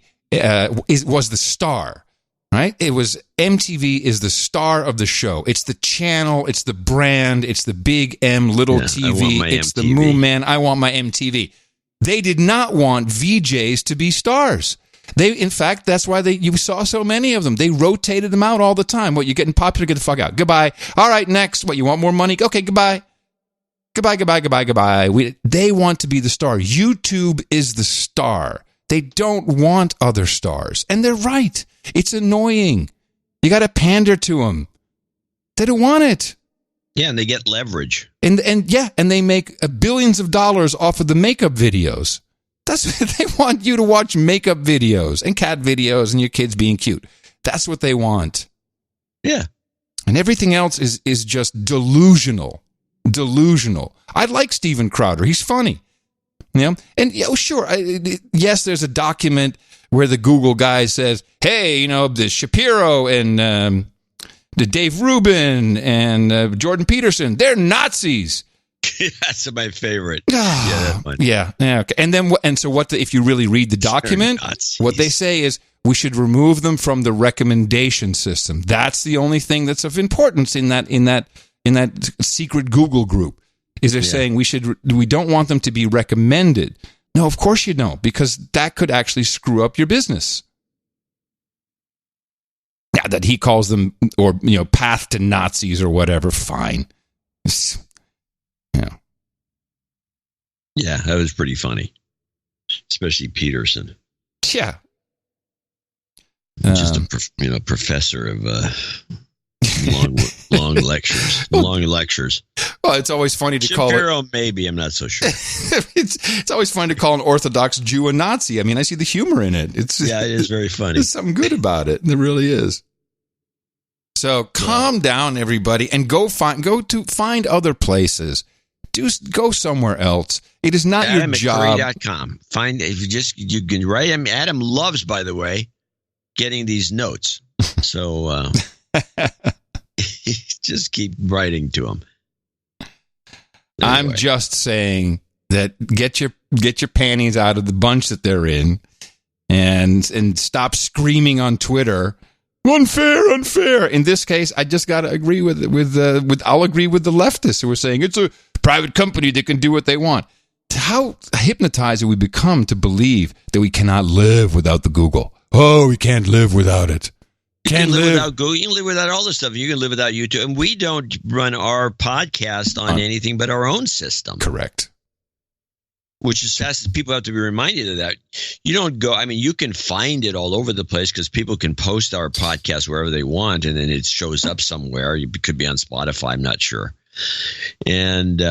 was the star, right? It was MTV is the star of the show. It's the channel. It's the brand. It's the big M, little TV. It's the Moon Man. I want my MTV. They did not want VJs to be stars. In fact, that's why you saw so many of them. They rotated them out all the time. What, you're getting popular, get the fuck out. Goodbye. All right, next. What, you want more money? Okay, goodbye. Goodbye. They want to be the star. YouTube is the star. They don't want other stars. And they're right. It's annoying. You got to pander to them. They don't want it. Yeah, and they get leverage. And they make billions of dollars off of the makeup videos. That's what they want, you to watch makeup videos and cat videos and your kids being cute. That's what they want. Yeah. And everything else is just delusional. I like Steven Crowder. He's funny. You know? And sure, yes, there's a document where the Google guy says, hey, you know, the Shapiro and the Dave Rubin and Jordan Peterson, they're Nazis. That's my favorite. Yeah. Okay. And so if you really read the document, what they say is we should remove them from the recommendation system. That's the only thing that's of importance in that secret Google group. Is they're saying we don't want them to be recommended. No, of course you don't, because that could actually screw up your business. Yeah, that he calls them, or path to Nazis or whatever. Fine. Yeah, that was pretty funny, especially Peterson. Yeah, just a professor of long lectures. Well, it's always funny to call Shapiro, maybe, I'm not so sure. It's always funny to call an Orthodox Jew a Nazi. I mean, I see the humor in it. It is very funny. There's something good about it. There really is. So calm down, everybody, and go find other places. Go somewhere else. It is not your job. AdamMcCurry.com. Find you can write him. Adam loves, by the way, getting these notes. So just keep writing to him. Anyway. I'm just saying that get your panties out of the bunch that they're in, and stop screaming on Twitter. Unfair. In this case, I just got to agree I'll agree with the leftists who are saying it's a private company that can do what they want. How hypnotized have we become to believe that we cannot live without the Google? Oh, we can't live without it. You can live without Google. You can live without all this stuff. You can live without YouTube. And we don't run our podcast on anything but our own system. Correct. Which is, people have to be reminded of that. You don't go, I mean, you can find it all over the place because people can post our podcast wherever they want, and then it shows up somewhere. It could be on Spotify, I'm not sure. And,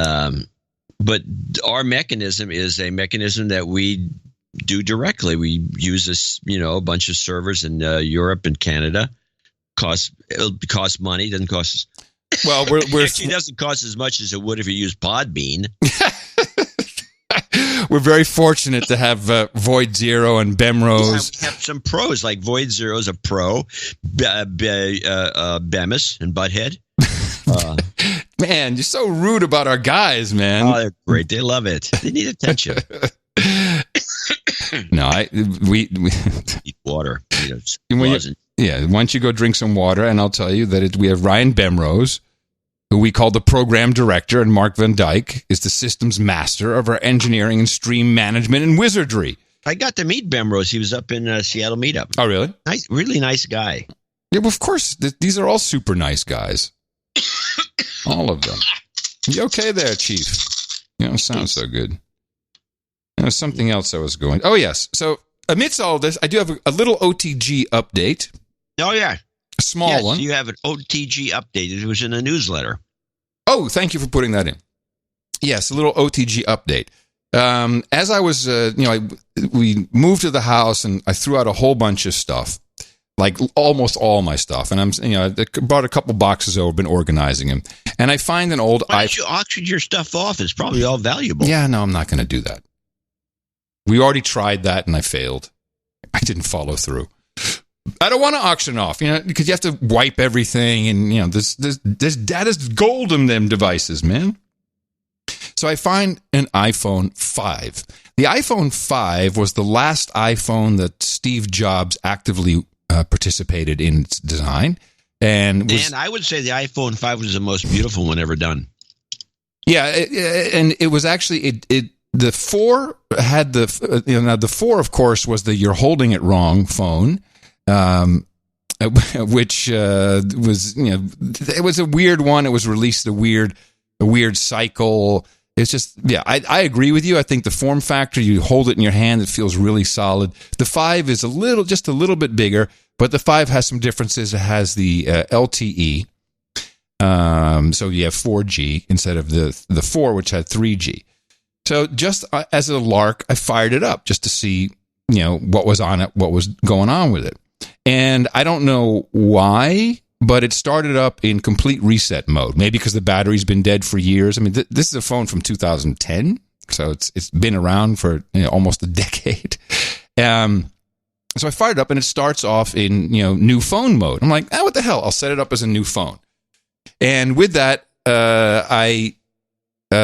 but our mechanism is a mechanism that we do directly. We use a bunch of servers in Europe and Canada. It'll cost money, doesn't cost us. Well, it doesn't cost as much as it would if you used Podbean. We're very fortunate to have Void Zero and Bemrose. We have some pros, like Void Zero's a pro, Bemis and Butthead. Man, you're so rude about our guys, man. Oh, they're great. They love it. They need attention. No, we eat water. Yeah, why don't you go drink some water, and I'll tell you that we have Ryan Bemrose, who we call the program director, and Mark Van Dyke is the systems master of our engineering and stream management and wizardry. I got to meet Bemrose. He was up in Seattle Meetup. Oh, really? Nice, really nice guy. Yeah, well, of course. These are all super nice guys. All of them. You okay there, Chief? You don't sound so good. There's something else I was going. Oh, yes. So amidst all this, I do have a little OTG update. Oh, yeah. A small one. You have an OTG update. It was in a newsletter. Oh, thank you for putting that in. Yes, a little OTG update. As I was, we moved to the house and I threw out a whole bunch of stuff, like almost all my stuff. And I brought a couple boxes over, been organizing them. And I find an old Why don't you auction your stuff off? It's probably all valuable. Yeah, no, I'm not going to do that. We already tried that and I failed. I didn't follow through. I don't want to auction off, because you have to wipe everything and, this data's gold in them devices, man. So I find an iPhone 5. The iPhone 5 was the last iPhone that Steve Jobs actively participated in its design. And I would say the iPhone 5 was the most beautiful one ever done. Yeah, and it was actually, the 4 had now the 4, of course, was the you're holding it wrong phone. Which was, it was a weird one. It was released a weird cycle. It's just, I agree with you. I think the form factor, you hold it in your hand, it feels really solid. The 5 is just a little bit bigger, but the 5 has some differences. It has the LTE, so you have 4G instead of the 4, which had 3G. So just as a lark, I fired it up just to see, what was on it, what was going on with it. And I don't know why, but it started up in complete reset mode. Maybe because the battery's been dead for years. I mean, this is a phone from 2010, so it's been around for almost a decade. So I fired it up, and it starts off in new phone mode. I'm like, what the hell? I'll set it up as a new phone. And with that, I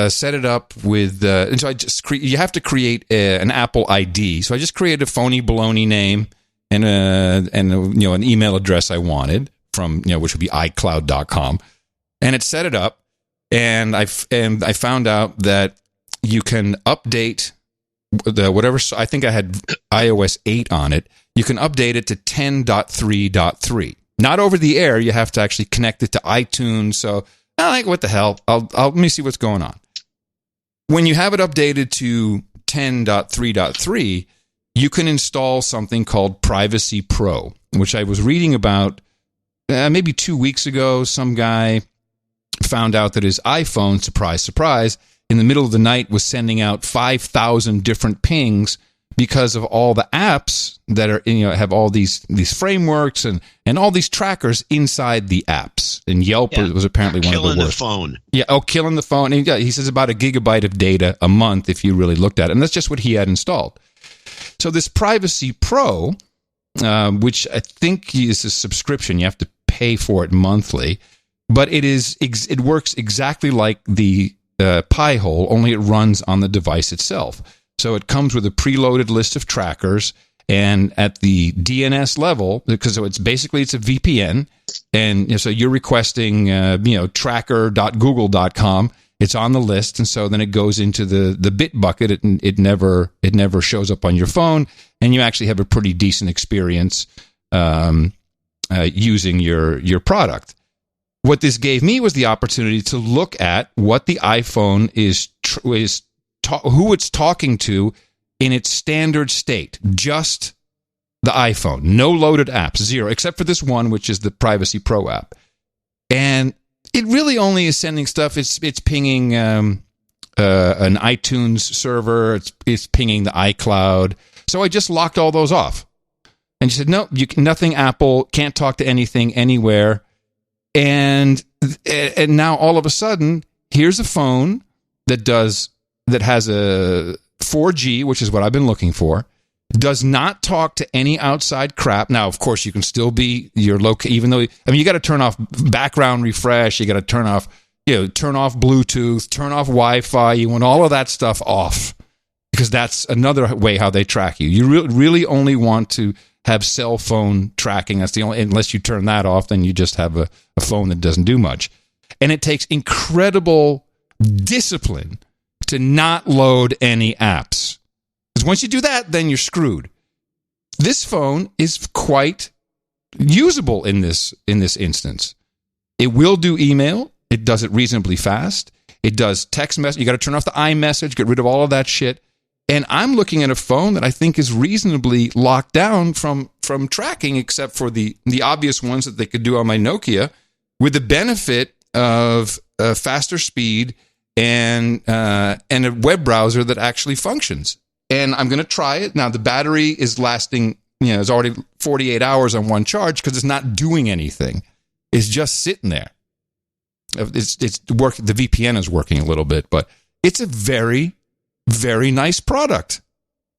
set it up with. And so I just you have to create an Apple ID. So I just created a phony baloney name. And an email address I wanted from which would be iCloud.com, and it set it up, and I found out that you can update the whatever. I think I had iOS 8 on it. You can update it to 10.3.3. Not over the air. You have to actually connect it to iTunes. So I'm like, what the hell? I'll let me see what's going on. When you have it updated to 10.3.3. you can install something called Privacy Pro, which I was reading about maybe 2 weeks ago. Some guy found out that his iPhone, surprise, surprise, in the middle of the night was sending out 5,000 different pings because of all the apps that are, have all these frameworks and all these trackers inside the apps. And Yelp was apparently one of the worst. Killing the phone. Yeah, killing the phone. And he says about a gigabyte of data a month if you really looked at it. And that's just what he had installed. So this Privacy Pro, which I think is a subscription, you have to pay for it monthly, but it works exactly like the Pi-hole, only it runs on the device itself. So it comes with a preloaded list of trackers, and at the DNS level, because it's a VPN, and so you're requesting tracker.google.com. It's on the list, and so then it goes into the bit bucket. It never shows up on your phone, and you actually have a pretty decent experience using your product. What this gave me was the opportunity to look at what the iPhone who it's talking to in its standard state, just the iPhone, no loaded apps, zero, except for this one, which is the Privacy Pro app, and it really only is sending stuff. It's pinging an iTunes server. It's pinging the iCloud. So I just locked all those off, and she said, "No, nothing. Apple can't talk to anything anywhere." And now all of a sudden, here's a phone that has a 4G, which is what I've been looking for. does not talk to any outside crap. Now, of course, you can still be your even though, you got to turn off background refresh. You got to turn off Bluetooth, turn off Wi-Fi. You want all of that stuff off because that's another way how they track you. You really only want to have cell phone tracking. That's the only, unless you turn that off, then you just have a phone that doesn't do much. And it takes incredible discipline to not load any apps. Because once you do that, then you're screwed. This phone is quite usable in this instance. It will do email. It does it reasonably fast. It does text message. You got to turn off the iMessage, get rid of all of that shit. And I'm looking at a phone that I think is reasonably locked down from tracking, except for the obvious ones that they could do on my Nokia, with the benefit of faster speed and a web browser that actually functions. And I'm going to try it. Now, the battery is lasting, it's already 48 hours on one charge because it's not doing anything. It's just sitting there. It's work. The VPN is working a little bit, but it's a very, very nice product.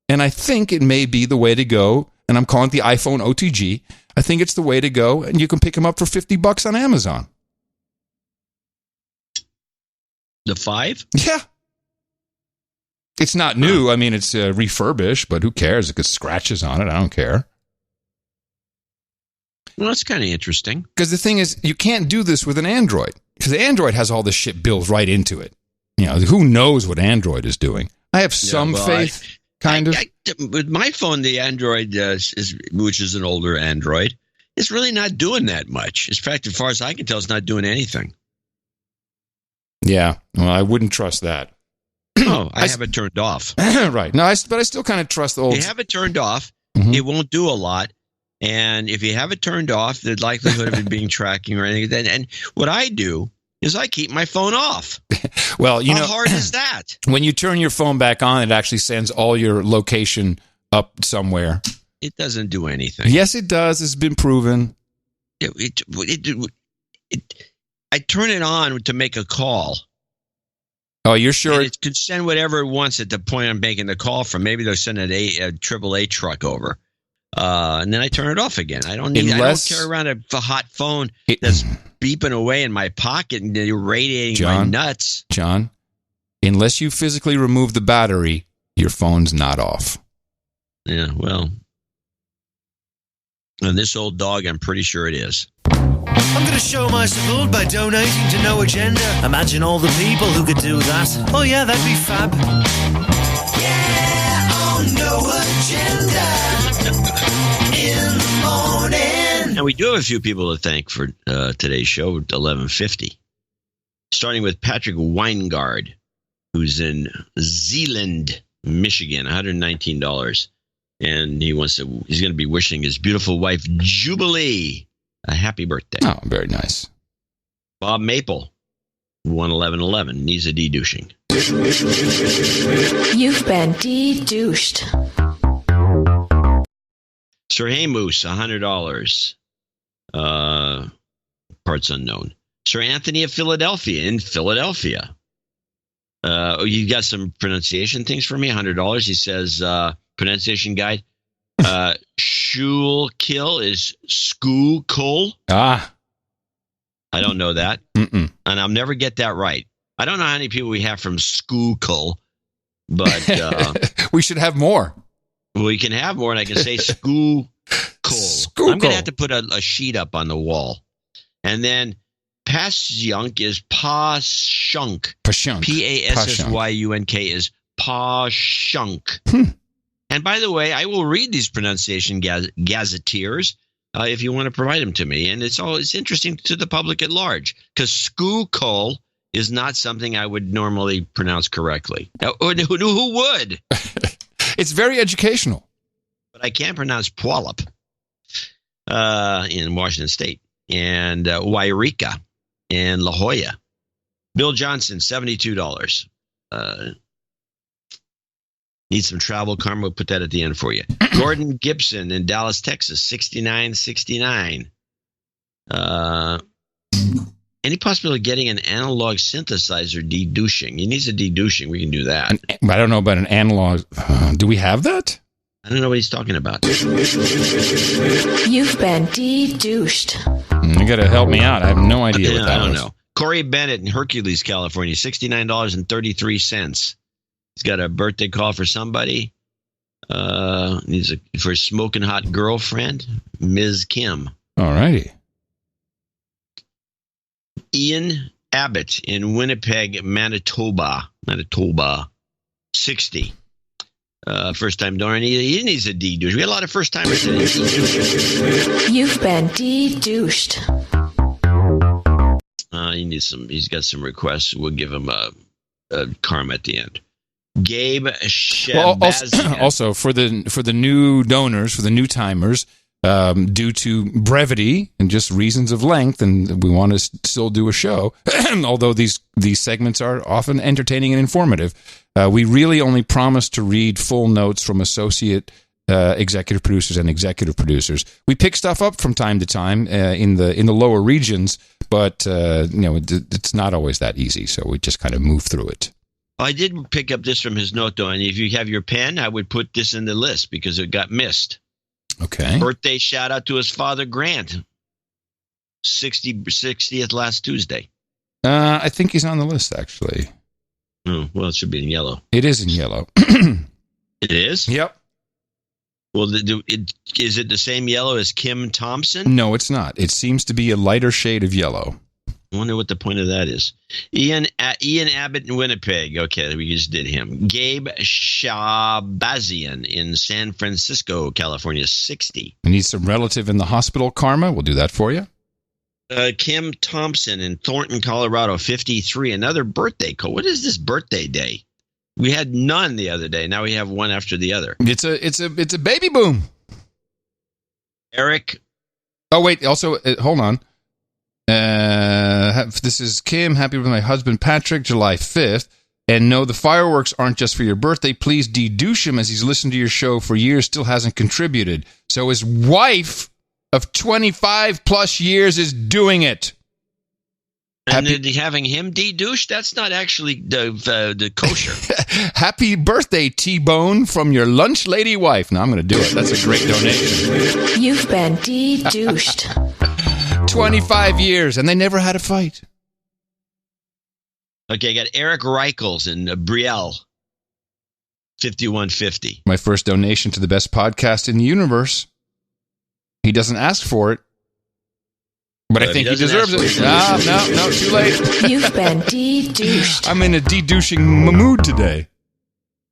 And I think it may be the way to go. And I'm calling it the iPhone OTG. I think it's the way to go. And you can pick them up for $50 on Amazon. The 5? Yeah. It's not new. I mean, it's refurbished, but who cares? It got scratches on it. I don't care. Well, that's kind of interesting. Because the thing is, you can't do this with an Android. Because Android has all this shit built right into it. Who knows what Android is doing? I have some faith, kind of. With my phone, the Android, which is an older Android, is really not doing that much. In fact, as far as I can tell, it's not doing anything. Yeah. Well, I wouldn't trust that. Oh, I have it turned off. Right. No, but I still kind of trust the old. You have it turned off, it won't do a lot. And if you have it turned off, the likelihood of it being tracking or anything. And what I do is I keep my phone off. Well, how hard is that? When you turn your phone back on, it actually sends all your location up somewhere. It doesn't do anything. Yes, it does. It's been proven. I turn it on to make a call. Oh, you're sure? And it could send whatever it wants at the point I'm making the call from. Maybe they'll send a AAA truck over. And then I turn it off again. I don't carry around a hot phone that's beeping away in my pocket and radiating my nuts. John, unless you physically remove the battery, your phone's not off. Yeah, well. And this old dog, I'm pretty sure it is. I'm going to show my support by donating to No Agenda. Imagine all the people who could do that. Oh yeah, that'd be fab. Yeah, on No Agenda in the morning. And we do have a few people to thank for today's show at 11:50. Starting with Patrick Weingard, who's in Zeeland, Michigan, $119. And he's going to be wishing his beautiful wife, Jubilee, a happy birthday. Oh, very nice. Bob Maple, 11111, needs a de-douching. You've been de-douched. Sir Haymoose, $100. Parts unknown. Sir Anthony of Philadelphia, in Philadelphia. You got some pronunciation things for me? $100. He says, pronunciation guide. Shul kill is skoo kol. Ah. I don't know that. And I'll never get that right. I don't know how many people we have from Schuylkill, but we should have more. Well, we can have more, and I can say Schuylkill. I'm going to have to put a sheet up on the wall. And then Pasyunk is Pashunk. Pashunk. Passyunk is Pashunk. And by the way, I will read these pronunciation gazetteers if you want to provide them to me. And it's interesting to the public at large, because Schuylkill is not something I would normally pronounce correctly. Who would? It's very educational. But I can't pronounce Puyallup in Washington State, and Wairika and La Jolla. Bill Johnson, $72. Need some travel karma? We'll put that at the end for you. Gordon Gibson in Dallas, Texas, $69.69. Any possibility of getting an analog synthesizer de-douching? He needs a de-douching. We can do that. I don't know about an analog. Do we have that? I don't know what he's talking about. You've been de-douched. You got to help me out. I have no idea what that I don't was. know. Corey Bennett in Hercules, California, $69.33. He's got a birthday call for somebody. Needs for his smoking hot girlfriend, Ms. Kim. All righty. Ian Abbott in Winnipeg, Manitoba, 60. First time donor. He needs a de-douche. We got a lot of first timers today. You've been de-douched. He needs some. He's got some requests. We'll give him a karma at the end. Gabe Shabazian. Also for the new donors, for the new timers, due to brevity and just reasons of length, and we want to still do a show, although these segments are often entertaining and informative, we really only promise to read full notes from associate executive producers and executive producers. We pick stuff up from time to time in the lower regions, but it's not always that easy, so we just kind of move through it. I did pick up this from his note, though, and if you have your pen, I would put this in the list because it got missed. Okay. Birthday shout out to his father, Grant. 60th last Tuesday. I think he's on the list, actually. Oh, well, it should be in yellow. It is in yellow. It is? Yep. Well, is it the same yellow as Kim Thompson? No, it's not. It seems to be a lighter shade of yellow. I wonder what the point of that is. Ian Abbott in Winnipeg. Okay, we just did him. Gabe Shabazian in San Francisco, California, 60. We need some relative in the hospital karma. We'll do that for you. Kim Thompson in Thornton, Colorado, 53. Another birthday code. What is this birthday day? We had none the other day. Now we have one after the other. It's a baby boom. Eric. Oh wait. Also, hold on. This is Kim. Happy with my husband Patrick, July 5th. And no, the fireworks aren't just for your birthday. Please de-douche him as he's listened to your show for years, still hasn't contributed. So his wife of 25 plus years is doing it. And having him de-douche, that's not actually the kosher. Happy birthday, T-Bone, from your lunch lady wife. Now I'm going to do it. That's a great donation. You've been de-douched. 25 years, and they never had a fight. Okay, I got Eric Reichels in Brielle, 5150. My first donation to the best podcast in the universe. He doesn't ask for it, but I think he deserves it. No, too late. You've been de-douched. I'm in a de-douching mood today.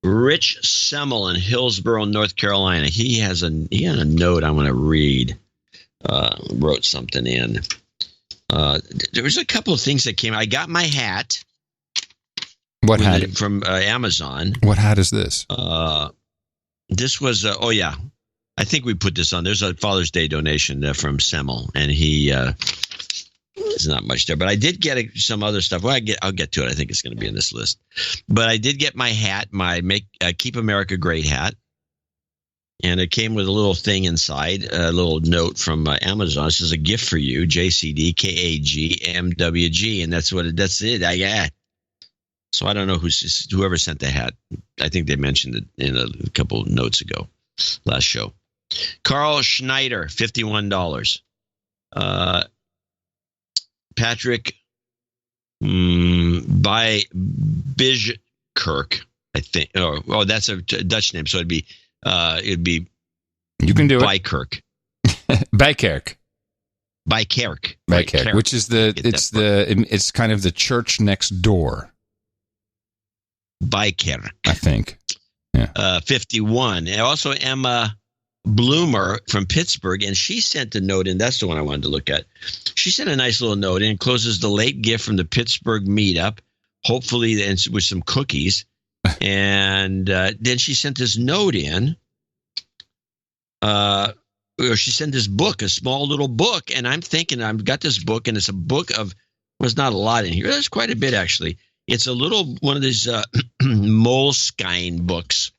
Rich Semmel in Hillsborough, North Carolina. He had a note I want to read. Wrote something in. There was a couple of things that came. I got my hat. What hat? From Amazon. What hat is this? This was, I think we put this on. There's a Father's Day donation from Semmel, and he, there's not much there, but I did get some other stuff. Well, I'll get to it. I think it's going to be in this list. But I did get my hat, my Keep America Great hat. And it came with a little thing inside, a little note from Amazon. This is a gift for you, JCD KAGMWG, and that's it. So I don't know whoever sent the hat. I think they mentioned it in a couple notes ago, last show. Carl Schneider, $51. Patrick by Bijkerk, I think. Oh, that's a Dutch name, so it'd be you can do Bijkerk. Bijkerk, which is it's kind of the church next door. Bijkerk, I think. Yeah. 51. And also Emma Bloomer from Pittsburgh, and she sent a note in. That's the one I wanted to look at. She sent a nice little note in, encloses the late gift from the Pittsburgh meetup, hopefully with some cookies. And then she sent this note in. She sent this book, a small little book, and I'm thinking I've got this book, and it's a book of, there's not a lot in here. There's quite a bit, actually. It's a little one of these Moleskine books,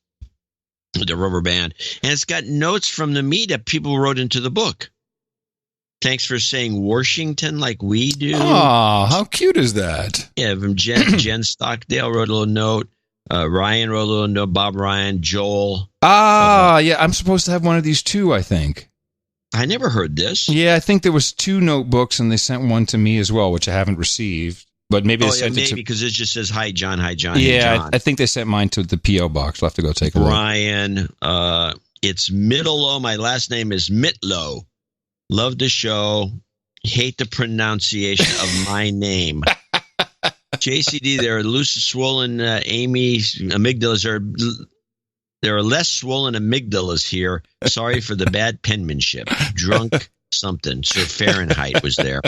the rubber band, and it's got notes from the meetup people wrote into the book. Thanks for saying Washington like we do. Oh, how cute is that? Yeah, from Jen Stockdale wrote a little note. Ryan wrote a little note. Bob Ryan, Joel. Yeah, I'm supposed to have one of these too, I think. I never heard this. Yeah, I think there was 2 notebooks, and they sent one to me as well, which I haven't received. But maybe they sent it to... because it just says, hi, John, hi, John, yeah, hey, John. I think they sent mine to the P.O. box. I'll have to go take a look. Ryan, it's Middlelow. My last name is Mitlow. Love the show. Hate the pronunciation of my name. JCD, there are loose, swollen Amy's amygdalas. There are less swollen amygdalas here. Sorry for the bad penmanship. Drunk something. Sir Fahrenheit was there.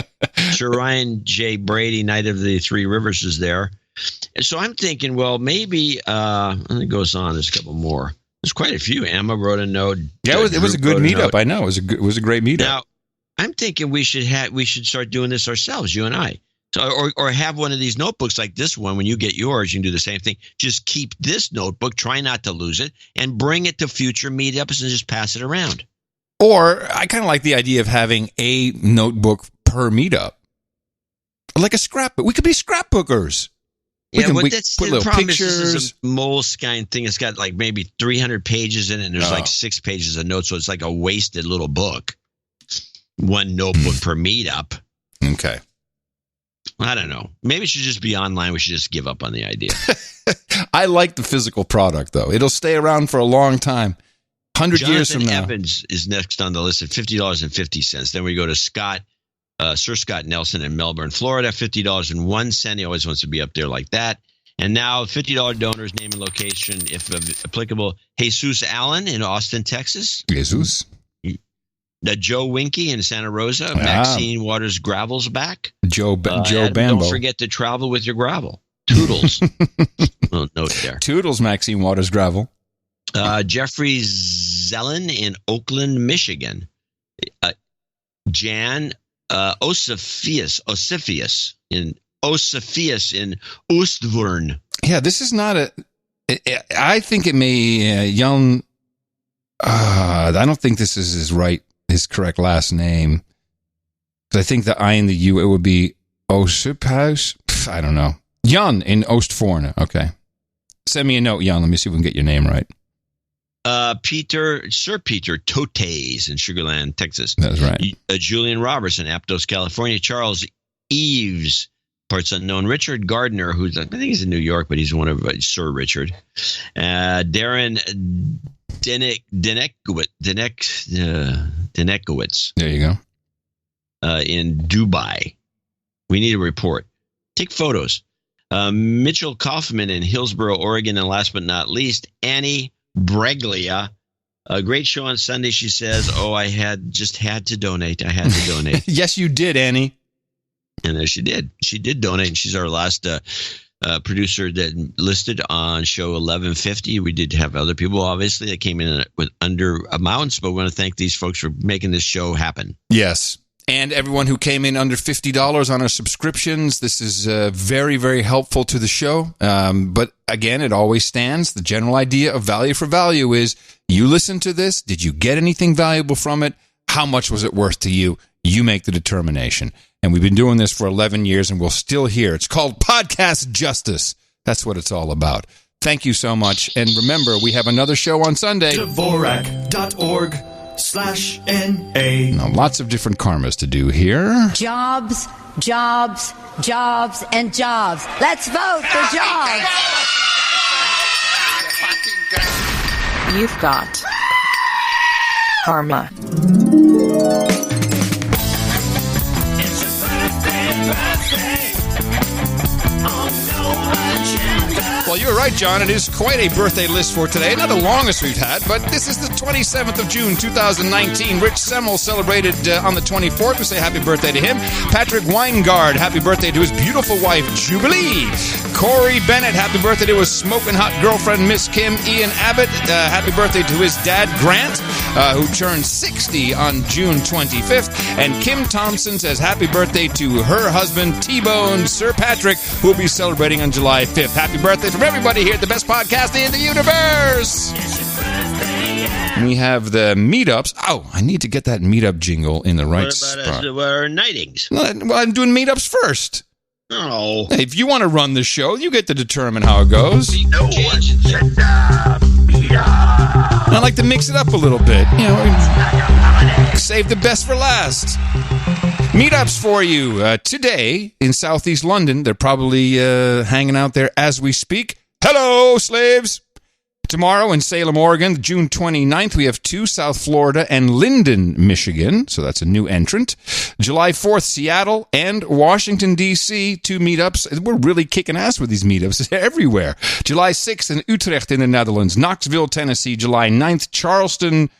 Sir Ryan J. Brady, Knight of the Three Rivers, was there. And so I'm thinking, well, maybe, and it goes on. There's a couple more. There's quite a few. Emma wrote a note. Yeah, it was a good meetup. I know. It was a great meetup. Now, I'm thinking we should start doing this ourselves, you and I. So, or have one of these notebooks like this one. When you get yours, you can do the same thing. Just keep this notebook, try not to lose it, and bring it to future meetups and just pass it around. Or I kind of like the idea of having a notebook per meetup. Like a scrapbook. We could be scrapbookers. We put little pictures. This is a Moleskine thing. It's got like maybe 300 pages in it, and there's like 6 pages of notes, so it's like a wasted little book. One notebook per meetup. Okay. I don't know. Maybe it should just be online. We should just give up on the idea. I like the physical product, though. It'll stay around for a long time. 100 years from now. Jonathan Evans is next on the list at $50.50. Then we go to Sir Scott Nelson in Melbourne, Florida, $50.01. He always wants to be up there like that. And now $50 donors, name and location, if applicable. Jesus Allen in Austin, Texas. Jesus. Joe Winky in Santa Rosa. Maxine Waters Gravel's back. Joe Bambo. Don't forget to travel with your gravel. Toodles. Little note there. Toodles, Maxine Waters Gravel. Jeffrey Zellen in Oakland, Michigan. Jan Osifius in Oostvoorn. Yeah, this is not I think it may young. I don't think this is his correct last name. I think the I and the U, it would be Osiphaus. I don't know. Jan in Oostvoorn. Okay. Send me a note, Jan. Let me see if we can get your name right. Sir Peter Totes in Sugar Land, Texas. That's right. Julian Roberts in Aptos, California. Charles Eves, parts unknown. Richard Gardner, who's, I think he's in New York, but he's one of Sir Richard. Darren Denekowitz. There you go. In Dubai. We need a report. Take photos. Mitchell Kaufman in Hillsboro, Oregon. And last but not least, Annie Breglia. A great show on Sunday, she says. Oh, I had to donate. I had to donate. Yes, you did, Annie. And there she did. She did donate, and she's our last producer that listed on show 1150. We did have other people, obviously, that came in with under amounts, but we want to thank these folks for making this show happen. Yes. And everyone who came in under $50 on our subscriptions. This is very, very helpful to the show. But again, it always stands. The general idea of value for value is you listen to this. Did you get anything valuable from it? How much was it worth to you? You make the determination. And we've been doing this for 11 years, and we're still here. It's called Podcast Justice. That's what it's all about. Thank you so much. And remember, we have another show on Sunday. Dvorak.org/NA. Now, lots of different karmas to do here. Jobs, jobs, jobs, and jobs. Let's vote for jobs. You've got karma. Well, you're right, John. It is quite a birthday list for today. Not the longest we've had, but this is the 27th of June, 2019. Rich Semmel celebrated on the 24th. We say happy birthday to him. Patrick Weingard, happy birthday to his beautiful wife, Jubilee. Corey Bennett, happy birthday to his smoking hot girlfriend, Miss Kim. Ian Abbott, happy birthday to his dad, Grant, who turned 60 on June 25th. And Kim Thompson says happy birthday to her husband, T-Bone Sir Patrick, who will be celebrating on July 5th. Happy birthday from everybody here at the best podcast in the universe. We have the meetups. Oh, I need to get that meetup jingle in the right spot. What about our nightings? Well, I'm doing meetups first. Oh. Hey, if you want to run the show, you get to determine how it goes. I like to mix it up a little bit. You know, save the best for last. Meetups for you today in Southeast London. They're probably hanging out there as we speak. Hello, slaves. Tomorrow in Salem, Oregon, June 29th, we have 2, South Florida and Linden, Michigan. So that's a new entrant. July 4th, Seattle and Washington, D.C., 2 meetups. We're really kicking ass with these meetups everywhere. July 6th in Utrecht in the Netherlands. Knoxville, Tennessee, July 9th. Charleston.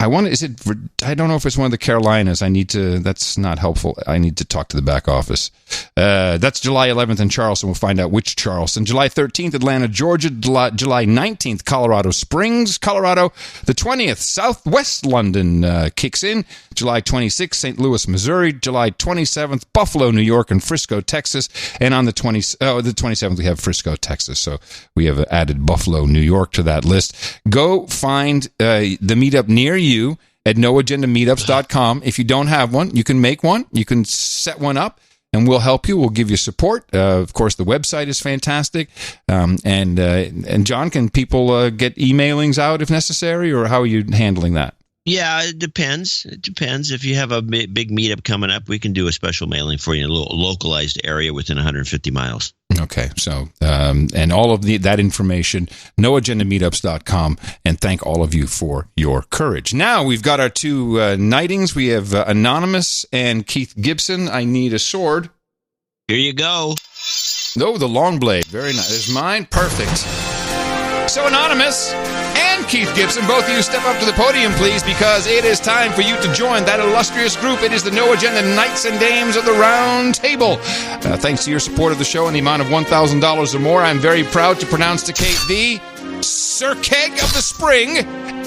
I don't know if it's one of the Carolinas. That's not helpful. I need to talk to the back office. That's July 11th in Charleston. We'll find out which Charleston. July 13th, Atlanta, Georgia. July 19th, Colorado Springs, Colorado. The 20th, Southwest London kicks in. July 26th, St. Louis, Missouri. July 27th, Buffalo, New York, and Frisco, Texas. And on the 27th, we have Frisco, Texas. So we have added Buffalo, New York to that list. Go find the meetup near you at noagendameetups.com. If you don't have one, you can make one. You can set one up, and we'll help you. We'll give you support. Of course, the website is fantastic. And John, can people get emailings out if necessary, or how are you handling that? Yeah, it depends. It depends. If you have a big meetup coming up, we can do a special mailing for you in a little localized area within 150 miles. Okay, so and all of that information, noagendameetups.com, and thank all of you for your courage. Now we've got our 2 knightings. We have Anonymous and Keith Gibson. I need a sword. Here you go. Oh, the long blade. Very nice. There's mine. Perfect. So Anonymous and Keith Gibson, both of you step up to the podium, please, because it is time for you to join that illustrious group. It is the No Agenda Knights and Dames of the Round Table. Thanks to your support of the show in the amount of $1,000 or more, I'm very proud to pronounce to Kate the Sir Keg of the Spring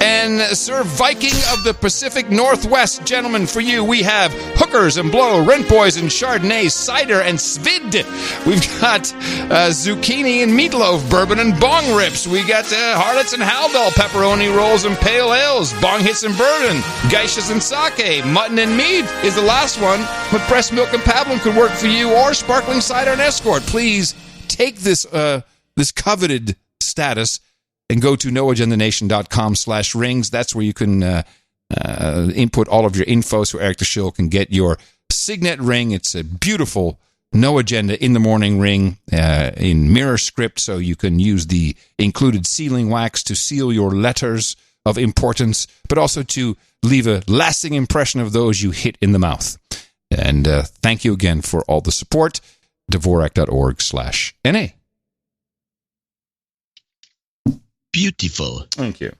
and Sir Viking of the Pacific Northwest. Gentlemen, for you, we have Hookers and Blow, Rent Boys and Chardonnay, Cider and Svid. We've got Zucchini and Meatloaf, Bourbon and Bong Rips. We got Harlots and Haldol, Pepperoni Rolls and Pale Ales, Bong Hits and Bourbon, Geishas and Sake, Mutton and Mead is the last one. But pressed milk and pablum could work for you, or sparkling cider and escort. Please take this coveted status and go to noagendanation.com/rings. That's where you can input all of your info so Eric the Shill can get your signet ring. It's a beautiful No Agenda in the Morning ring in mirror script, so you can use the included sealing wax to seal your letters of importance, but also to leave a lasting impression of those you hit in the mouth. And thank you again for all the support. Dvorak.org/NA. Beautiful. Thank you.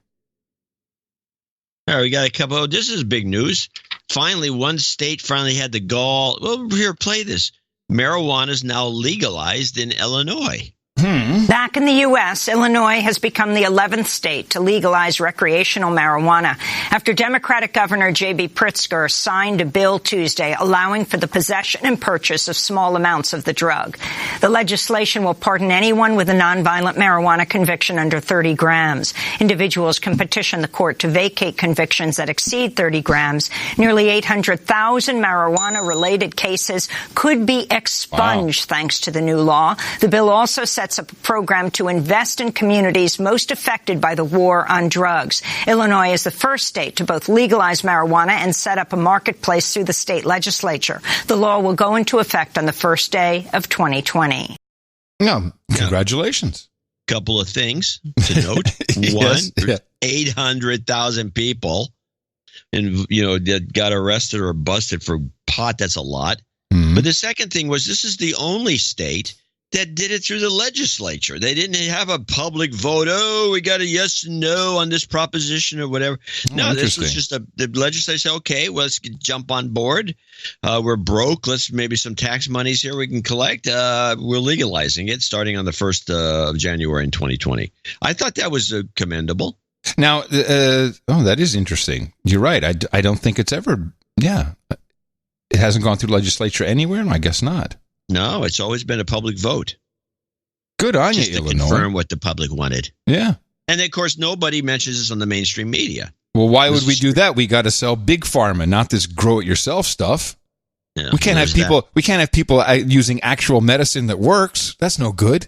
All right, we got a couple. This is big news. Finally, one state finally had the gall. Well, here, play this. Marijuana is now legalized in Illinois. Back in the U.S., Illinois has become the 11th state to legalize recreational marijuana after Democratic Governor J.B. Pritzker signed a bill Tuesday allowing for the possession and purchase of small amounts of the drug. The legislation will pardon anyone with a nonviolent marijuana conviction under 30 grams. Individuals can petition the court to vacate convictions that exceed 30 grams. Nearly 800,000 marijuana-related cases could be expunged thanks to the new law. The bill also sets up a program to invest in communities most affected by the war on drugs. Illinois is the first state to both legalize marijuana and set up a marketplace through the state legislature. The law will go into effect on the first day of 2020. No, congratulations. Couple of things to note. One, 800,000 people and that got arrested or busted for pot. That's a lot. But the second thing was this is the only state that did it through the legislature. They didn't have a public vote. Oh, we got a yes and no on this proposition or whatever. No, this was just the legislature said, okay, well, let's jump on board. We're broke. Let's maybe some tax monies here we can collect. We're legalizing it starting on the 1st of January in 2020. I thought that was commendable. Now, that is interesting. You're right. I don't think it's ever, it hasn't gone through legislature anywhere, and I guess not. No, it's always been a public vote. Good on just you, to Illinois. Confirm what the public wanted. Yeah. And, of course, nobody mentions this on the mainstream media. Well, why would we do that? We got to sell big pharma, not this grow-it-yourself stuff. Yeah, we can't have people. We can't have people using actual medicine that works. That's no good.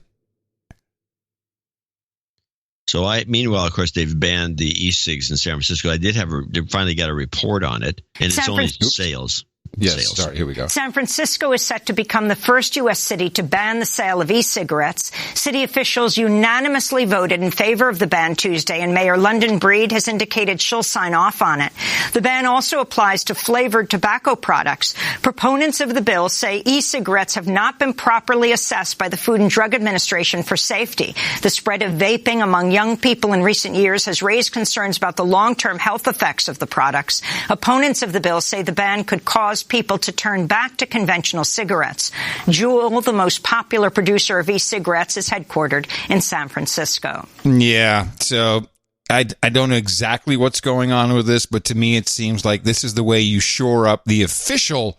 So meanwhile, of course, they've banned the e-cigs in San Francisco. They finally got a report on it, and it's only sales. Yes, sorry, here we go. San Francisco is set to become the first U.S. city to ban the sale of e-cigarettes. City officials unanimously voted in favor of the ban Tuesday, and Mayor London Breed has indicated she'll sign off on it. The ban also applies to flavored tobacco products. Proponents of the bill say e-cigarettes have not been properly assessed by the Food and Drug Administration for safety. The spread of vaping among young people in recent years has raised concerns about the long-term health effects of the products. Opponents of the bill say the ban could cause people to turn back to conventional cigarettes. Juul, the most popular producer of e-cigarettes, is headquartered in San Francisco. Yeah, so I don't know exactly what's going on with this, but to me it seems like this is the way you shore up the official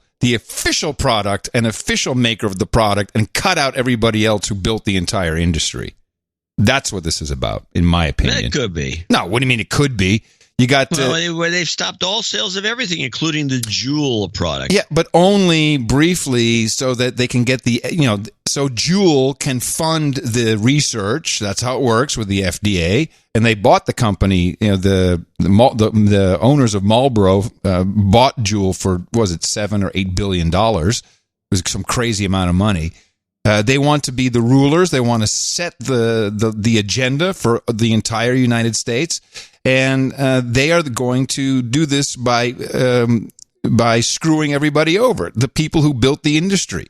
product and official maker of the product and cut out everybody else who built the entire industry. That's what this is about, in my opinion. That could be. No, what do you mean it could be? You got where they've stopped all sales of everything, including the Juul product. Yeah, but only briefly, so that they can get so Juul can fund the research. That's how it works with the FDA. And they bought the company. The owners of Marlboro bought Juul for $7 or $8 billion. It was some crazy amount of money. They want to be the rulers. They want to set the agenda for the entire United States. And they are going to do this by screwing everybody over, the people who built the industry.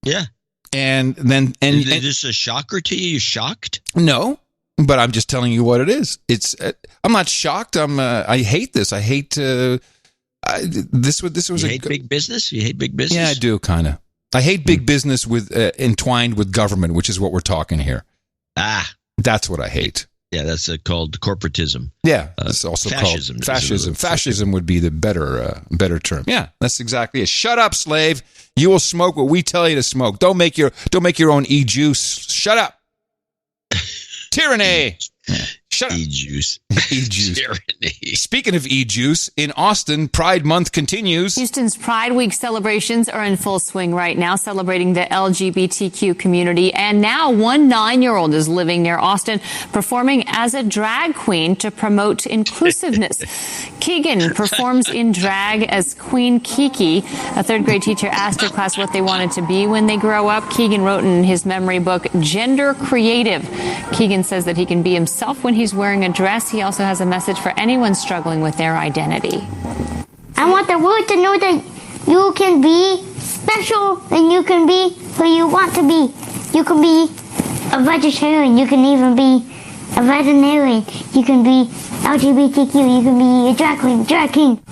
Yeah. And is this a shocker to you? You shocked? No, but I'm just telling you what it is. I'm not shocked. I hate this. I hate this was. You hate big business? You hate big business? Yeah, I do kind of. I hate big business with entwined with government, which is what we're talking here. That's what I hate. Yeah, that's called corporatism. Yeah, it's also fascism. Called fascism. Fascism would be the better term. Yeah, that's exactly it. Shut up, slave. You will smoke what we tell you to smoke. Don't make your own e-juice. Shut up. Tyranny. Shut up. E-juice. E-juice. Speaking of e-juice, in Austin, Pride Month continues. Houston's Pride Week celebrations are in full swing right now, celebrating the LGBTQ community. And now one 9-year-old is living near Austin, performing as a drag queen to promote inclusiveness. Keegan performs in drag as Queen Kiki. A third-grade teacher asked her class what they wanted to be when they grow up. Keegan wrote in his memory book, Gender Creative. Keegan says that he can be himself when he's wearing a dress. He also has a message for anyone struggling with their identity. I want the world to know that you can be special and you can be who you want to be. You can be a vegetarian. You can even be a veterinarian. You can be LGBTQ. You can be a drag queen, drag king.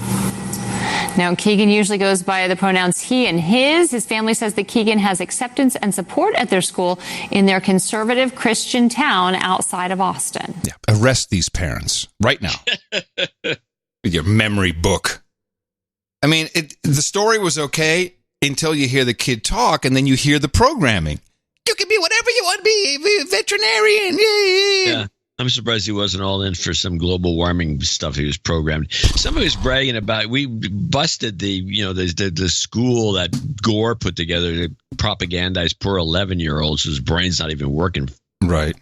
Now, Keegan usually goes by the pronouns he and his. His family says that Keegan has acceptance and support at their school in their conservative Christian town outside of Austin. Yeah, arrest these parents right now with your memory book. I mean, the story was okay until you hear the kid talk, and then you hear the programming. You can be whatever you want to be a veterinarian. Yeah. I'm surprised he wasn't all in for some global warming stuff he was programmed. Somebody was bragging about, we busted the school that Gore put together to propagandize poor 11-year-olds whose brain's not even working right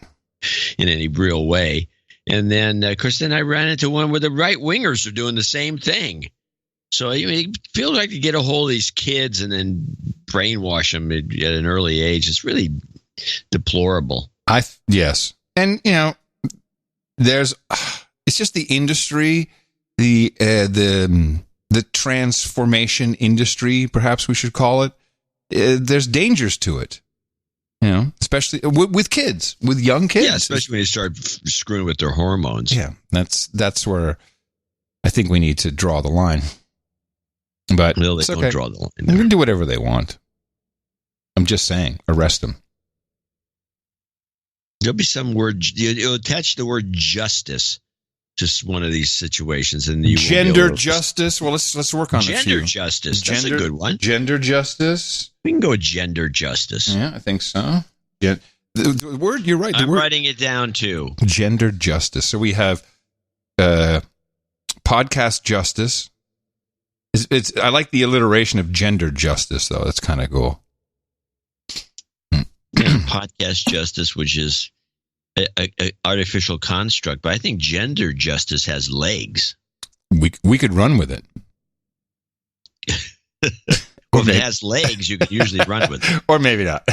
in any real way. And then, of course, I ran into one where the right-wingers are doing the same thing. So it feels like to get a hold of these kids and then brainwash them at an early age. It's really deplorable. Yes. And, it's just the industry, the transformation industry, perhaps we should call it. There's dangers to it, especially with kids, with young kids. Yeah, especially when you start screwing with their hormones. Yeah, that's where I think we need to draw the line. But no, they don't draw the line. They can do whatever they want. I'm just saying, arrest them. There'll be some word, you'll attach the word justice to one of these situations. And you gender justice. Well, let's work on gender justice. That's a good one. Gender justice. We can go with gender justice. Yeah, I think so. Yeah, the word, you're right. I'm writing it down too. Gender justice. So we have podcast justice, I like the alliteration of gender justice, though. That's kind of cool. Podcast justice, which is a artificial construct, but I think gender justice has legs. We could run with it. Or if it has legs, you can usually run with it. Or maybe not.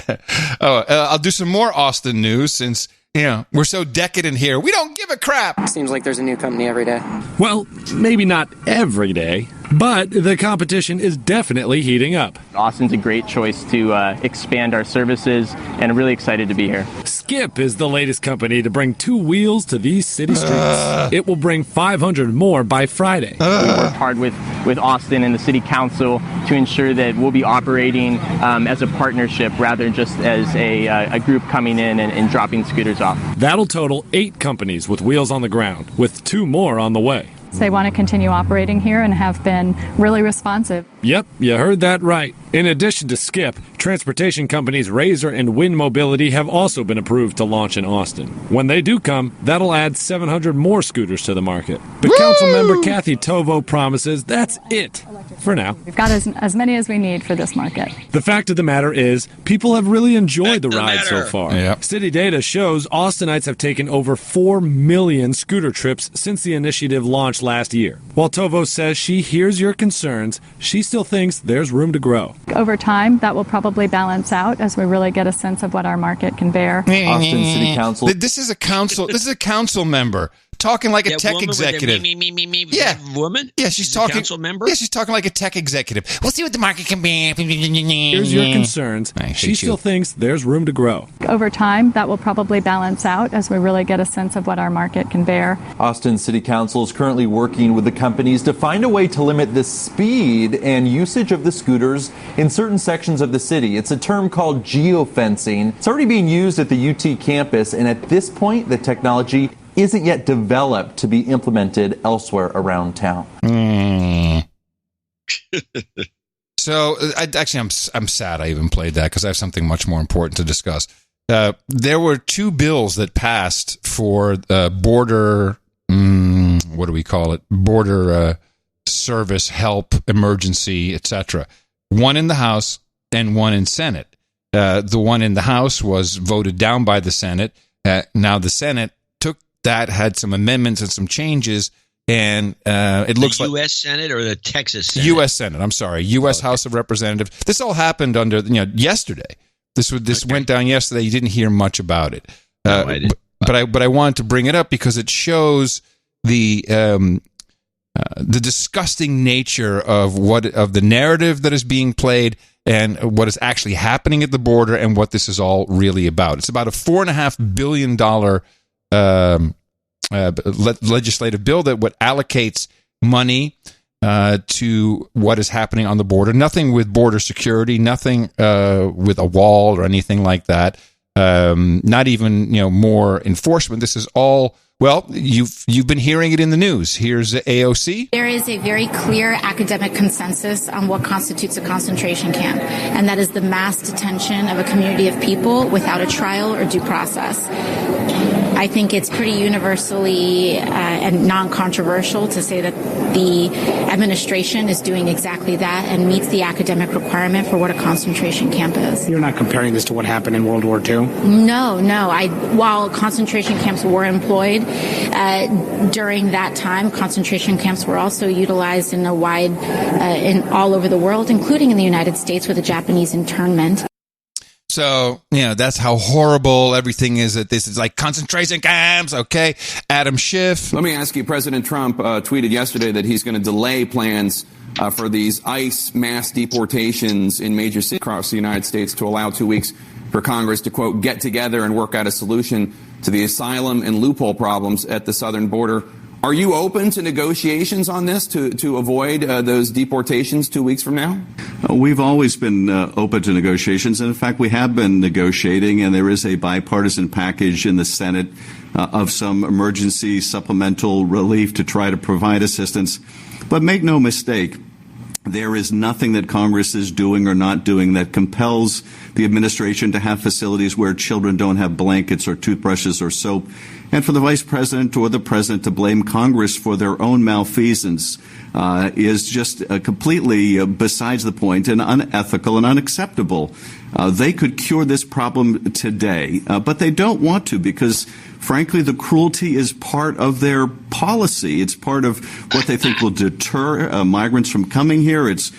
I'll do some more Austin news since, we're so decadent here. We don't give a crap. Seems like there's a new company every day. Well, maybe not every day, but the competition is definitely heating up. Austin's a great choice to expand our services, and I'm really excited to be here. Skip is the latest company to bring 2 wheels to these city streets. It will bring 500 more by Friday. We worked hard with Austin and the city council to ensure that we'll be operating as a partnership rather than just as a group coming in and dropping scooters off. That'll total 8 companies with wheels on the ground, with 2 more on the way. They want to continue operating here and have been really responsive. Yep, you heard that right. In addition to Skip, transportation companies Razor and Wind Mobility have also been approved to launch in Austin. When they do come, that'll add 700 more scooters to the market. But Councilmember Kathy Tovo promises that's it for now. We've got as many as we need for this market. The fact of the matter is, people have really enjoyed the ride so far. Yep. City data shows Austinites have taken over 4 million scooter trips since the initiative launched last year. While Tovo says she hears your concerns, she still thinks there's room to grow. Over time, that will probably balance out as we really get a sense of what our market can bear. Austin City Council. This is a council member talking like a tech executive. Woman? Yeah, she's talking. Council member? Yeah, she's talking like a tech executive. We'll see what the market can be. Here's your concerns. She still thinks there's room to grow. Over time, that will probably balance out as we really get a sense of what our market can bear. Austin City Council is currently working with the companies to find a way to limit the speed and usage of the scooters in certain sections of the city. It's a term called geofencing. It's already being used at the UT campus, and at this point, the technology isn't yet developed to be implemented elsewhere around town. So, I'm sad I even played that because I have something much more important to discuss. There were 2 bills that passed for border, what do we call it? Border service, help, emergency, etc. One in the House and one in Senate. The one in the House was voted down by the Senate. Now the Senate took that, had some amendments and some changes, and it looks like the U.S. Senate or the Texas Senate? U.S. Senate. I'm sorry, U.S. House of Representatives. This all happened under yesterday. This went down yesterday. You didn't hear much about it, No, I didn't. But I wanted to bring it up because it shows the disgusting nature of the narrative that is being played and what is actually happening at the border and what this is all really about. It's about a $4.5 billion legislative bill that allocates money to what is happening on the border. Nothing with border security, nothing with a wall or anything like that. Not even more enforcement. This is all. Well, you've been hearing it in the news. Here's the AOC. There is a very clear academic consensus on what constitutes a concentration camp, and that is the mass detention of a community of people without a trial or due process. I think it's pretty universally and non-controversial to say that the administration is doing exactly that and meets the academic requirement for what a concentration camp is. You're not comparing this to what happened in World War II? No. While concentration camps were employed during that time, concentration camps were also utilized in all over the world, including in the United States with the Japanese internment. So, that's how horrible everything is, that this is like concentration camps, okay? Adam Schiff. Let me ask you, President Trump tweeted yesterday that he's going to delay plans for these ICE mass deportations in major cities across the United States to allow 2 weeks for Congress to, quote, get together and work out a solution to the asylum and loophole problems at the southern border. Are you open to negotiations on this to avoid those deportations 2 weeks from now? We've always been open to negotiations. And in fact, we have been negotiating, and there is a bipartisan package in the Senate of some emergency supplemental relief to try to provide assistance. But make no mistake, there is nothing that Congress is doing or not doing that compels the administration to have facilities where children don't have blankets or toothbrushes or soap. And for the vice president or the president to blame Congress for their own malfeasance is just completely besides the point and unethical and unacceptable. They could cure this problem today, but they don't want to because, frankly, the cruelty is part of their policy. It's part of what they think will deter migrants from coming here. It's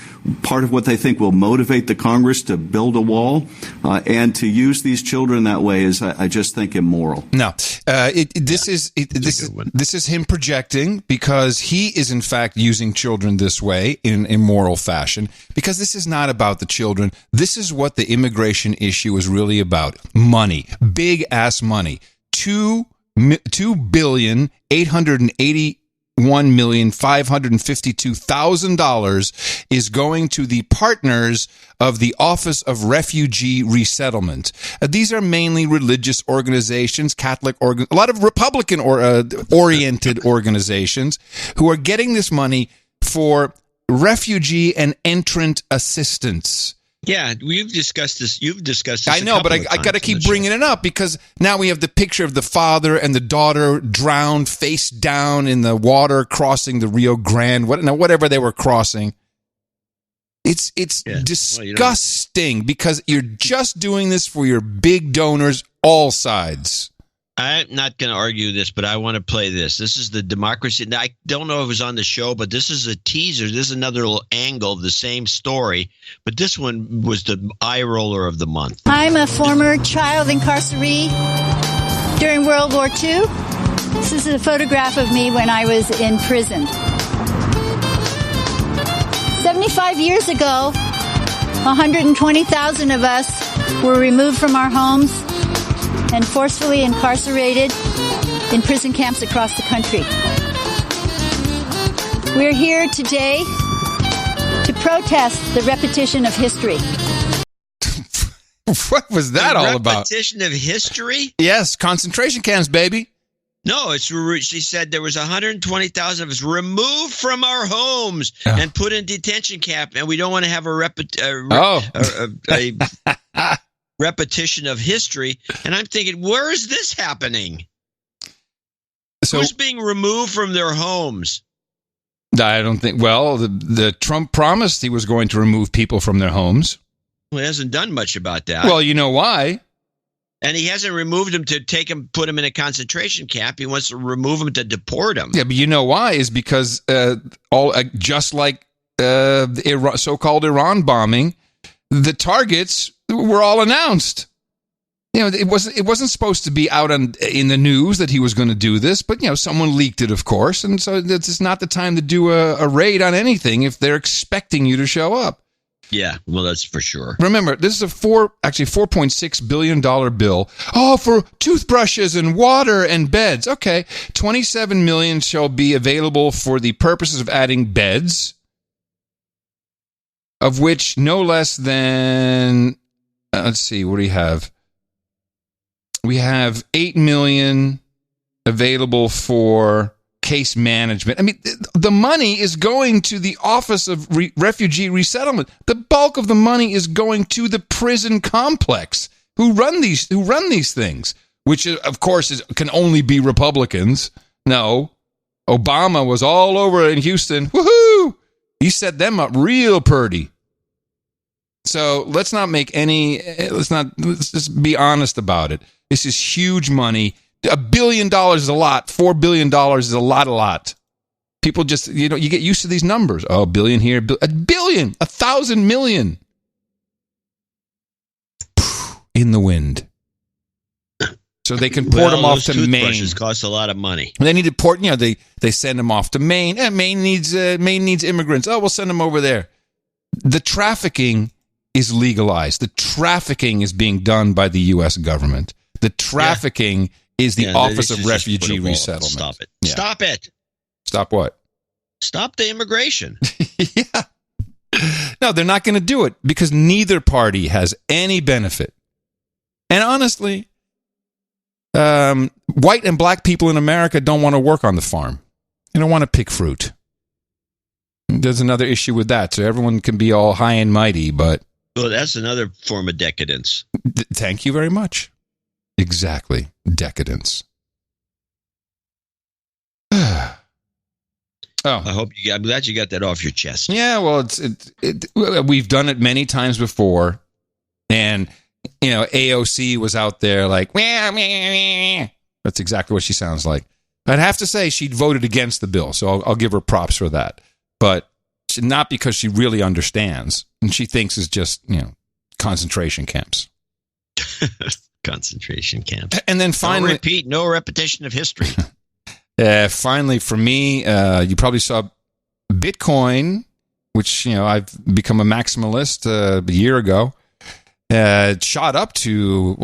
part of what they think will motivate the Congress to build a wall. And to use these children that way is, I just think, immoral. No, this is him projecting because he is, in fact, using children this way in immoral fashion because this is not about the children. This is what the immigration issue is really about. Money, big ass money. $2,881,552,000 is going to the partners of the Office of Refugee Resettlement. These are mainly religious organizations, Catholic, a lot of Republican oriented organizations who are getting this money for refugee and entrant assistance. Yeah, we've discussed this. You've discussed this. I know, but I got to keep bringing it up because now we have the picture of the father and the daughter drowned face down in the water crossing the Rio Grande, whatever they were crossing. It's disgusting because you're just doing this for your big donors, all sides. I'm not going to argue this, but I want to play this. This is the democracy. Now, I don't know if it was on the show, but this is a teaser. This is another little angle of the same story, but this one was the eye roller of the month. I'm a former child incarceree during World War II. This is a photograph of me when I was in prison. 75 years ago, 120,000 of us were removed from our homes and forcefully incarcerated in prison camps across the country. We're here today to protest the repetition of history. What was that all about? Repetition of history? Yes, concentration camps, baby. No, she said there was 120,000 of us removed from our homes and put in detention camp, and we don't want to have a repetition of history. And I'm thinking, where is this happening? Who's being removed from their homes? I don't think. Well, the Trump promised he was going to remove people from their homes. Well, he hasn't done much about that. Well, you know why? And he hasn't removed them to put them in a concentration camp. He wants to remove them to deport them. Yeah, but you know why? Is because just like the so-called Iran bombing, the targets were all announced. You know, it wasn't supposed to be out in the news that he was going to do this, but someone leaked it, of course, and so it's not the time to do a raid on anything if they're expecting you to show up. Yeah, well, that's for sure. Remember, this is a $4.6 billion bill. Oh, for toothbrushes and water and beds. Okay, $27 million shall be available for the purposes of adding beds, of which no less than, let's see, what do we have? We have $8 million available for case management. I mean, the money is going to the Office of Refugee Resettlement. The bulk of the money is going to the prison complex who run these things, which of course can only be Republicans. No, Obama was all over in Houston. Woohoo! He set them up real purty. So let's just be honest about it. This is huge money. $1 billion is a lot. $4 billion is a lot. People just, you get used to these numbers. Oh, $1 billion here, $1 billion, 1,000 million. In the wind. So they can port them off to Maine. Toothbrushes cost a lot of money. They need to port, they send them off to Maine. Maine needs immigrants. Oh, we'll send them over there. The trafficking is legalized. The trafficking is being done by the U.S. government. The trafficking is the Office of Refugee Resettlement. Stop it. Yeah. Stop it. Stop what? Stop the immigration. Yeah. No, they're not going to do it because neither party has any benefit. And honestly, white and black people in America don't want to work on the farm. They don't want to pick fruit. There's another issue with that. So everyone can be all high and mighty, but... Well, that's another form of decadence. Thank you very much. Exactly. Decadence. I'm glad you got that off your chest. Yeah, well, we've done it many times before, and AOC was out there like, that's exactly what she sounds like. I'd have to say she voted against the bill, so I'll give her props for that. But not because she really understands, and she thinks it's just concentration camps. Concentration camps. And then finally, no repetition of history. Finally, for me, you probably saw Bitcoin, which I've become a maximalist a year ago. Shot up to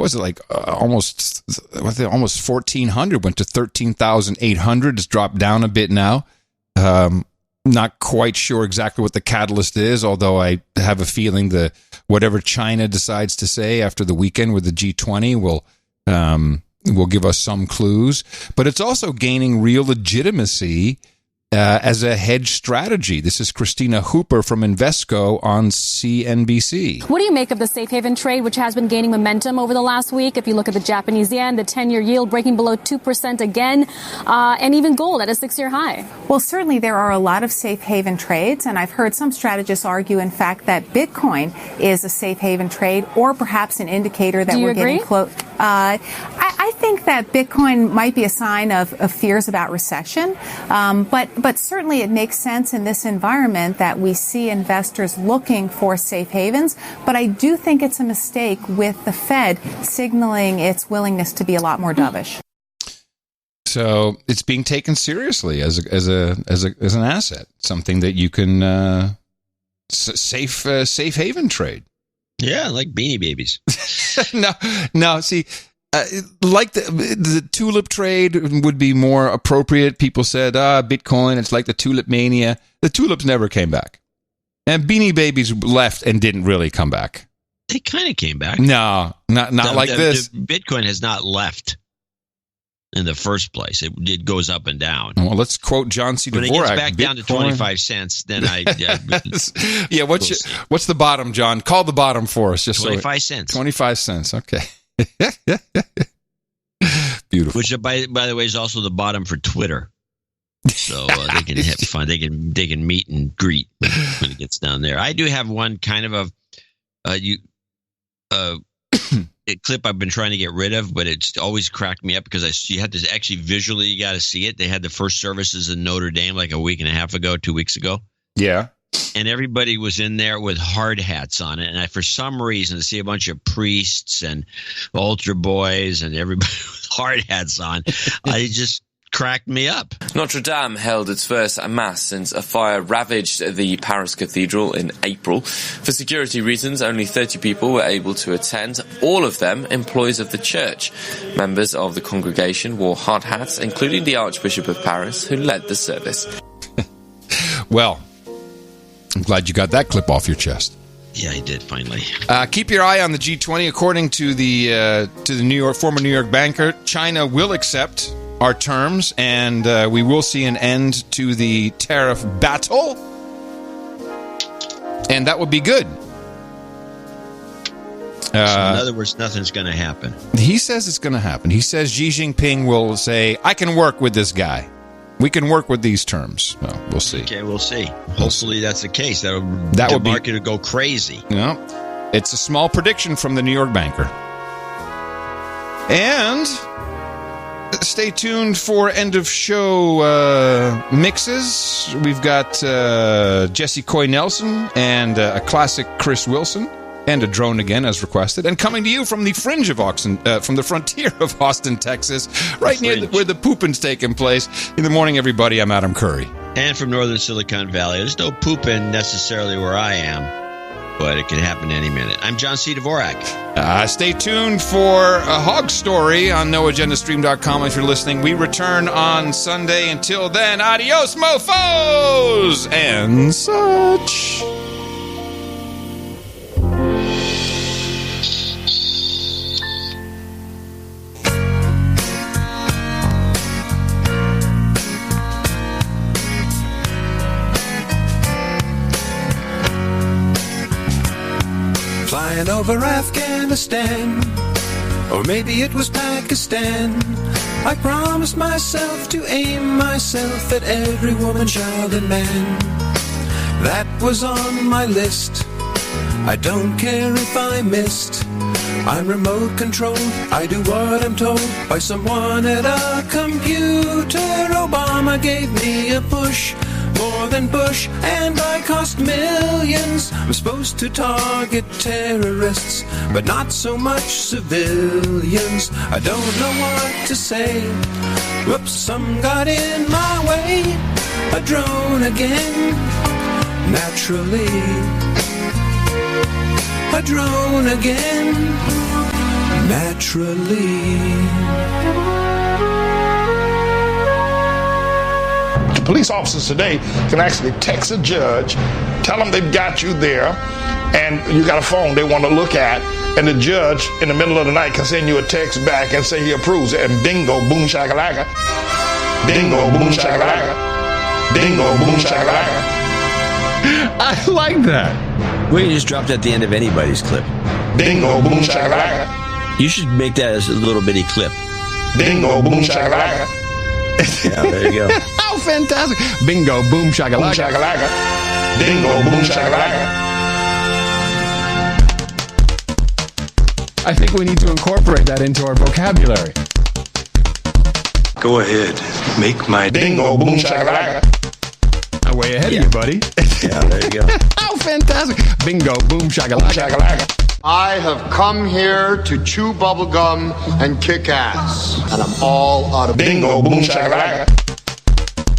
almost 1,400, went to 13,800. It's dropped down a bit now. Not quite sure exactly what the catalyst is, although I have a feeling that whatever China decides to say after the weekend with the G20 will give us some clues. But it's also gaining real legitimacy as a hedge strategy. This is Christina Hooper from Invesco on CNBC. What do you make of the safe haven trade, which has been gaining momentum over the last week? If you look at the Japanese yen, the 10-year yield breaking below 2% again, and even gold at a 6-year high. Well, certainly there are a lot of safe haven trades, and I've heard some strategists argue, in fact, that Bitcoin is a safe haven trade or perhaps an indicator that we're getting close. I think that Bitcoin might be a sign of fears about recession, but certainly it makes sense in this environment that we see investors looking for safe havens. But I do think it's a mistake with the Fed signaling its willingness to be a lot more dovish. So it's being taken seriously as an asset, something that you can safe haven trade. Yeah, like Beanie Babies. No. See, like the tulip trade would be more appropriate. People said, Bitcoin, it's like the tulip mania. The tulips never came back. And Beanie Babies left and didn't really come back. They kind of came back. No, not like this. Bitcoin has not left in the first place. It goes up and down. Well, let's quote John C. Dvorak. When it gets back down to 25 cents, then yeah, what's the bottom, John? Call the bottom for us. Just 25 cents. 25 cents, okay. Beautiful. Which, by the way, is also the bottom for Twitter. So they can have fun. They can meet and greet when it gets down there. I do have one kind of a clip I've been trying to get rid of, but it's always cracked me up because you had to actually visually, you got to see it. They had the first services in Notre Dame like a week and a half ago, 2 weeks ago. Yeah. And everybody was in there with hard hats on it. And for some reason, to see a bunch of priests and altar boys and everybody with hard hats on, I just cracked me up. Notre Dame held its first mass since a fire ravaged the Paris cathedral in April. For security reasons, only 30 people were able to attend, all of them employees of the church. Members of the congregation wore hard hats, including the Archbishop of Paris, who led the service. Well, I'm glad you got that clip off your chest. Yeah, I did finally. Keep your eye on the G20. According to the former New York banker, China will accept our terms, and we will see an end to the tariff battle, and that would be good. So in other words, nothing's going to happen. He says it's going to happen. He says Xi Jinping will say, I can work with this guy. We can work with these terms. Well, we'll see. Okay, we'll see. Hopefully that's the case. The market will go crazy. No, it's a small prediction from the New York banker. And stay tuned for end of show mixes. We've got Jesse Coy Nelson and a classic Chris Wilson. And a drone again, as requested, and coming to you from the fringe of from the frontier of Austin, Texas, right near where the pooping's taking place. In the morning, everybody. I'm Adam Curry, and from northern Silicon Valley. There's no pooping necessarily where I am, but it could happen any minute. I'm John C. Dvorak. Stay tuned for a hog story on NoAgendaStream.com if you're listening. We return on Sunday. Until then, adios, mofos, and such. Flying over Afghanistan, or maybe it was Pakistan. I promised myself to aim myself at every woman, child, and man. That was on my list. I don't care if I missed. I'm remote controlled. I do what I'm told by someone at a computer. Obama gave me a push, more than Bush, and I cost millions. I'm supposed to target terrorists, but not so much civilians. I don't know what to say. Whoops, some got in my way. A drone again, naturally. A drone again, naturally. Police officers today can actually text a judge, tell them they've got you there, and you got a phone they want to look at, and the judge in the middle of the night can send you a text back and say he approves it, and bingo, boom, shakalaka. Bingo, boom, shakalaka. Bingo, boom, shakalaka. I like that. We can just drop that at the end of anybody's clip. Bingo, boom, shakalaka. You should make that as a little bitty clip. Bingo, boom, shakalaka. Yeah, there you go. How fantastic. Bingo, boom, shakalaka. Boom, shakalaka. Bingo, boom, shakalaka. I think we need to incorporate that into our vocabulary. Go ahead, make my bingo, boom, shakalaka. I'm way ahead of you, buddy. Yeah, there you go. How fantastic. Bingo, boom, shakalaka. I have come here to chew bubblegum and kick ass. And I'm all out of bingo, boom, shakalaka.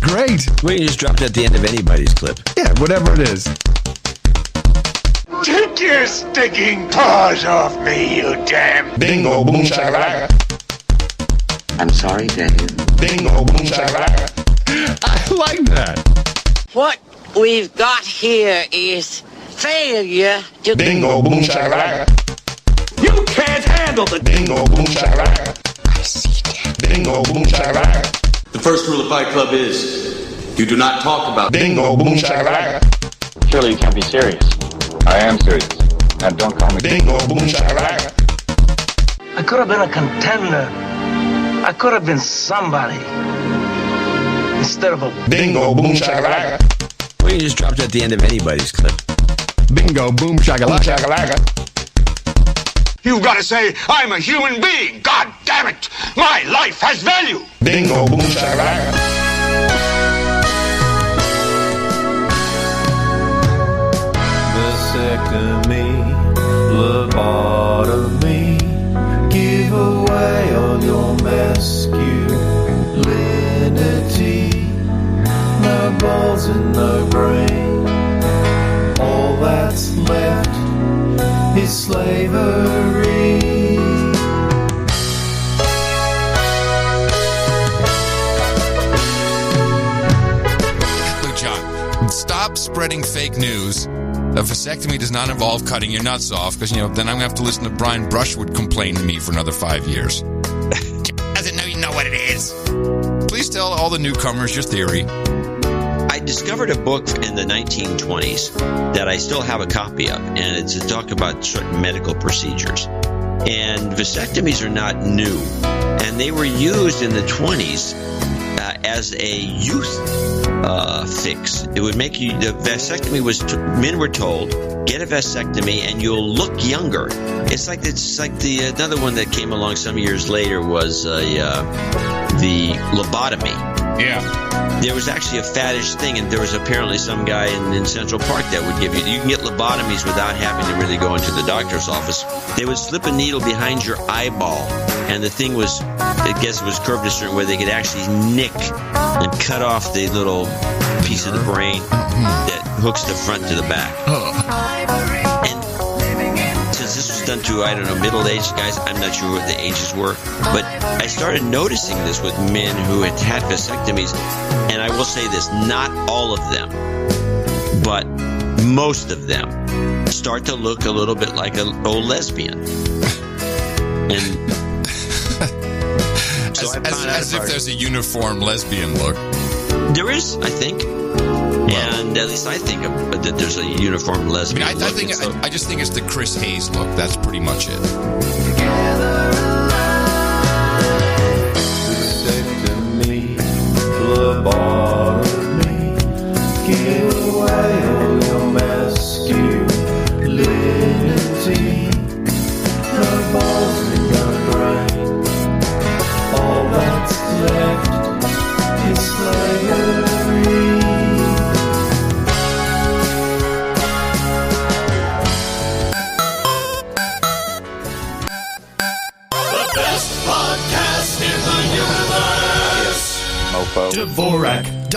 Great. We can just drop that at the end of anybody's clip. Yeah, whatever it is. Take your stinking paws off me, you damn bingo, boom, shakalaka. I'm sorry, Dave. Bingo, boom, shakalaka. I like that. What we've got here is failure to bingo, boom, shakalaka. You can't handle the bingo, boom, shakalaka. I see that. Bingo, boom, shakalaka. The first rule of Fight Club is you do not talk about bingo, boom, shakalaka. Surely you can't be serious. I am serious. And don't call me bingo, boom, shakalaka. I could have been a contender. I could have been somebody. Instead of a bingo, boom, shakalaka. We can just drop that at the end of anybody's clip. Bingo, boom, shakalaka. You've got to say, I'm a human being. God damn it. My life has value. Bingo, boom, shakalaka. Vasectomy, lobotomy, give away all your masculinity. No balls and no brain. All that's left is slavery. Look, John, stop spreading fake news. A vasectomy does not involve cutting your nuts off, because, then I'm going to have to listen to Brian Brushwood complain to me for another 5 years. Doesn't know you know what it is. Please tell all the newcomers your theory. I discovered a book in the 1920s that I still have a copy of, and it's a talk about certain medical procedures. And vasectomies are not new, and they were used in the 20s as a youth fix. It would make you, the vasectomy was, men were told, get a vasectomy and you'll look younger. It's like the another one that came along some years later was the lobotomy. Yeah. There was actually a faddish thing, and there was apparently some guy in Central Park that would give you can get lobotomies without having to really go into the doctor's office. They would slip a needle behind your eyeball, and the thing was, I guess it was curved a certain way they could actually nick and cut off the little piece of the brain that hooks the front to the back. And since this was done to, I don't know, middle-aged guys, I'm not sure what the ages were, but I started noticing this with men who had had vasectomies, and I will say this, not all of them, but most of them start to look a little bit like an old lesbian. And so as if there's a uniform lesbian look. There is, I think. And at least I think that there's a uniform lesbian look. I just think it's the Chris Hayes look. That's pretty much it. a bar of me. Give away all your masculinity. No balls in your brain. All that's left is slavery. The best podcast in the universe. Mofo. Dvorak.org/NA.